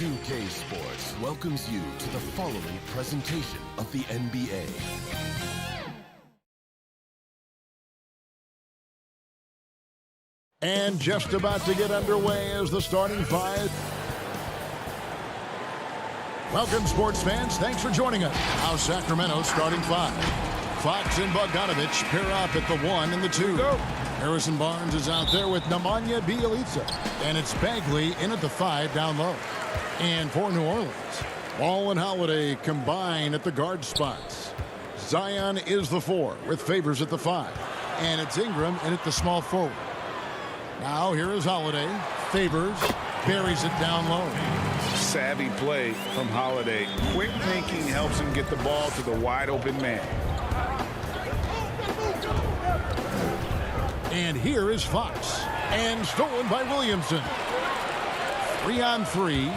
2K Sports welcomes you to the following presentation of the NBA. And just about to get underway as the starting five. Welcome, sports fans. Thanks for joining us. Now Sacramento starting five. Fox and Bogdanovich pair up at the 1 and the 2. Harrison Barnes is out there with Nemanja Bjelica. And it's Bagley in at the 5 down low. And for New Orleans, Ball and Holiday combine at the guard spots. Zion is the 4 with Favors at the 5. And it's Ingram in at the small forward. Now here is Holiday. Favors buries it down low. Savvy play from Holiday. Quick thinking helps him get the ball to the wide open man. And here is Fox. And stolen by Williamson. 3 on 3.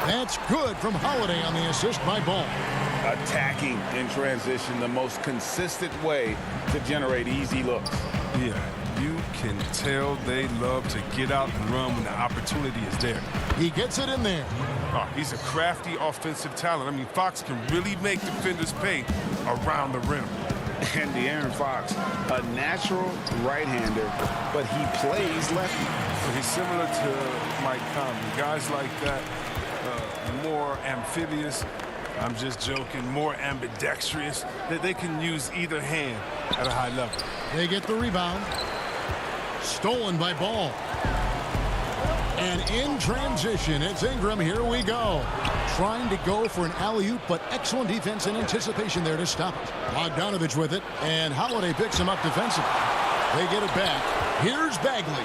That's good from Holiday on the assist by Ball. Attacking in transition, the most consistent way to generate easy looks. Yeah, you can tell they love to get out and run when the opportunity is there. He gets it in there. Oh, he's a crafty offensive talent. I mean, Fox can really make defenders pay around the rim. And De'Aaron Fox, a natural right-hander, but he plays lefty. He's similar to Mike Conley. Guys like that, more amphibious. I'm just joking, more ambidextrous. They can use either hand at a high level. They get the rebound. Stolen by Ball. And in transition, it's Ingram. Here we go. Trying to go for an alley-oop, but excellent defense and anticipation there to stop it. Bogdanovich with it, and Holiday picks him up defensively. They get it back. Here's Bagley.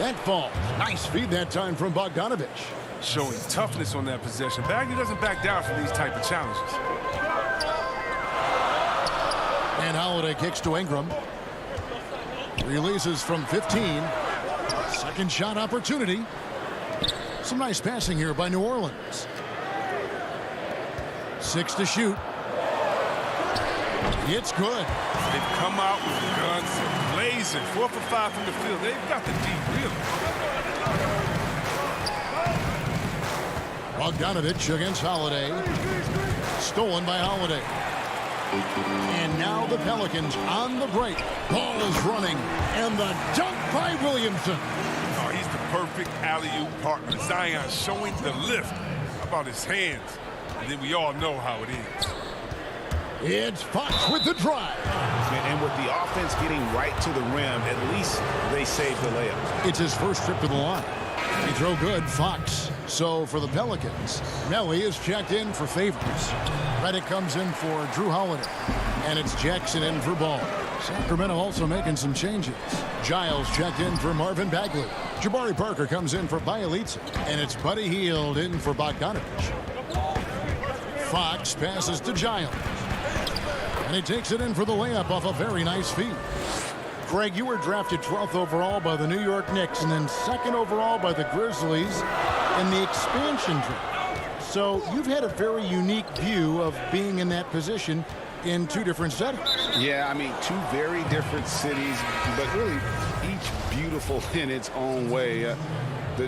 That falls. Nice feed that time from Bogdanovich. Showing toughness on that possession. Bagley doesn't back down from these type of challenges. And Holiday kicks to Ingram. Releases from 15. Second shot opportunity. Some nice passing here by New Orleans. 6 to shoot. It's good. They've come out with guns blazing. 4 for 5 from the field. They've got the deep really. Bogdanovich against Holiday. Stolen by Holiday. And now the Pelicans on the break. Ball is running. And the dunk by Williamson. Oh, he's the perfect alley-oop partner. Zion showing the lift. How about his hands? And then we all know how it is. It's Fox with the drive. And with the offense getting right to the rim, at least they saved the layup. It's his first trip to the line. He throw good, Fox. So for the Pelicans, Melly is checked in for Favors. Redick comes in for Drew Holiday. And it's Jackson in for Ball. Sacramento also making some changes. Giles checked in for Marvin Bagley. Jabari Parker comes in for Bjelica. And it's Buddy Hield in for Bogdanovich. Fox passes to Giles. And he takes it in for the layup off a very nice feed. Greg, you were drafted 12th overall by the New York Knicks and then 2nd overall by the Grizzlies in the expansion draft. So you've had a very unique view of being in that position in 2 different settings. Yeah, I mean, 2 very different cities, but really each beautiful in its own way.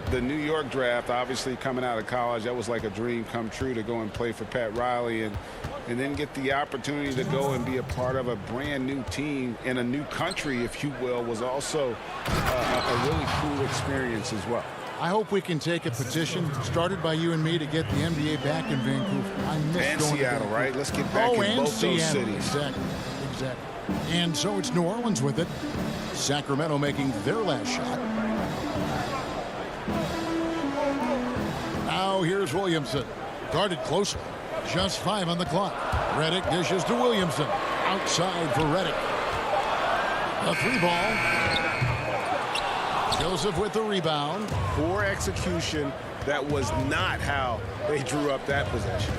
The New York draft, obviously coming out of college, that was like a dream come true to go and play for Pat Riley and then get the opportunity to go and be a part of a brand new team in a new country, if you will, was also a really cool experience as well. I hope we can take a petition started by you and me to get the NBA back in Vancouver. I miss and going Seattle, to right? Let's get back in both Seattle. those cities. Exactly. And so it's New Orleans with it. Sacramento making their last shot. Now here's Williamson. Guarded closely. Just 5 on the clock. Redick dishes to Williamson. Outside for Redick. A 3-ball. Joseph with the rebound. Poor execution. That was not how they drew up that possession.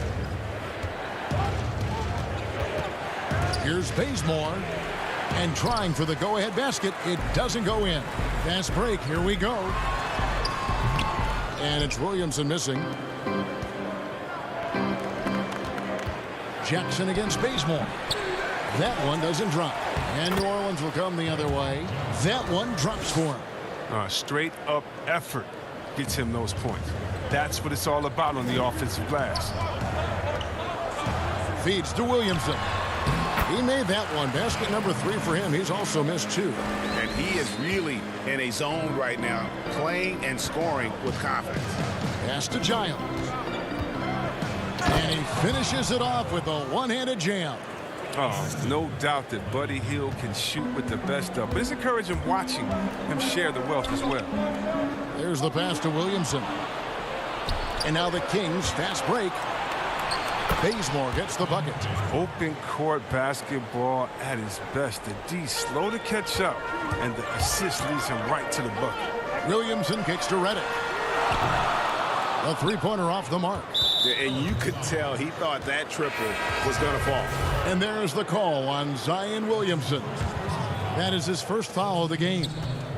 Here's Bazemore. And trying for the go-ahead basket. It doesn't go in. Fast break. Here we go. And it's Williamson missing. Jackson against Bazemore. That one doesn't drop. And New Orleans will come the other way. That one drops for him. Straight up effort. gets him those points. That's what it's all about on the offensive glass. Feeds to Williamson. He made that one. Basket number 3 for him. He's also missed 2. And he is really in a zone right now, playing and scoring with confidence. Pass to Giles. And he finishes it off with a one-handed jam. Oh, no doubt that Buddy Hield can shoot with the best of, but it's encouraging watching him share the wealth as well. There's the pass to Williamson. And now the Kings fast break. Bazemore gets the bucket. Open court basketball at his best. The D slow to catch up, and the assist leads him right to the bucket. Williamson kicks to Reddick. A three-pointer off the mark. And you could tell he thought that triple was going to fall. And there's the call on Zion Williamson. That is his first foul of the game.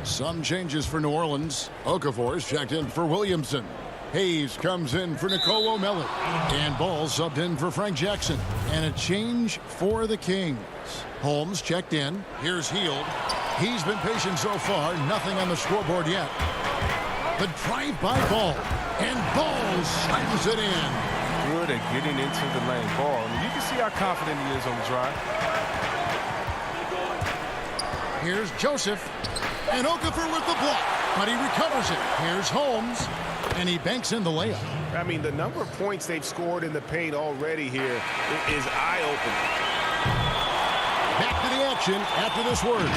Some changes for New Orleans. Okafor's checked in for Williamson. Hayes comes in for Nicole O'Malley. And Ball subbed in for Frank Jackson. And a change for the Kings. Holmes checked in. Here's Hield. He's been patient so far. Nothing on the scoreboard yet. The drive by Ball. And Ball slams it in. Good at getting into the lane. Ball. I mean, you can see how confident he is on the drive. Here's Joseph. And Okafor with the block. But he recovers it. Here's Holmes. And he banks in the layup. I mean, the number of points they've scored in the paint already here is eye-opening. Back to the action after this word.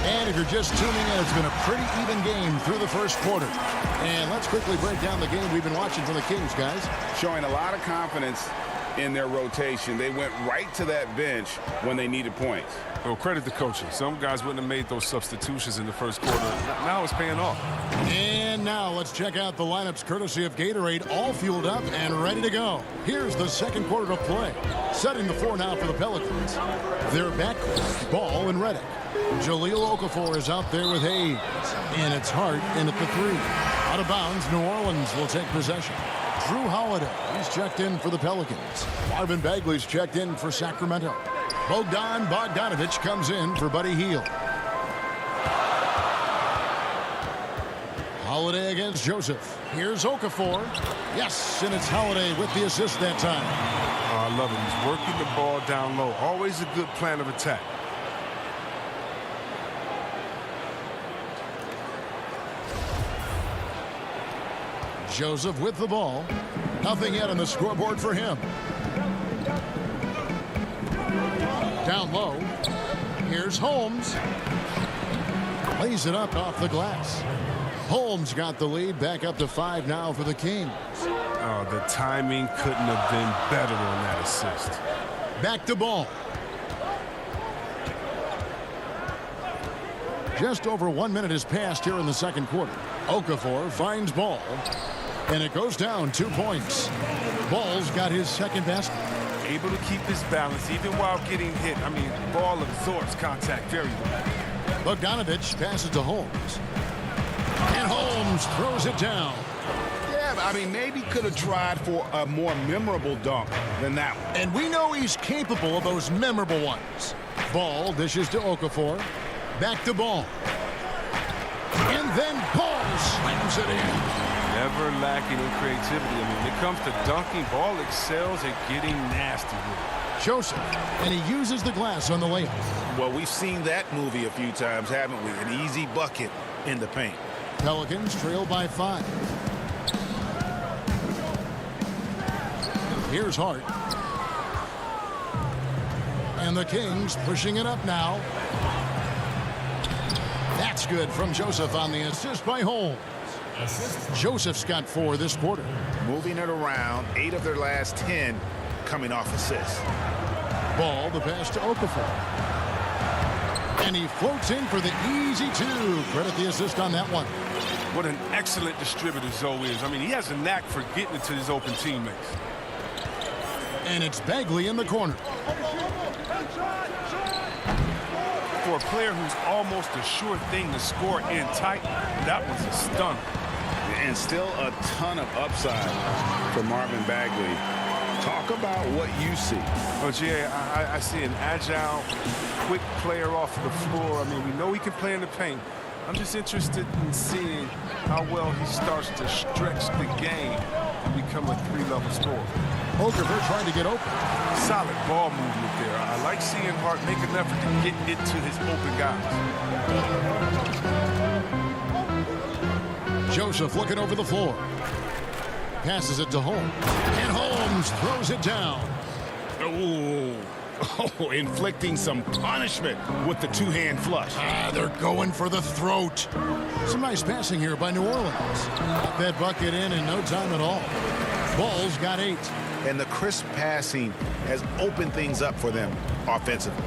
And if you're just tuning in, it's been a pretty even game through the first quarter. And let's quickly break down the game we've been watching from the Kings, guys. Showing a lot of confidence in their rotation. They went right to that bench when they needed points. Well, credit the coaching. Some guys wouldn't have made those substitutions in the first quarter. Now it's paying off. And now let's check out the lineups courtesy of Gatorade, all fueled up and ready to go. Here's the second quarter of play. Setting the floor now for the Pelicans. They're back, Ball and Reddick. Jahlil Okafor is out there with Hayes. And it's Hart in at the 3. Out of bounds, New Orleans will take possession. Drew Holiday, he's checked in for the Pelicans. Marvin Bagley's checked in for Sacramento. Bogdan Bogdanović comes in for Buddy Hield. Holiday against Joseph. Here's Okafor. Yes, and it's Holiday with the assist that time. Oh, I love it. He's working the ball down low. Always a good plan of attack. Joseph with the ball. Nothing yet on the scoreboard for him. Down low. Here's Holmes. Lays it up off the glass. Holmes got the lead. Back up to 5 now for the Kings. Oh, the timing couldn't have been better on that assist. Back to Ball. Just over 1 minute has passed here in the second quarter. Okafor finds Ball. And it goes down 2 points. Ball's got his second basket. Able to keep his balance even while getting hit. I mean, Ball absorbs contact very well. Bogdanović passes to Holmes. And Holmes throws it down. Yeah, I mean, maybe could have tried for a more memorable dunk than that one. And we know he's capable of those memorable ones. Ball dishes to Okafor. Back to Ball. And then Ball slams it in. Never lacking in creativity. I mean, when it comes to dunking, Ball excels at getting nasty with it. Joseph, and he uses the glass on the layup. Well, we've seen that movie a few times, haven't we? An easy bucket in the paint. Pelicans trail by 5. Here's Hart. And the Kings pushing it up now. That's good from Joseph on the assist by Holmes. Joseph's got 4 this quarter. Moving it around, 8 of their last 10 coming off assists. Ball, the pass to Okafor. And he floats in for the easy 2. Credit the assist on that one. What an excellent distributor Zoe is. I mean, he has a knack for getting it to his open teammates. And it's Bagley in the corner. For a player who's almost a sure thing to score in tight, that was a stunner. And still a ton of upside for Marvin Bagley. Talk about what you see. Well, Jay, I see an agile, quick player off the floor. I mean, we know he can play in the paint. I'm just interested in seeing how well he starts to stretch the game and become a three-level scorer. Okafor trying to get open. Solid ball movement there. I like seeing Hart make an effort to get it to his open guys. Joseph looking over the floor. Passes it to Holmes. And Holmes throws it down. Oh, inflicting some punishment with the two-hand flush. They're going for the throat. Some nice passing here by New Orleans. Got that bucket in no time at all. Ball's got 8. And the crisp passing has opened things up for them offensively.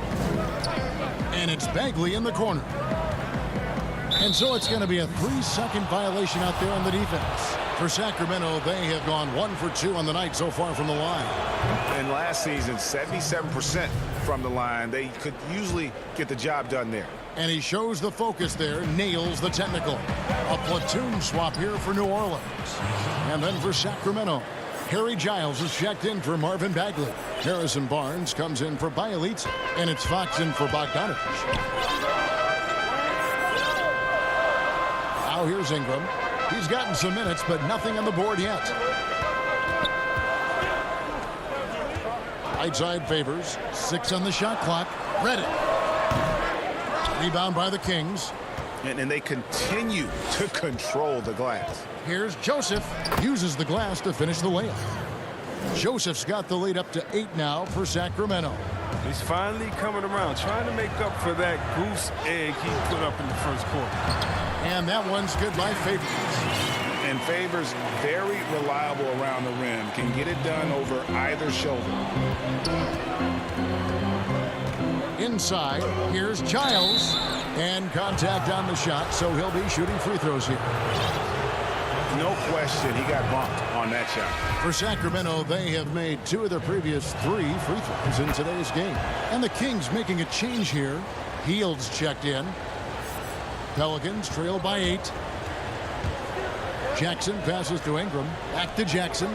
And it's Bagley in the corner. And so it's going to be a 3-second violation out there on the defense. For Sacramento, they have gone 1 for 2 on the night so far from the line. And last season, 77% from the line. They could usually get the job done there. And he shows the focus there, nails the technical. A platoon swap here for New Orleans. And then for Sacramento, Harry Giles is checked in for Marvin Bagley. Harrison Barnes comes in for Bielitsa. And it's Fox in for Bogdanovich. Now here's Ingram. He's gotten some minutes, but nothing on the board yet. Right side Favors. 6 on the shot clock. Ready. Rebound by the Kings. And they continue to control the glass. Here's Joseph. Uses the glass to finish the layup. Joseph's got the lead up to 8 now for Sacramento. He's finally coming around, trying to make up for that goose egg he put up in the first quarter. And that one's good by Favors. And Favors, very reliable around the rim, can get it done over either shoulder. Inside, here's Giles. And contact on the shot, so he'll be shooting free throws here. No question, he got bumped on that shot. For Sacramento, they have made 2 of their previous 3 free throws in today's game. And the Kings making a change here. Heald's checked in. Pelicans trail by 8. Jackson passes to Ingram. Back to Jackson.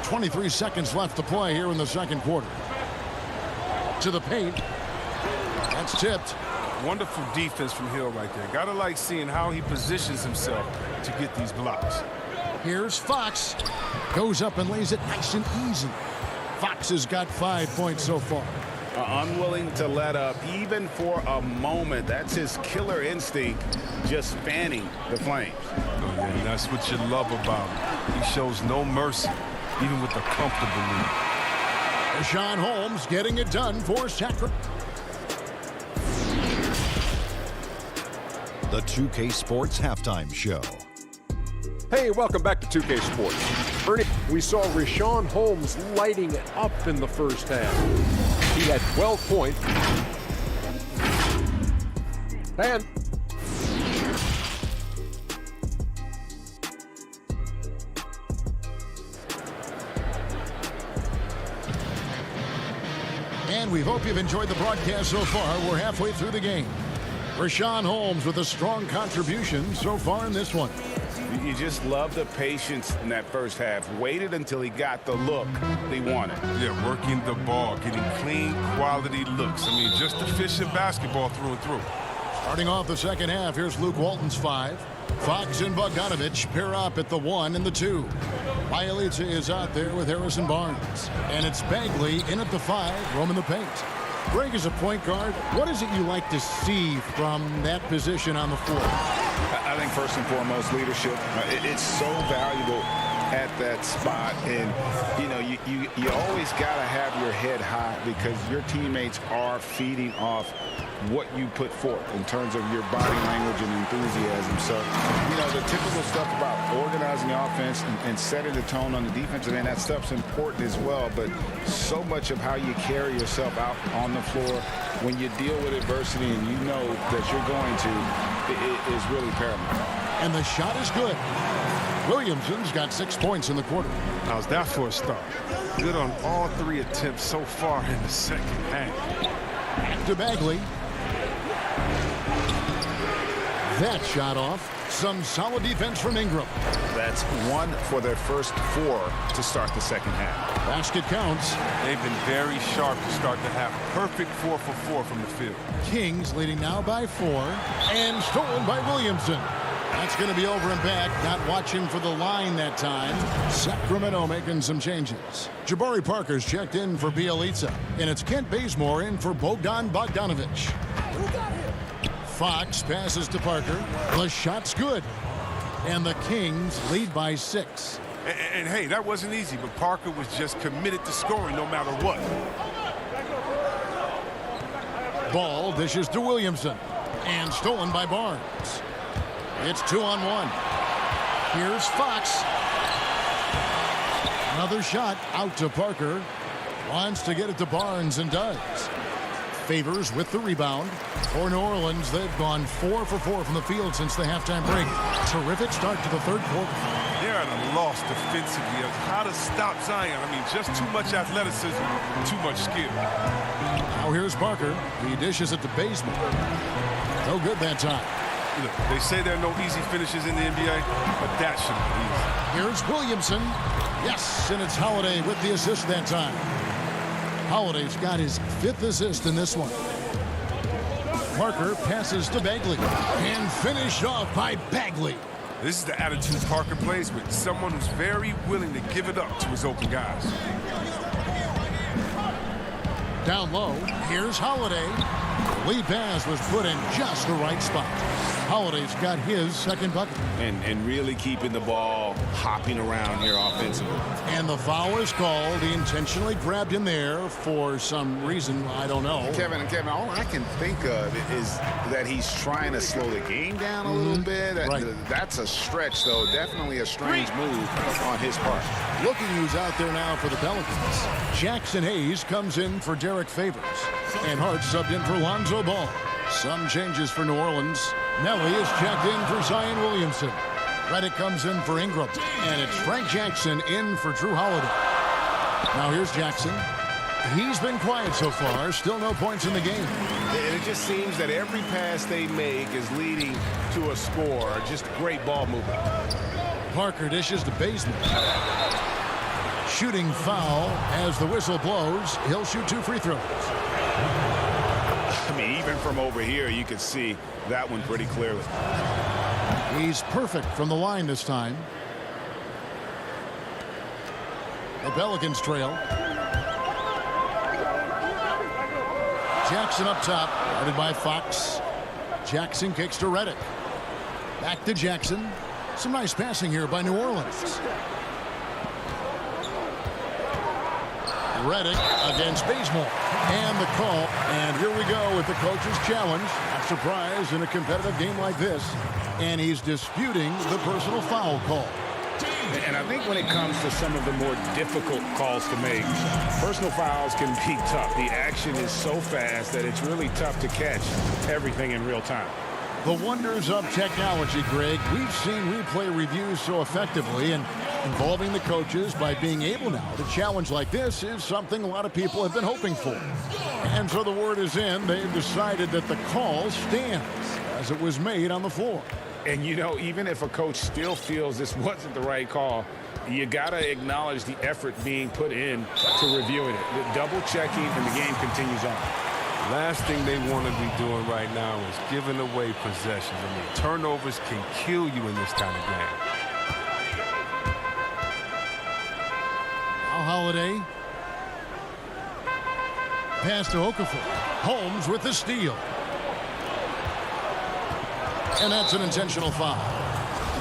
23 seconds left to play here in the second quarter. To the paint. That's tipped. Wonderful defense from Hill right there. Gotta like seeing how he positions himself to get these blocks. Here's Fox. Goes up and lays it nice and easy. Fox has got 5 points so far. Unwilling to let up even for a moment. That's his killer instinct, just fanning the flames. Oh, yeah, and that's what you love about him. He shows no mercy, even with a comfortable lead. Richaun Holmes getting it done for Sacramento. The 2K Sports Halftime Show. Hey, welcome back to 2K Sports. Ernie, we saw Richaun Holmes lighting it up in the first half. He had 12 points. And we hope you've enjoyed the broadcast so far. We're halfway through the game. Richaun Holmes with a strong contribution so far in this one. You just love the patience in that first half. Waited until he got the look he wanted. Yeah, working the ball, getting clean, quality looks. I mean, just efficient basketball through and through. Starting off the second half, here's Luke Walton's 5. Fox and Bogdanovich pair up at the 1 and the 2. Bielitsa is out there with Harrison Barnes. And it's Bagley in at the 5, roaming the paint. Greg is a point guard. What is it you like to see from that position on the floor? I think first and foremost, leadership. It's so valuable at that spot. And, you know, you always got to have your head high because your teammates are feeding off what you put forth in terms of your body language and enthusiasm. So, you know, the typical stuff about organizing the offense and setting the tone on the defensive end, that stuff's important as well. But so much of how you carry yourself out on the floor when you deal with adversity and you know that you're going to, it is really paramount. And the shot is good. Williamson's got 6 points in the quarter. How's that for a start? Good on all 3 attempts so far in the second half. To Bagley. that shot off. Some solid defense from Ingram. That's 1 for their first 4 to start the second half. Basket counts. They've been very sharp to start the half. Perfect 4 for 4 from the field. Kings leading now by 4. And stolen by Williamson. That's going to be over and back. Not watching for the line that time. Sacramento making some changes. Jabari Parker's checked in for Bielitsa. And it's Kent Bazemore in for Bogdan Bogdanovic. Fox passes to Parker. The shot's good. And the Kings lead by 6. And hey, that wasn't easy, but Parker was just committed to scoring no matter what. Ball dishes to Williamson. And stolen by Barnes. It's 2-on-1. Here's Fox. Another shot out to Parker. Wants to get it to Barnes and does. Favors with the rebound. For New Orleans, they've gone 4 for 4 from the field since the halftime break. Terrific start to the third quarter. They're at a loss defensively of how to stop Zion. I mean, just too much athleticism, too much skill. Now here's Parker. He dishes it to Bazemore. No good that time. You know, they say there are no easy finishes in the NBA, but that should be easy. Here's Williamson. Yes, and it's Holiday with the assist that time. Holiday's got his 5th assist in this one. Parker passes to Bagley and finished off by Bagley. This is the attitude Parker plays with, someone who's very willing to give it up to his open guys. Down low, here's Holiday. Lead pass was put in just the right spot. Holiday's got his second bucket. And really keeping the ball hopping around here offensively. And the foul is called. He intentionally grabbed him there for some reason. I don't know. Kevin, all I can think of is that he's trying to slow the game down a little bit. Right. That's a stretch, though. Definitely a strange move on his part. Looking who's out there now for the Pelicans. Jackson Hayes comes in for Derek Favors. And Hart subbed in for Lonzo Ball. Some changes for New Orleans. Nelly is checked in for Zion Williamson. Reddick comes in for Ingram. And it's Frank Jackson in for Drew Holiday. Now here's Jackson. He's been quiet so far. Still no points in the game. And it just seems that every pass they make is leading to a score. Just great ball movement. Parker dishes to Bazemore. Shooting foul as the whistle blows. He'll shoot 2 free throws. I mean, even from over here, you could see that one pretty clearly. He's perfect from the line this time. The Pelicans trail. Jackson up top, guarded by Fox. Jackson kicks to Reddick. Back to Jackson. Some nice passing here by New Orleans. Reddick against Bazemore. And the call. And here we go with the coach's challenge. Not surprised in a competitive game like this. And he's disputing the personal foul call. And I think when it comes to some of the more difficult calls to make, personal fouls can be tough. The action is so fast that it's really tough to catch everything in real time. The wonders of technology, Greg. We've seen replay reviews so effectively, and involving the coaches by being able now to challenge like this is something a lot of people have been hoping for. And so the word is in. They've decided that the call stands as it was made on the floor. And, you know, even if a coach still feels this wasn't the right call, you got to acknowledge the effort being put in to reviewing it. The double checking, and the game continues on. Last thing they want to be doing right now is giving away possessions. I mean, turnovers can kill you in this kind of game. Now Holiday. Pass to Okafor. Holmes with the steal. And that's an intentional foul.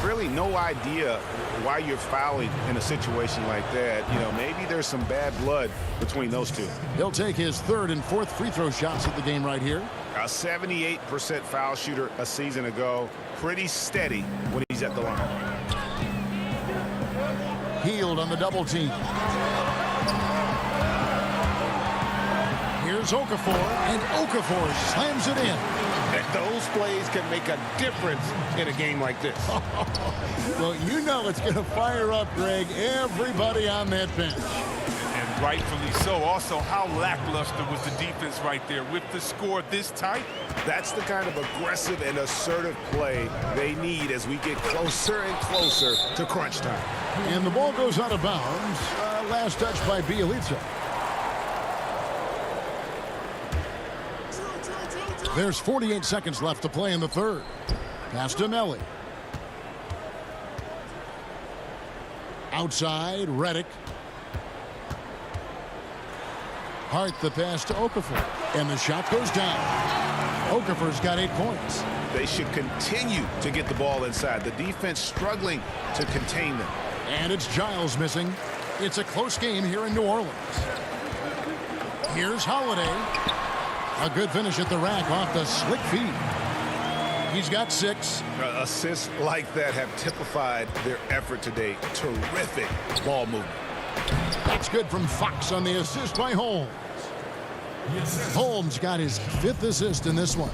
Really no idea why you're fouling in a situation like that. You know, maybe there's some bad blood between those two. He'll take his 3rd and 4th free throw shots at the game right here. A 78% foul shooter a season ago. Pretty steady when he's at the line. Healed on the double team. Here's Okafor, and Okafor slams it in. And those plays can make a difference in a game like this. Well, you know it's going to fire up, Greg, everybody on that bench. And Rightfully so. Also, how lackluster was the defense right there with the score this tight? That's the kind of aggressive and assertive play they need as we get closer and closer to crunch time. And the ball goes out of bounds. Last touch by Bielitsa. There's 48 seconds left to play in the third. Pass to Melly. Outside, Reddick. Hart the pass to Okafor. And the shot goes down. Okafor's got 8 points. They should continue to get the ball inside. The defense struggling to contain them. And it's Giles missing. It's a close game here in New Orleans. Here's Holiday. A good finish at the rack off the slick feed. He's got 6. Assists like that have typified their effort today. Terrific ball movement. That's good from Fox on the assist by Holmes. Holmes got his 5th assist in this one.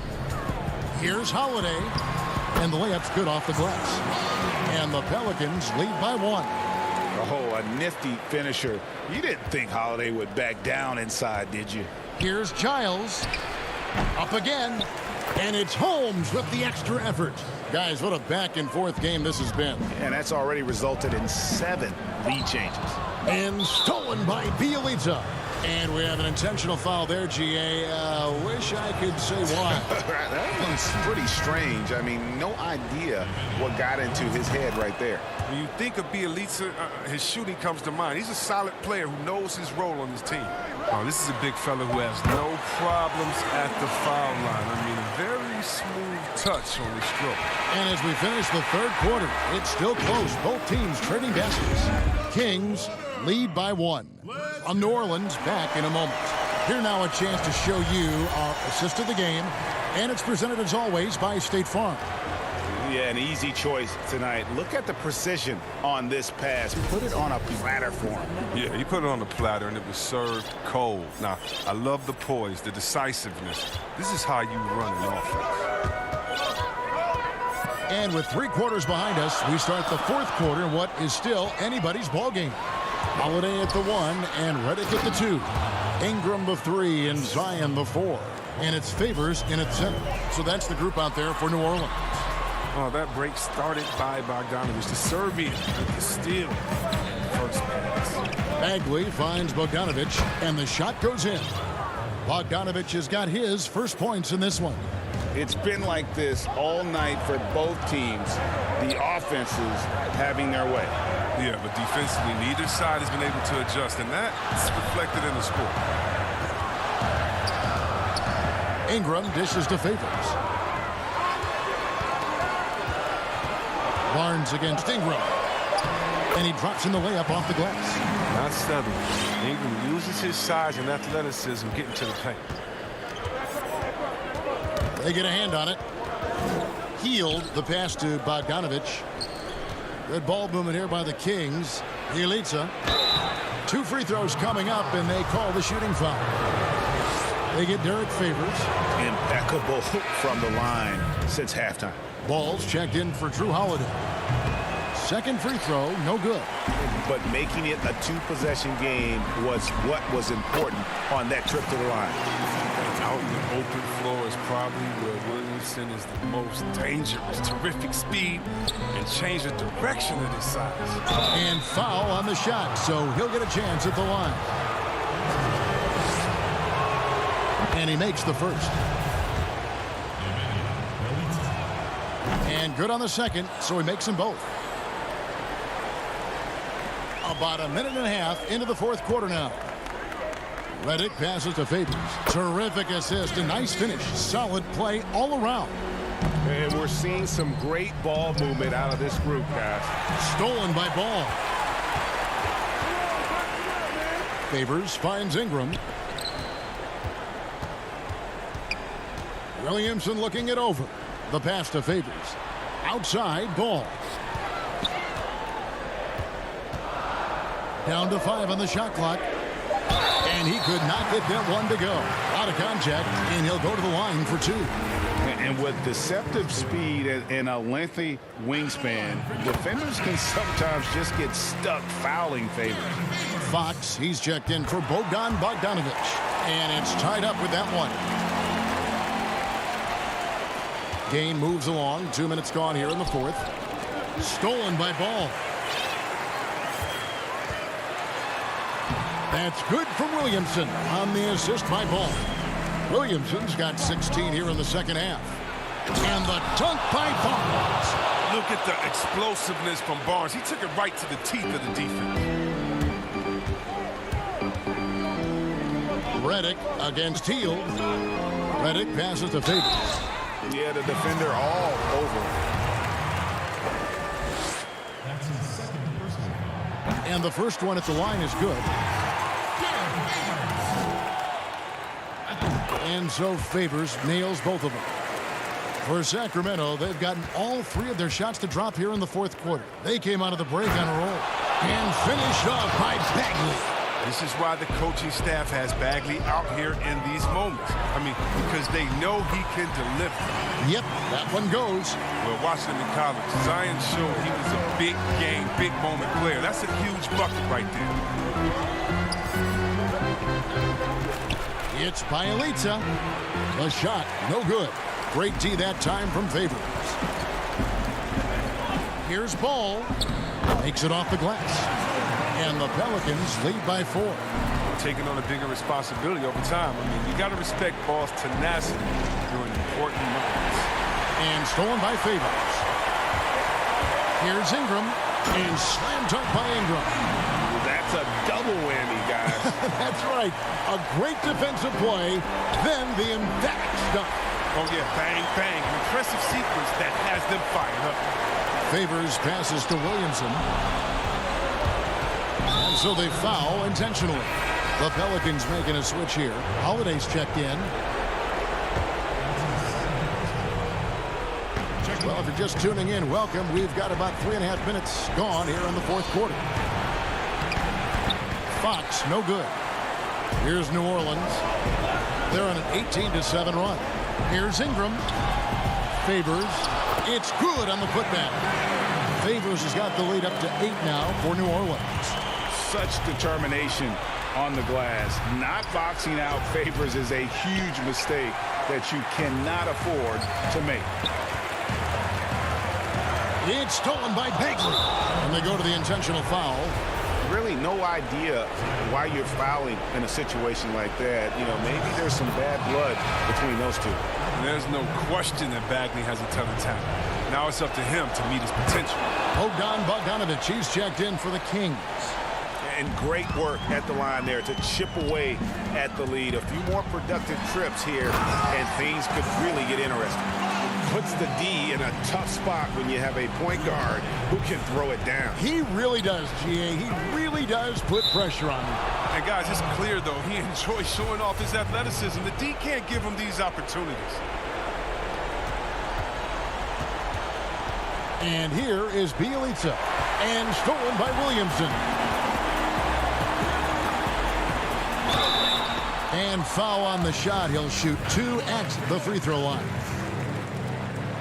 Here's Holiday. And the layup's good off the glass. And the Pelicans lead by 1. Oh, a nifty finisher. You didn't think Holiday would back down inside, did you? Here's Giles. Up again. And it's Holmes with the extra effort. Guys, what a back-and-forth game this has been. And that's already resulted in 7 lead changes. And stolen by Bielitsa. And we have an intentional foul there, GA. Wish I could say why. That one's pretty strange. I mean, no idea what got into his head right there. When you think of Bielitsa, his shooting comes to mind. He's a solid player who knows his role on his team. Oh, this is a big fella who has no problems at the foul line. I mean, very smooth touch on the stroke. And as we finish the third quarter, it's still close. Both teams trading baskets. Kings lead by 1. On New Orleans, back in a moment. Here now a chance to show you our assist of the game. And it's presented as always by State Farm. Yeah, an easy choice tonight. Look at the precision on this pass. Put it on a platter for him. Yeah, he put it on the platter and it was served cold. Now, I love the poise, the decisiveness. This is how you run an offense. And with 3 quarters behind us, we start the fourth quarter in what is still anybody's ball game. Holiday at the 1 and Reddick at the 2. Ingram the 3 and Zion the 4. And it's Favors in at center. So that's the group out there for New Orleans. Oh, that break started by Bogdanovich. The Serbian with the steal. First pass. Bagley finds Bogdanovich, and the shot goes in. Bogdanovich has got his first points in this one. It's been like this all night for both teams. The offenses having their way. Yeah, but defensively, neither side has been able to adjust, and that's reflected in the score. Ingram dishes to Favors. Barnes against Ingram. And he drops in the layup off the glass. Not settling. Ingram uses his size and athleticism getting to the paint. They get a hand on it. Healed the pass to Bogdanovich. Good ball movement here by the Kings. Bielitsa. 2 free throws coming up, and they call the shooting foul. They get Derek Favors. Impeccable from the line since halftime. Ball's checked in for Drew Holiday. Second free throw, no good. But making it a 2-possession game was what was important on that trip to the line. Out in the open floor is probably where Williamson is the most dangerous. Terrific speed and change the direction of his size. And foul on the shot, so he'll get a chance at the line. And he makes the first. And good on the second, so he makes them both. About a minute and a half into the fourth quarter now. Reddick passes to Favors. Terrific assist, a nice finish. Solid play all around. And we're seeing some great ball movement out of this group, guys. Stolen by Ball. Favors finds Ingram. Williamson looking it over. The pass to Favors. Outside, Ball. Down to 5 on the shot clock. And he could not get that one to go. Out of contact, and he'll go to the line for 2. And with deceptive speed and a lengthy wingspan, defenders can sometimes just get stuck fouling Favors. Fox, he's checked in for Bogdanovich. And it's tied up with that one. Game moves along. 2 minutes gone here in the fourth. Stolen by Ball. That's good from Williamson on the assist by Ball. Williamson's got 16 here in the second half. And the dunk by Barnes. Look at the explosiveness from Barnes. He took it right to the teeth of the defense. Redick against Hield. Redick passes to Favors. Yeah, the defender all over. And the first one at the line is good. And so Favors nails both of them. For Sacramento, they've gotten all three of their shots to drop here in the fourth quarter. They came out of the break on a roll. And finished off by Bagley. This is why the coaching staff has Bagley out here in these moments. I mean, because they know he can deliver. Yep, that one goes. Well, watching him in college, Zion showed he was a big game, big moment player. That's a huge bucket right there. It's Bielitsa. The shot, no good. Great D that time from Favors. Here's Ball. Makes it off the glass. And the Pelicans lead by 4. Taking on a bigger responsibility over time. I mean, you got to respect Ball's tenacity during important moments. And stolen by Favors. Here's Ingram. And slam dunk by Ingram. That's a double whammy, guys. That's right. A great defensive play. Then the emphatic stuff. Oh, yeah. Bang, bang. An impressive sequence that has them fired up. Favors passes to Williamson. And so they foul intentionally. The Pelicans making a switch here. Holiday's checked in. Well, if you're just tuning in, welcome. We've got about 3.5 minutes gone here in the fourth quarter. Fox, no good. Here's New Orleans. They're on an 18-7 run. Here's Ingram. Favors. It's good on the putback. Favors has got the lead up to 8 now for New Orleans. Such determination on the glass. Not boxing out Favors is a huge mistake that you cannot afford to make. It's stolen by Bagley. And they go to the intentional foul. Really no idea why you're fouling in a situation like that. You know, maybe there's some bad blood between those two. There's no question that Bagley has a ton of talent. Now it's up to him to meet his potential. Bogdanovich, he's checked in for the Kings. And great work at the line there to chip away at the lead. A few more productive trips here, and things could really get interesting. Puts the D in a tough spot when you have a point guard who can throw it down. He really does, GA. He really does put pressure on him. And guys, it's clear, though, he enjoys showing off his athleticism. The D can't give him these opportunities. And here is Bielitsa. And stolen by Williamson. And foul on the shot. He'll shoot 2 at the free throw line.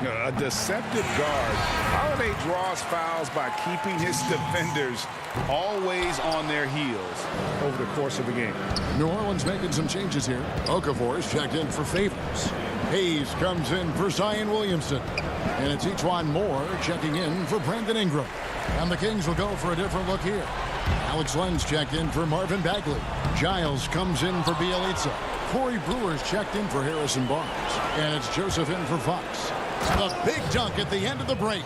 A deceptive guard. Holiday draws fouls by keeping his defenders always on their heels over the course of the game. New Orleans making some changes here. Okafor's checked in for Favors. Hayes comes in for Zion Williamson. And it's Etuan Moore checking in for Brandon Ingram. And the Kings will go for a different look here. Alex Len's checked in for Marvin Bagley. Giles comes in for Bielitsa. Corey Brewer's checked in for Harrison Barnes. And it's Joseph in for Fox. The big dunk at the end of the break.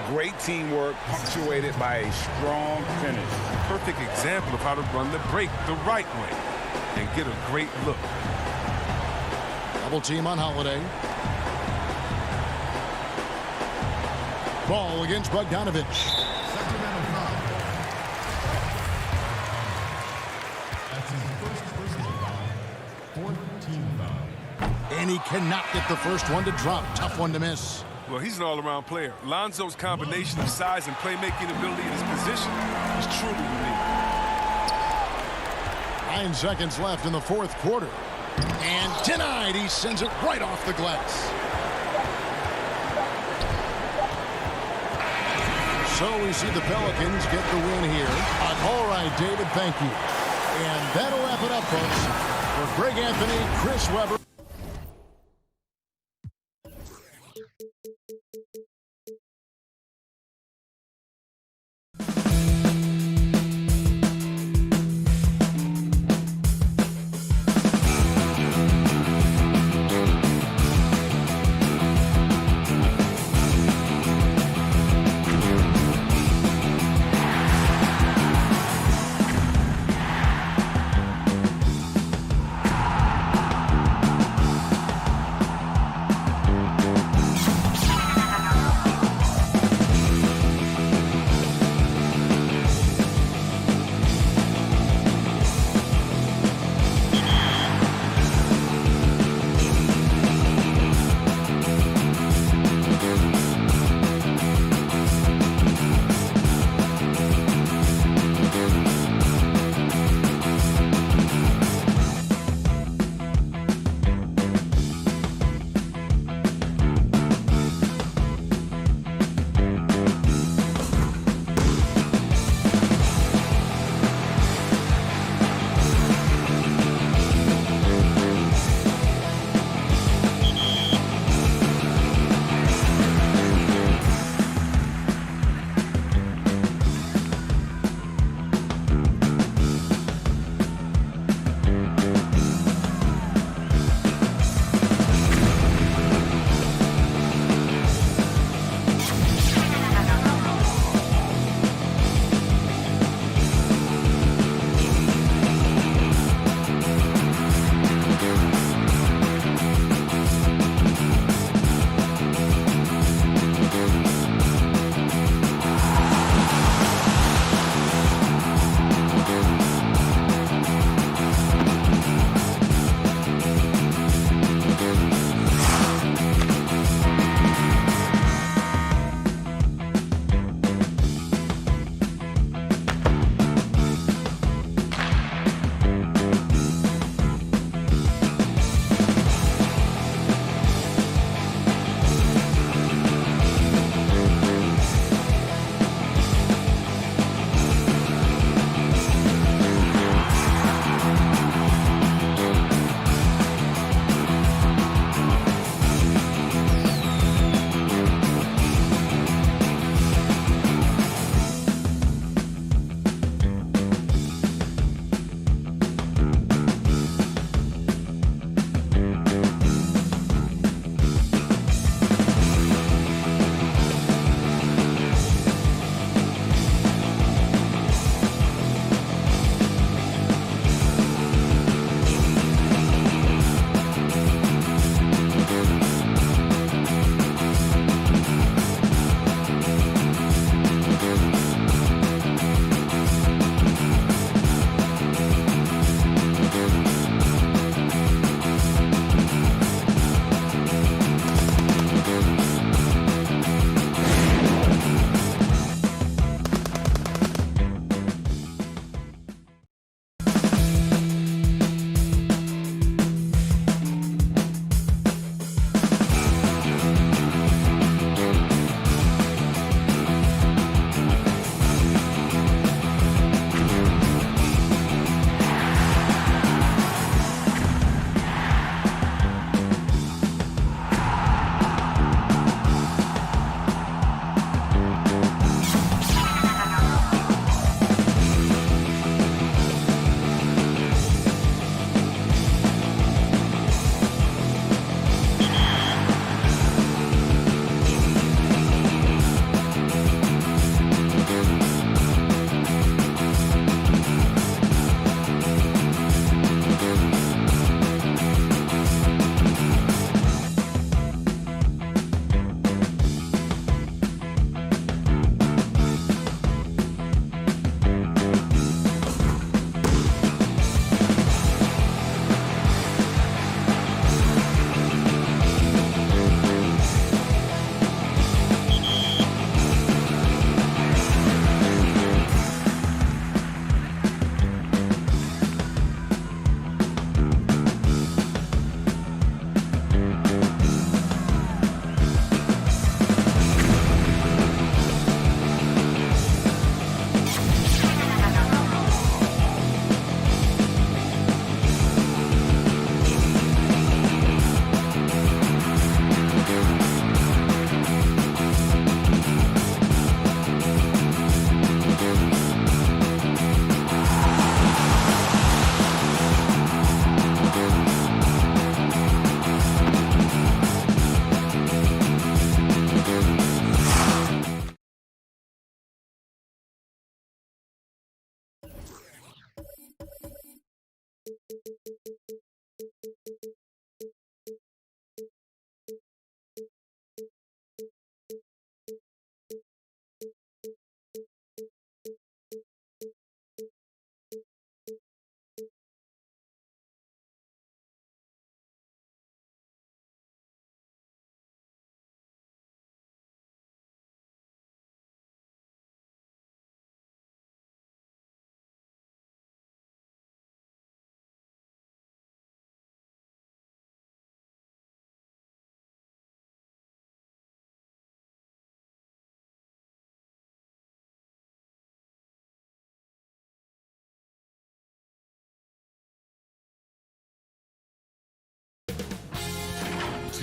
Great teamwork punctuated by a strong finish. Perfect example of how to run the break the right way and get a great look. Double team on Holiday. Ball against Bogdanovich. And he cannot get the first one to drop. Tough one to miss. Well, he's an all-around player. Lonzo's combination of size and playmaking ability in his position is truly unique. 9 seconds left in the fourth quarter. And denied. He sends it right off the glass. So we see the Pelicans get the win here. All right, David, thank you. And that'll wrap it up, folks. For Greg Anthony, Chris Webber.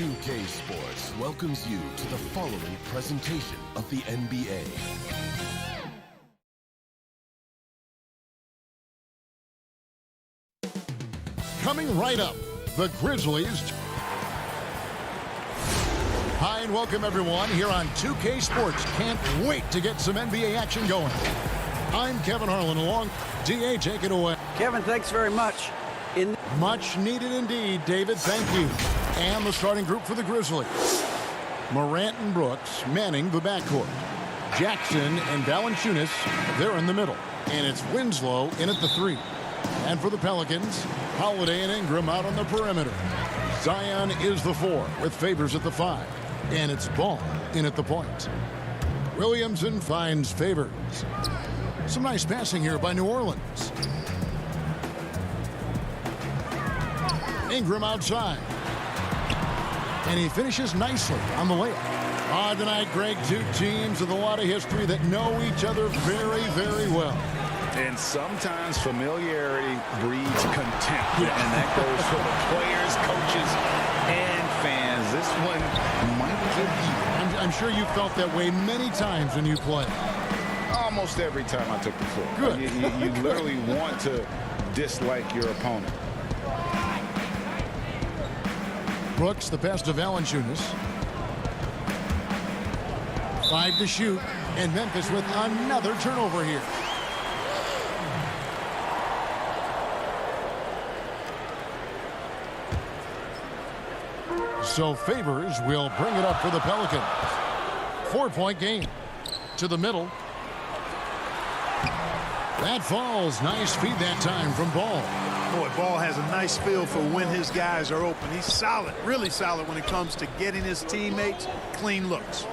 2K Sports welcomes you to the following presentation of the NBA. Coming right up, the Grizzlies. Hi and welcome everyone here on 2K Sports. Can't wait to get some NBA action going. I'm Kevin Harlan along. DA, take it away. Kevin, thanks very much. Much needed indeed, David. Thank you. And the starting group for the Grizzlies. Morant and Brooks manning the backcourt. Jackson and Valanciunas, they're in the middle. And it's Winslow in at the 3. And for the Pelicans, Holiday and Ingram out on the perimeter. Zion is the 4 with Favors at the 5. And it's Ball in at the point. Williamson finds Favors. Some nice passing here by New Orleans. Ingram outside. And he finishes nicely on the layup. Tonight, Greg, two teams with a lot of history that know each other very, very well. And sometimes familiarity breeds contempt. Yeah. And that goes for the players, coaches, and fans. This one might get heated. I'm sure you felt that way many times when you play. Almost every time I took the floor. Good. You literally want to dislike your opponent. Brooks, the pass to Valanciunas. 5 to shoot. And Memphis with another turnover here. So Favors will bring it up for the Pelicans. 4-point game. To the middle. That falls. Nice feed that time from Ball. Boy, Ball has a nice feel for when his guys are open. He's solid, really solid when it comes to getting his teammates clean looks.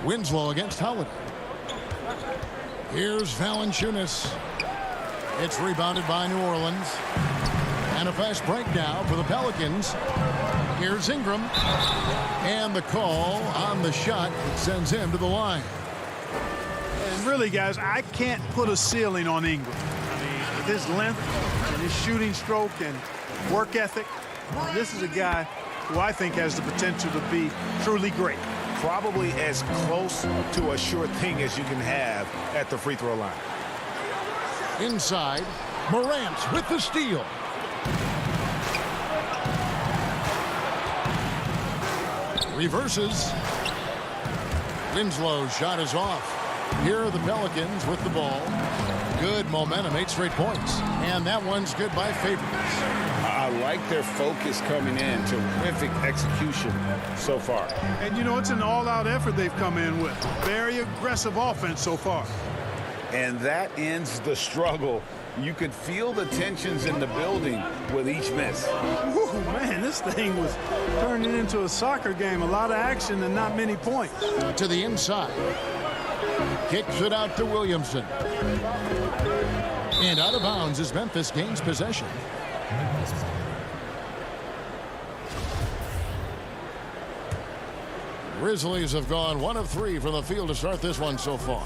Winslow against Holiday. Here's Valanciunas. It's rebounded by New Orleans. And a fast break now for the Pelicans. Here's Ingram. And the call on the shot that sends him to the line. And really, guys, I can't put a ceiling on Ingram. I mean, with his length and his shooting stroke and work ethic, this is a guy who I think has the potential to be truly great. Probably as close to a sure thing as you can have at the free throw line. Inside, Morant with the steal. Reverses. Winslow's shot is off. Here are the Pelicans with the ball. Good momentum, 8 straight points. And that one's good by Favors. I like their focus coming in. Terrific execution so far. And, you know, it's an all-out effort they've come in with. Very aggressive offense so far. And that ends the struggle. You could feel the tensions in the building with each miss. Ooh, man, this thing was turning into a soccer game. A lot of action and not many points. To the inside. Kicks it out to Williamson. And out of bounds as Memphis gains possession. Grizzlies have gone 1 of 3 from the field to start this one so far.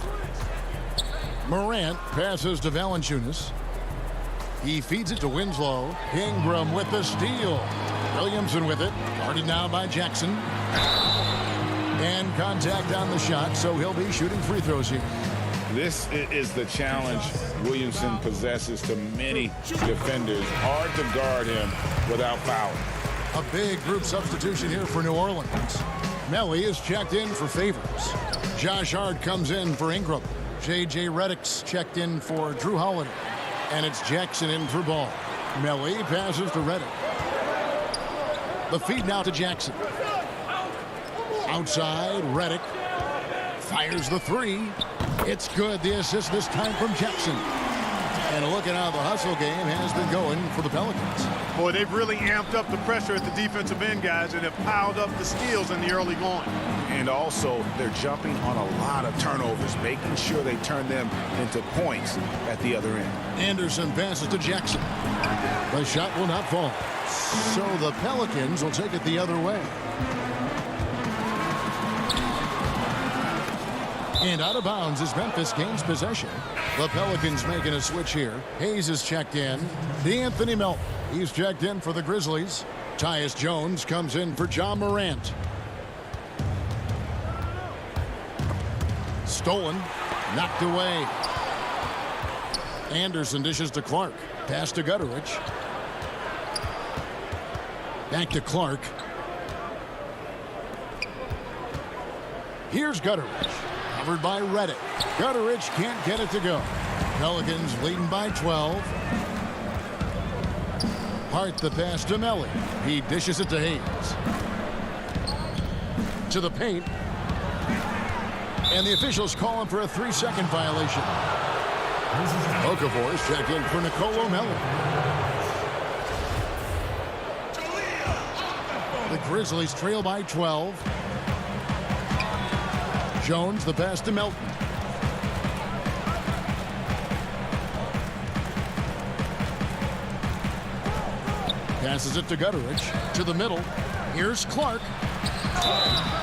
Morant passes to Valanciunas. He feeds it to Winslow. Ingram with the steal. Williamson with it. Guarded now by Jackson. And contact on the shot, so he'll be shooting free throws here. This is the challenge Williamson possesses to many defenders. Hard to guard him without fouling. A big group substitution here for New Orleans. Melly is checked in for Favors. Josh Hart comes in for Ingram. J.J. Redick's checked in for Drew Holiday. And it's Jackson in for Ball. Melly passes to Redick. The feed now to Jackson. Outside, Redick fires the 3. It's good. The assist this time from Jackson. And look at how the hustle game has been going for the Pelicans. Boy, they've really amped up the pressure at the defensive end, guys, and have piled up the steals in the early going. And also, they're jumping on a lot of turnovers, making sure they turn them into points at the other end. Anderson passes to Jackson. The shot will not fall. So the Pelicans will take it the other way. And out of bounds as Memphis gains possession. The Pelicans making a switch here. Hayes is checked in. DeAnthony Melton, he's checked in for the Grizzlies. Tyus Jones comes in for John Morant. Stolen, knocked away. Anderson dishes to Clark. Pass to Gutteridge. Back to Clark. Here's Gutteridge. Covered by Reddick. Gutteridge can't get it to go. Pelicans leading by 12. Hart the pass to Melly. He dishes it to Hayes. To the paint. And the officials calling for a 3-second violation. Okafor's checked in for Nicolo Melly. The Grizzlies trail by 12. Jones, the pass to Melton. Passes it to Gutteridge. To the middle. Here's Clark.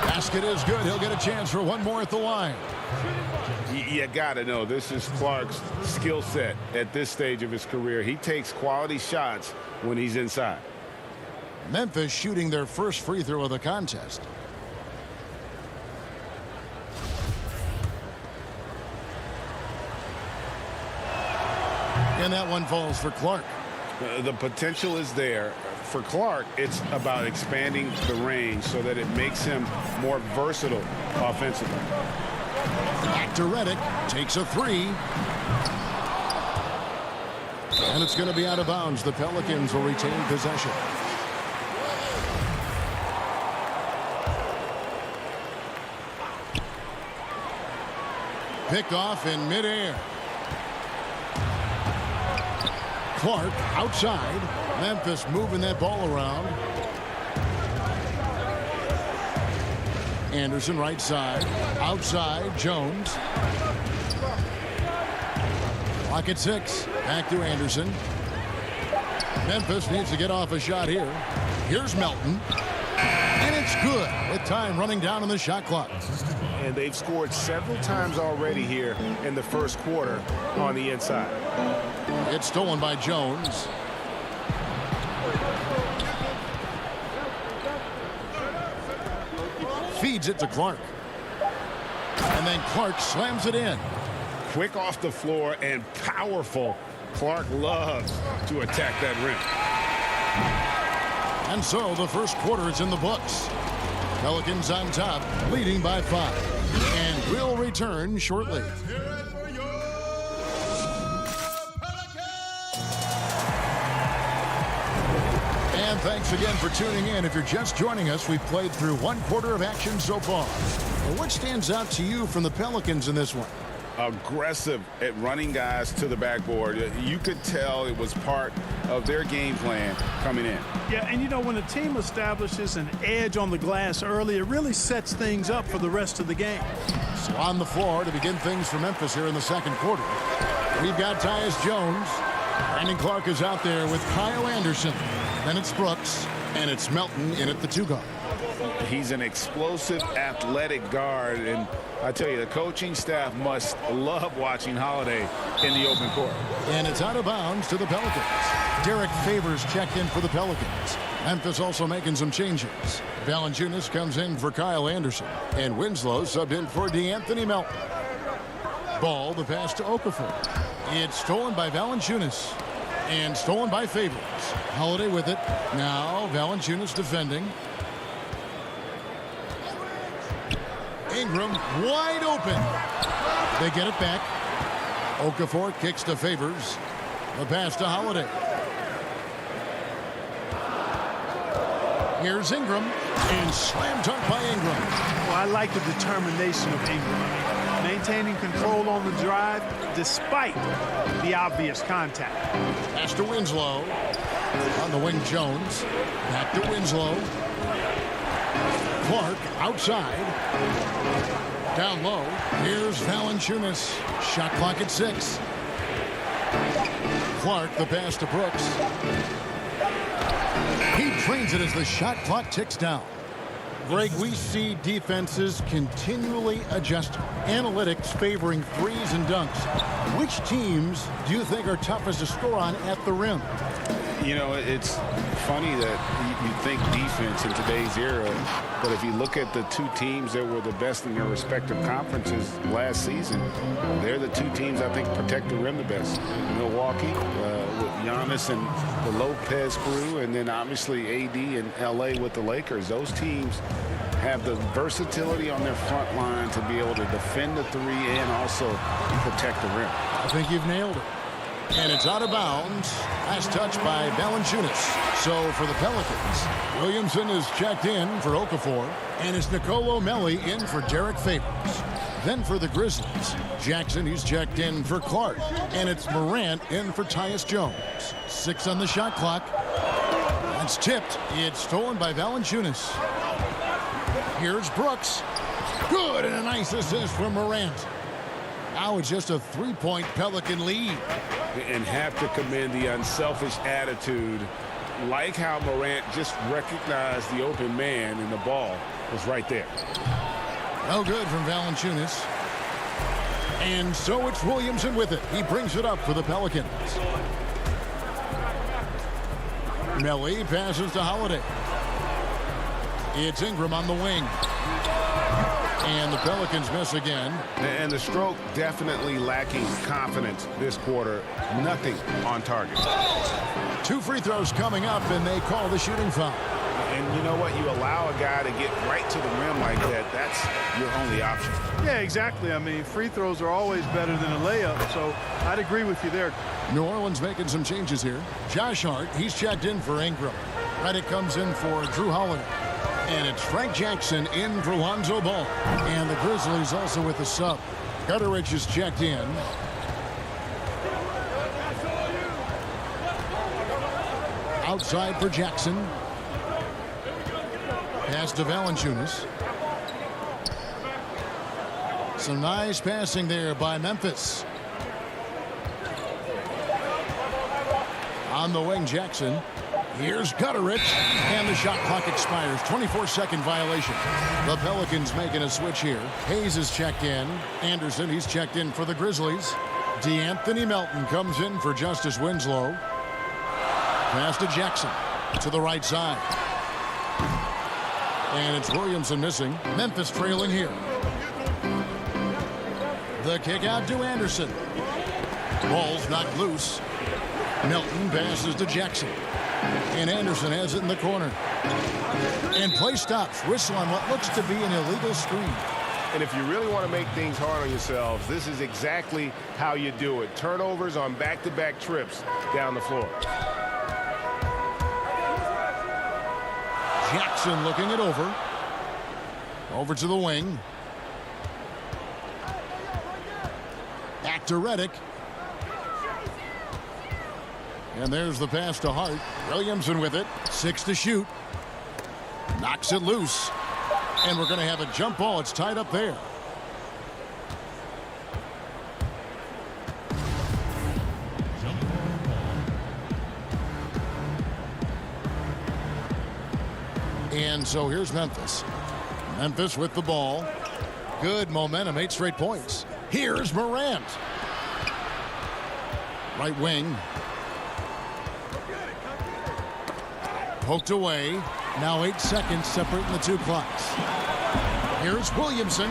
Basket is good. He'll get a chance for one more at the line. You got to know this is Clark's skill set at this stage of his career. He takes quality shots when he's inside. Memphis shooting their first free throw of the contest. And that one falls for Clark. The potential is there. For Clark, it's about expanding the range so that it makes him more versatile offensively. Back to Reddick. Takes a three. And it's going to be out of bounds. The Pelicans will retain possession. Picked off in midair. Clark outside. Memphis moving that ball around. Anderson right side. Outside. Jones. Clock at 6. Back to Anderson. Memphis needs to get off a shot here. Here's Melton. And it's good with time running down on the shot clock. And they've scored several times already here in the first quarter on the inside. It's stolen by Jones. Feeds it to Clark. And then Clark slams it in. Quick off the floor and powerful. Clark loves to attack that rim. And so the first quarter is in the books. Pelicans on top, leading by 5. And we'll return shortly. And thanks again for tuning in. If you're just joining us, we've played through one quarter of action so far. Well, what stands out to you from the Pelicans in this one? Aggressive at running guys to the backboard. You could tell it was part of their game plan coming in. Yeah, and you know, when a team establishes an edge on the glass early, it really sets things up for the rest of the game. So on the floor to begin things for Memphis here in the second quarter, we've got Tyus Jones. Brandon Clark is out there with Kyle Anderson. Then it's Brooks, and it's Melton in at the 2 guard. He's an explosive, athletic guard, and I tell you, the coaching staff must love watching Holiday in the open court. And it's out of bounds to the Pelicans. Derek Favors checked in for the Pelicans. Memphis also making some changes. Valanciunas comes in for Kyle Anderson, and Winslow subbed in for DeAnthony Melton. Ball, the pass to Okafor. It's stolen by Valanciunas. And stolen by Favors. Holiday with it. Now Valanciunas defending. Ingram wide open. They get it back. Okafor kicks to Favors. The pass to Holiday. Here's Ingram. And slam dunk by Ingram. Well, I like the determination of Ingram. Maintaining control on the drive despite the obvious contact. Pass to Winslow. On the wing, Jones. Back to Winslow. Clark outside. Down low. Here's Valanciunas. Shot clock at 6. Clark, the pass to Brooks. He trains it as the shot clock ticks down. Greg, we see defenses continually adjusting. Analytics favoring threes and dunks. Which teams do you think are toughest to score on at the rim? You know, it's funny that you think defense in today's era, but if you look at the two teams that were the best in their respective conferences last season, they're the two teams I think protect the rim the best. Milwaukee with Giannis and the Lopez crew, and then obviously AD and LA with the Lakers. Those teams have the versatility on their front line to be able to defend the three and also protect the rim. I think you've nailed it. And it's out of bounds. Last touch by Valanciunas. So for the Pelicans, Williamson is checked in for Okafor, and it's Nicolo Melli in for Derek Favors. Then for the Grizzlies, Jackson, he's checked in for Clark, and it's Morant in for Tyus Jones. 6 on the shot clock. That's tipped. It's stolen by Valanciunas. Here's Brooks. Good, and a nice assist from Morant. Now it's just a 3-point Pelican lead. And have to commend the unselfish attitude, like how Morant just recognized the open man and the ball was right there. No good from Valanciunas. And so it's Williamson with it. He brings it up for the Pelicans. Melli passes to Holiday. It's Ingram on the wing. And the Pelicans miss again. And the stroke definitely lacking confidence this quarter. Nothing on target. 2 free throws coming up, and they call the shooting foul. And you know what? You allow a guy to get right to the rim like that. That's your only option. Yeah, exactly. I mean, free throws are always better than a layup, so I'd agree with you there. New Orleans making some changes here. Josh Hart, he's checked in for Ingram. Redick comes in for Drew Holiday. And it's Frank Jackson in for Lonzo Ball. And the Grizzlies also with the sub. Gutteridge is checked in. Outside for Jackson. Pass to Valanciunas. Some nice passing there by Memphis. On the wing, Jackson. Here's Gutteridge, and the shot clock expires. 24-second violation. The Pelicans making a switch here. Hayes is checked in. Anderson, he's checked in for the Grizzlies. DeAnthony Melton comes in for Justice Winslow. Pass to Jackson to the right side. And it's Williamson missing. Memphis trailing here. The kick out to Anderson. Ball's knocked loose. Melton passes to Jackson. And Anderson has it in the corner. And play stops. Whistle on what looks to be an illegal screen. And if you really want to make things hard on yourselves, this is exactly how you do it. Turnovers on back-to-back trips down the floor. Jackson looking it over. Over to the wing. Back to Redick. And there's the pass to Hart. Williamson with it. 6 to shoot. Knocks it loose. And we're going to have a jump ball. It's tied up there. And so here's Memphis. Memphis with the ball. Good momentum. 8 straight points. Here's Morant. Right wing. Poked away. Now 8 seconds separating the 2 clocks. Here's Williamson.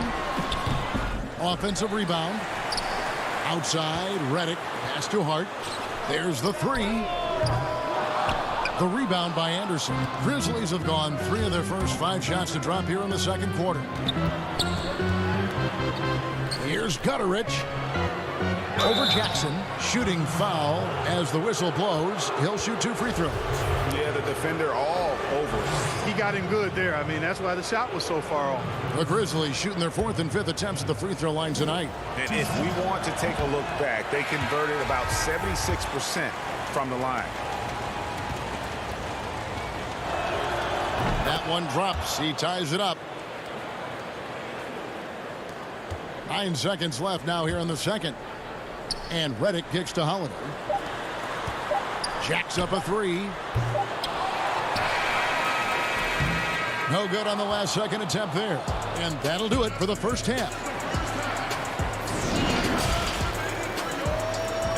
Offensive rebound. Outside, Redick. Pass to Hart. There's the 3. The rebound by Anderson. Grizzlies have gone 3 of their first 5 shots to drop here in the second quarter. Here's Gutteridge. Over Jackson. Shooting foul as the whistle blows. He'll shoot 2 free throws. Yeah, the defender all over it. He got him good there. I mean, that's why the shot was so far off. The Grizzlies shooting their 4th and 5th attempts at the free throw line tonight. And if we want to take a look back, they converted about 76% from the line. That one drops. He ties it up. 9 seconds left now here in the second. And Redick kicks to Holiday. Jacks up a 3. No good on the last second attempt there. And that'll do it for the first half.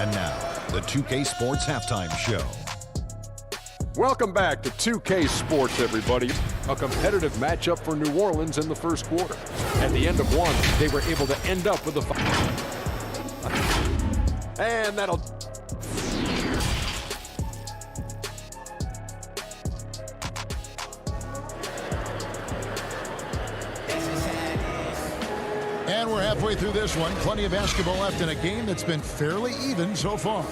And now, the 2K Sports Halftime Show. Welcome back to 2K Sports, everybody. A competitive matchup for New Orleans in the first quarter. At the end of one, they were able to end up with a and that'll... And we're halfway through this one. Plenty of basketball left in a game that's been fairly even so far.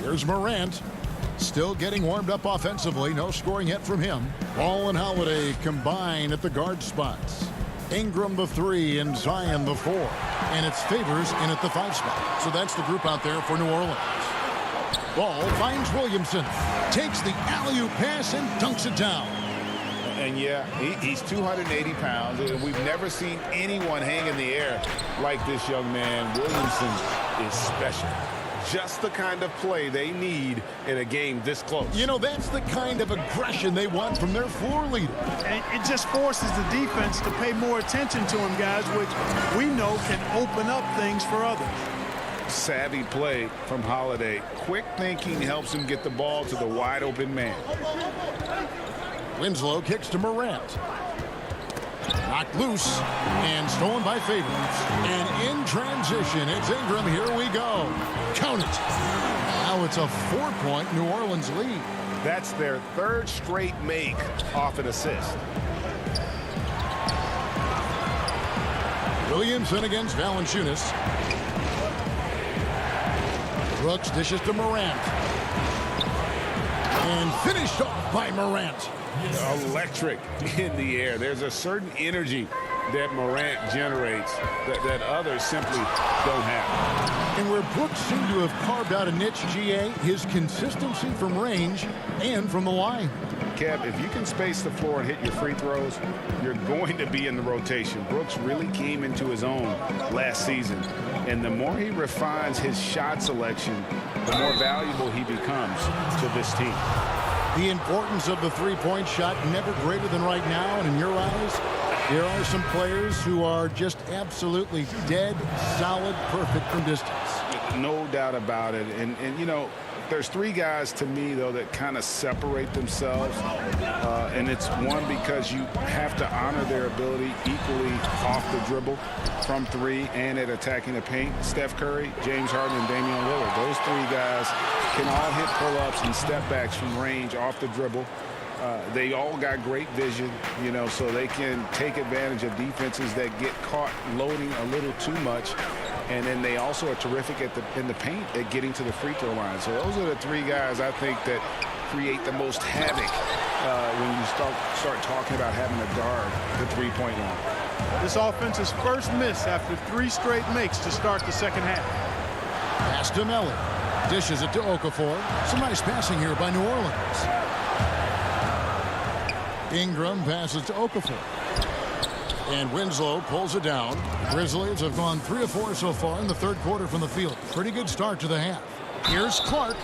Here's Morant. Still getting warmed up offensively. No scoring yet from him. Ball and Holiday combine at the guard spots. Ingram the 3 and Zion the 4. And it's Favors in at the 5 spot. So that's the group out there for New Orleans. Ball finds Williamson. Takes the alley-oop pass and dunks it down. And yeah, he's 280 pounds, and we've never seen anyone hang in the air like this young man. Williamson is special. Just the kind of play they need in a game this close. You know, that's the kind of aggression they want from their floor leader. And it just forces the defense to pay more attention to him, guys, which we know can open up things for others. Savvy play from Holiday. Quick thinking helps him get the ball to the wide open man. Winslow kicks to Morant. Knocked loose and stolen by Favors. And in transition, it's Ingram. Here we go. Count it. Now it's a 4-point New Orleans lead. That's their 3rd straight make off an assist. Williamson against Valanciunas. Brooks dishes to Morant. And finished off by Morant. Electric in the air. There's a certain energy that Morant generates that others simply don't have. And where Brooks seemed to have carved out a niche, GA, his consistency from range and from the line. Kev, if you can space the floor and hit your free throws, you're going to be in the rotation. Brooks really came into his own last season. And the more he refines his shot selection, the more valuable he becomes to this team. The importance of the three-point shot never greater than right now. And in your eyes, there are some players who are just absolutely dead, solid, perfect from distance. No doubt about it. And you know, there's 3 guys to me, though, that kind of separate themselves. And it's one, because you have to honor their ability equally off the dribble, from 3, and at attacking the paint. Steph Curry, James Harden, and Damian Lillard. Those 3 guys can all hit pull-ups and step backs from range off the dribble. They all got great vision, you know, so they can take advantage of defenses that get caught loading a little too much. And then they also are terrific in the paint at getting to the free throw line. So those are the 3 guys I think that create the most havoc when you start talking about having to guard the three-point line. This offense's first miss after 3 straight makes to start the second half. Pass to Melly. Dishes it to Okafor. Some nice passing here by New Orleans. Ingram passes to Okafor. And Winslow pulls it down. The Grizzlies have gone 3 of 4 so far in the 3rd quarter from the field. Pretty good start to the half. Here's Clark.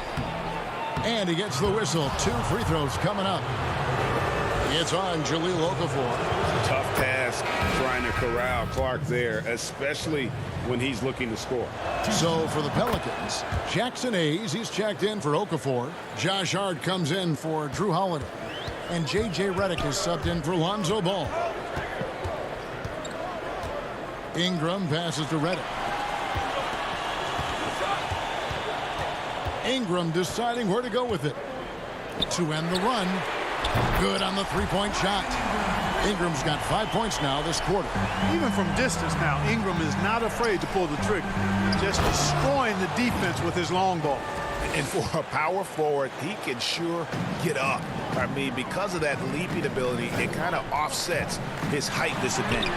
And he gets the whistle. 2 free throws coming up. It's on Jahlil Okafor. Tough task trying to corral Clark there, especially when he's looking to score. So for the Pelicans, Jackson Hayes, he's checked in for Okafor. Josh Hart comes in for Drew Holiday. And J.J. Redick is subbed in for Lonzo Ball. Ingram passes to Redick. Ingram deciding where to go with it. To end the run. Good on the three-point shot. Ingram's got 5 points now this quarter. Even from distance now, Ingram is not afraid to pull the trigger. Just destroying the defense with his long ball. And for a power forward, he can sure get up. I mean, because of that leaping ability, it kind of offsets his height disadvantage.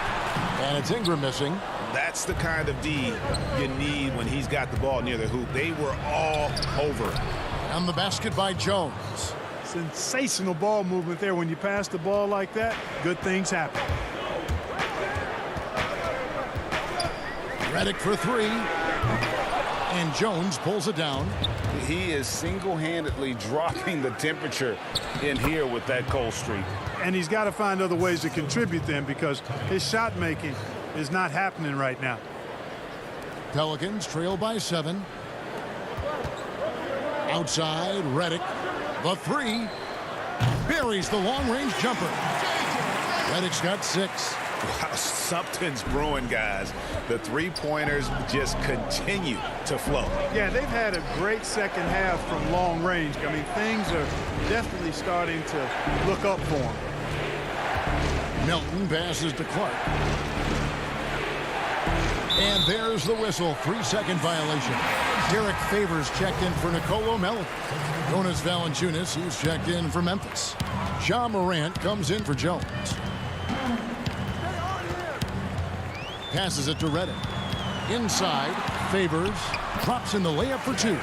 And it's Ingram missing. That's the kind of D you need when he's got the ball near the hoop. They were all over it. On the basket by Jones. Sensational ball movement there. When you pass the ball like that, good things happen. Redick for 3. And Jones pulls it down. He is single-handedly dropping the temperature in here with that cold streak. And he's got to find other ways to contribute then, because his shot making is not happening right now. Pelicans trail by 7. Outside, Redick. The 3. Buries the long-range jumper. Redick's got 6. Wow, something's brewing, guys. The three-pointers just continue to flow. Yeah, they've had a great second half from long range. I mean, things are definitely starting to look up for them. Melton passes to Clark. And there's the whistle. 3-second violation. Derek Favors checked in for Nicolo Melton. Jonas Valanciunas, he's checked in for Memphis. Ja Morant comes in for Jones. Passes it to Redick. Inside, Favors drops in the layup for 2.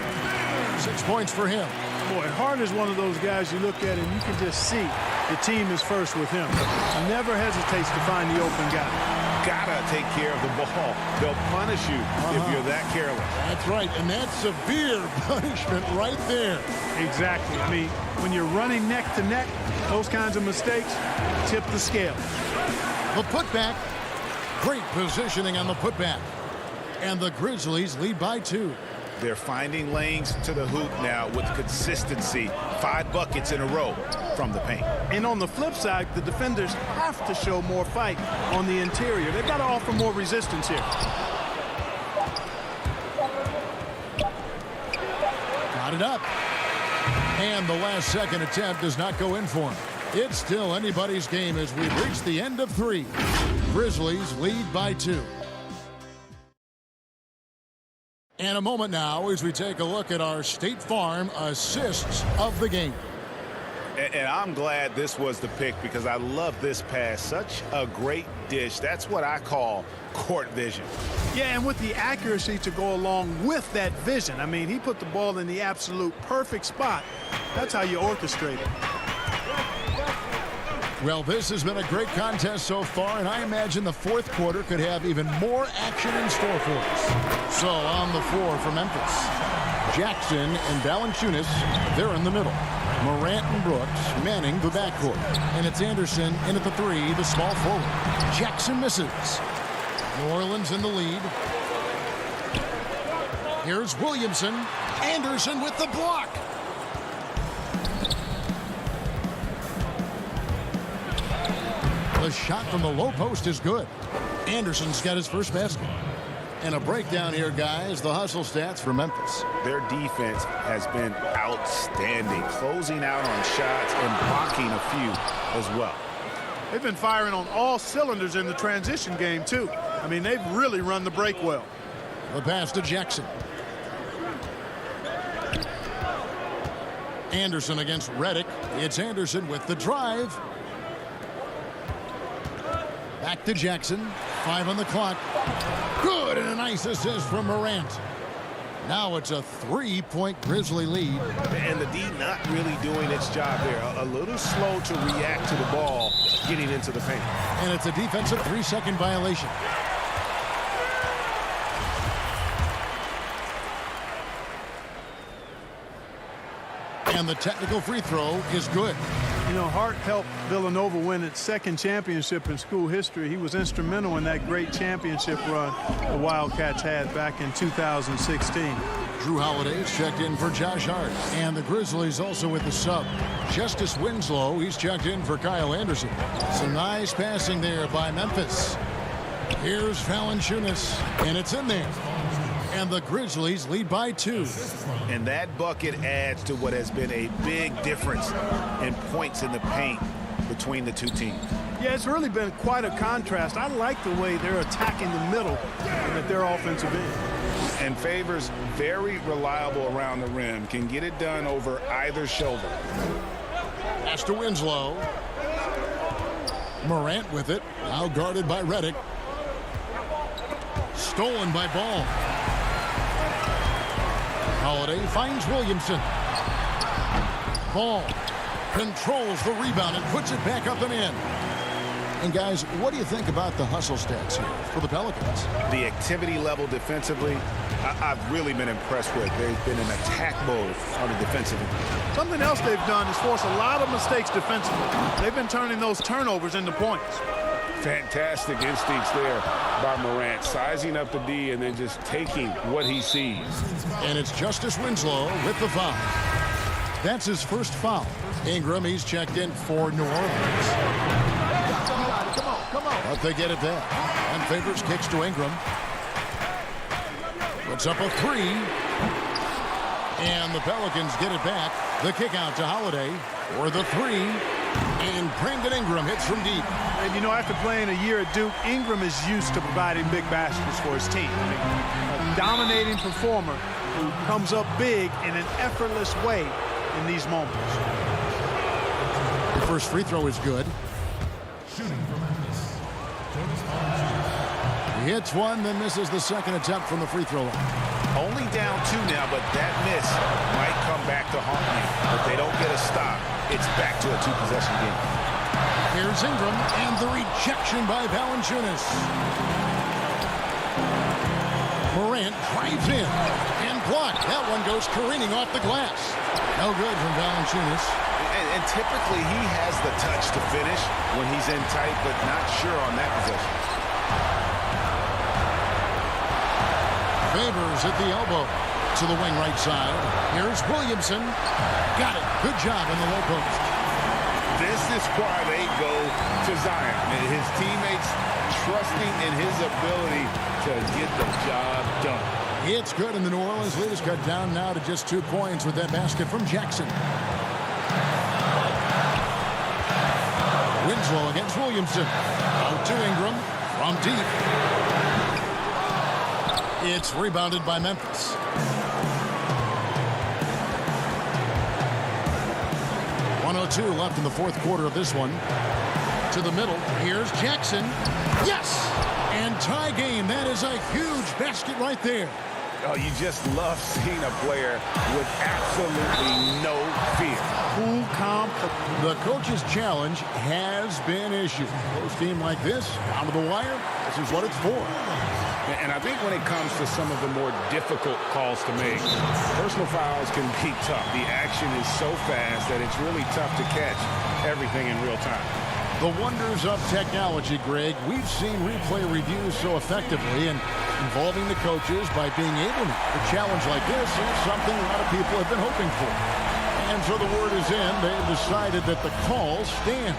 6 points for him. Boy, Hart is one of those guys you look at and you can just see the team is first with him. He never hesitates to find the open guy. Gotta take care of the ball. They'll punish you if you're that careless. That's right, and that's severe punishment right there. Exactly. I mean, when you're running neck to neck, those kinds of mistakes tip the scale. The putback. Great positioning on the putback. And the Grizzlies lead by 2. They're finding lanes to the hoop now with consistency. 5 buckets in a row from the paint. And on the flip side, the defenders have to show more fight on the interior. They've got to offer more resistance here. Got it up. And the last second attempt does not go in for him. It's still anybody's game as we've reached the end of 3. Grizzlies lead by 2. And a moment now as we take a look at our State Farm assists of the game. And I'm glad this was the pick because I love this pass. Such a great dish. That's what I call court vision. Yeah, and with the accuracy to go along with that vision. I mean, he put the ball in the absolute perfect spot. That's how you orchestrate it. Well, this has been a great contest so far, and I imagine the fourth quarter could have even more action in store for us. So on the floor for Memphis, Jackson and Valanciunas, they're in the middle. Morant and Brooks manning the backcourt. And it's Anderson in at the 3, the small forward. Jackson misses. New Orleans in the lead. Here's Williamson. Anderson with the block. The shot from the low post is good. Anderson's got his first basket. And a breakdown here, guys. The hustle stats for Memphis. Their defense has been outstanding, closing out on shots and blocking a few as well. They've been firing on all cylinders in the transition game, too. I mean, they've really run the break well. The pass to Jackson. Anderson against Redick. It's Anderson with the drive. Back to Jackson. 5 on the clock. Good, and a nice assist from Morant. Now it's a 3-point Grizzly lead. And the D not really doing its job there. A little slow to react to the ball getting into the paint. And it's a defensive 3-second violation. And the technical free throw is good. You know, Hart helped Villanova win its second championship in school history. He was instrumental in that great championship run the Wildcats had back in 2016. Drew Holiday's checked in for Josh Hart. And the Grizzlies also with the sub. Justice Winslow, he's checked in for Kyle Anderson. Some nice passing there by Memphis. Here's Valanciunas, and it's in there. And the Grizzlies lead by 2. And that bucket adds to what has been a big difference in points in the paint between the two teams. Yeah, it's really been quite a contrast. I like the way they're attacking the middle at their offensive end. And Favors very reliable around the rim, can get it done over either shoulder. Pass to Winslow. Morant with it, now guarded by Redick. Stolen by Ball. Holiday finds Williamson. Ball controls the rebound and puts it back up and in. And guys, what do you think about the hustle stats here for the Pelicans? The activity level defensively, I've really been impressed with. They've been in attack mode on the defensive end. Something else they've done is force a lot of mistakes defensively. They've been turning those turnovers into points. Fantastic instincts there by Morant, sizing up the D and then just taking what he sees. And it's Justice Winslow with the foul. That's his first foul. Ingram, he's checked in for New Orleans. Come on. But they get it back. And Favors kicks to Ingram. Puts up a three. And the Pelicans get it back. The kick out to Holiday for the three. And Brandon Ingram hits from deep. And, you know, after playing a year at Duke, Ingram is used to providing big baskets for his team. I mean, a dominating performer who comes up big in an effortless way in these moments. The first free throw is good. He hits one, then misses the second attempt from the free throw line. Only down 2 now, but that miss might come back to haunt you. If they don't get a stop, it's back to a 2-possession game. Here's Ingram, and the rejection by Valanciunas. Morant drives in and blocked. That one goes careening off the glass. No good from Valanciunas. And typically he has the touch to finish when he's in tight, but not sure on that possession. Favors at the elbow to the wing right side. Here's Williamson. Got it. Good job in the low post. This is why they go to Zion. His teammates trusting in his ability to get the job done. It's good, and the New Orleans lead is cut down now to just 2 points with that basket from Jackson. Winslow against Williamson. Out to Ingram from deep. It's rebounded by Memphis. .102 left in the fourth quarter of this one. To the middle. Here's Jackson. Yes! And tie game. That is a huge basket right there. Oh, you just love seeing a player with absolutely no fear. Cool, calm. The coach's challenge has been issued. Close team like this, down to the wire, this is what it's for. And I think when it comes to some of the more difficult calls to make, personal fouls can be tough. The action is so fast that it's really tough to catch everything in real time. The wonders of technology, Greg. We've seen replay reviews so effectively, and involving the coaches by being able to a challenge like this is something a lot of people have been hoping for. And so the word is in. They've decided that the call stands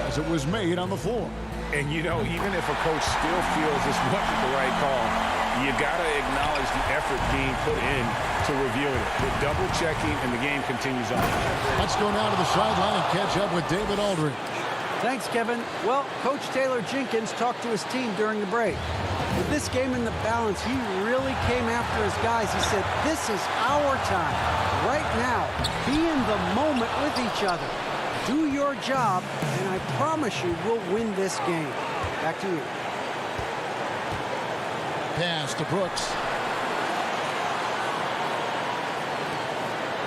as it was made on the floor. And, you know, even if a coach still feels this wasn't the right call, you got to acknowledge the effort being put in to reviewing it. The double checking, and the game continues on. Let's go now to the sideline and catch up with David Aldridge. Thanks, Kevin. Well, Coach Taylor Jenkins talked to his team during the break. With this game in the balance, he really came after his guys. He said, this is our time. Right now, be in the moment with each other. Do your job, and I promise you we'll win this game. Back to you. Pass to Brooks.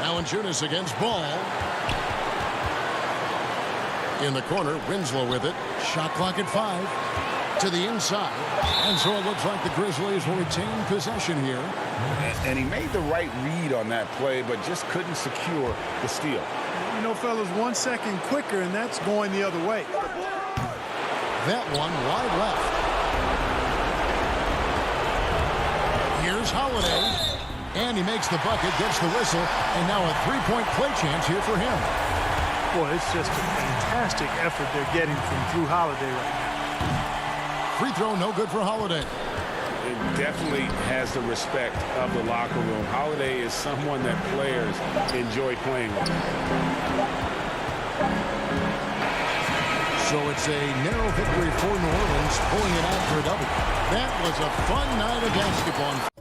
Valanciunas against Ball. In the corner, Winslow with it. Shot clock at 5. To the inside. And so it looks like the Grizzlies will retain possession here. And he made the right read on that play, but just couldn't secure the steal. You know, fellas, 1 second quicker, and that's going the other way. That one wide left. Here's Holiday. And he makes the bucket, gets the whistle, and now a 3-point play chance here for him. Boy, it's just a fantastic effort they're getting from Drew Holiday right now. Free throw, no good for Holiday. It definitely has the respect of the locker room. Holiday is someone that players enjoy playing with. So it's a narrow victory for New Orleans, pulling it out for a double. That was a fun night of basketball.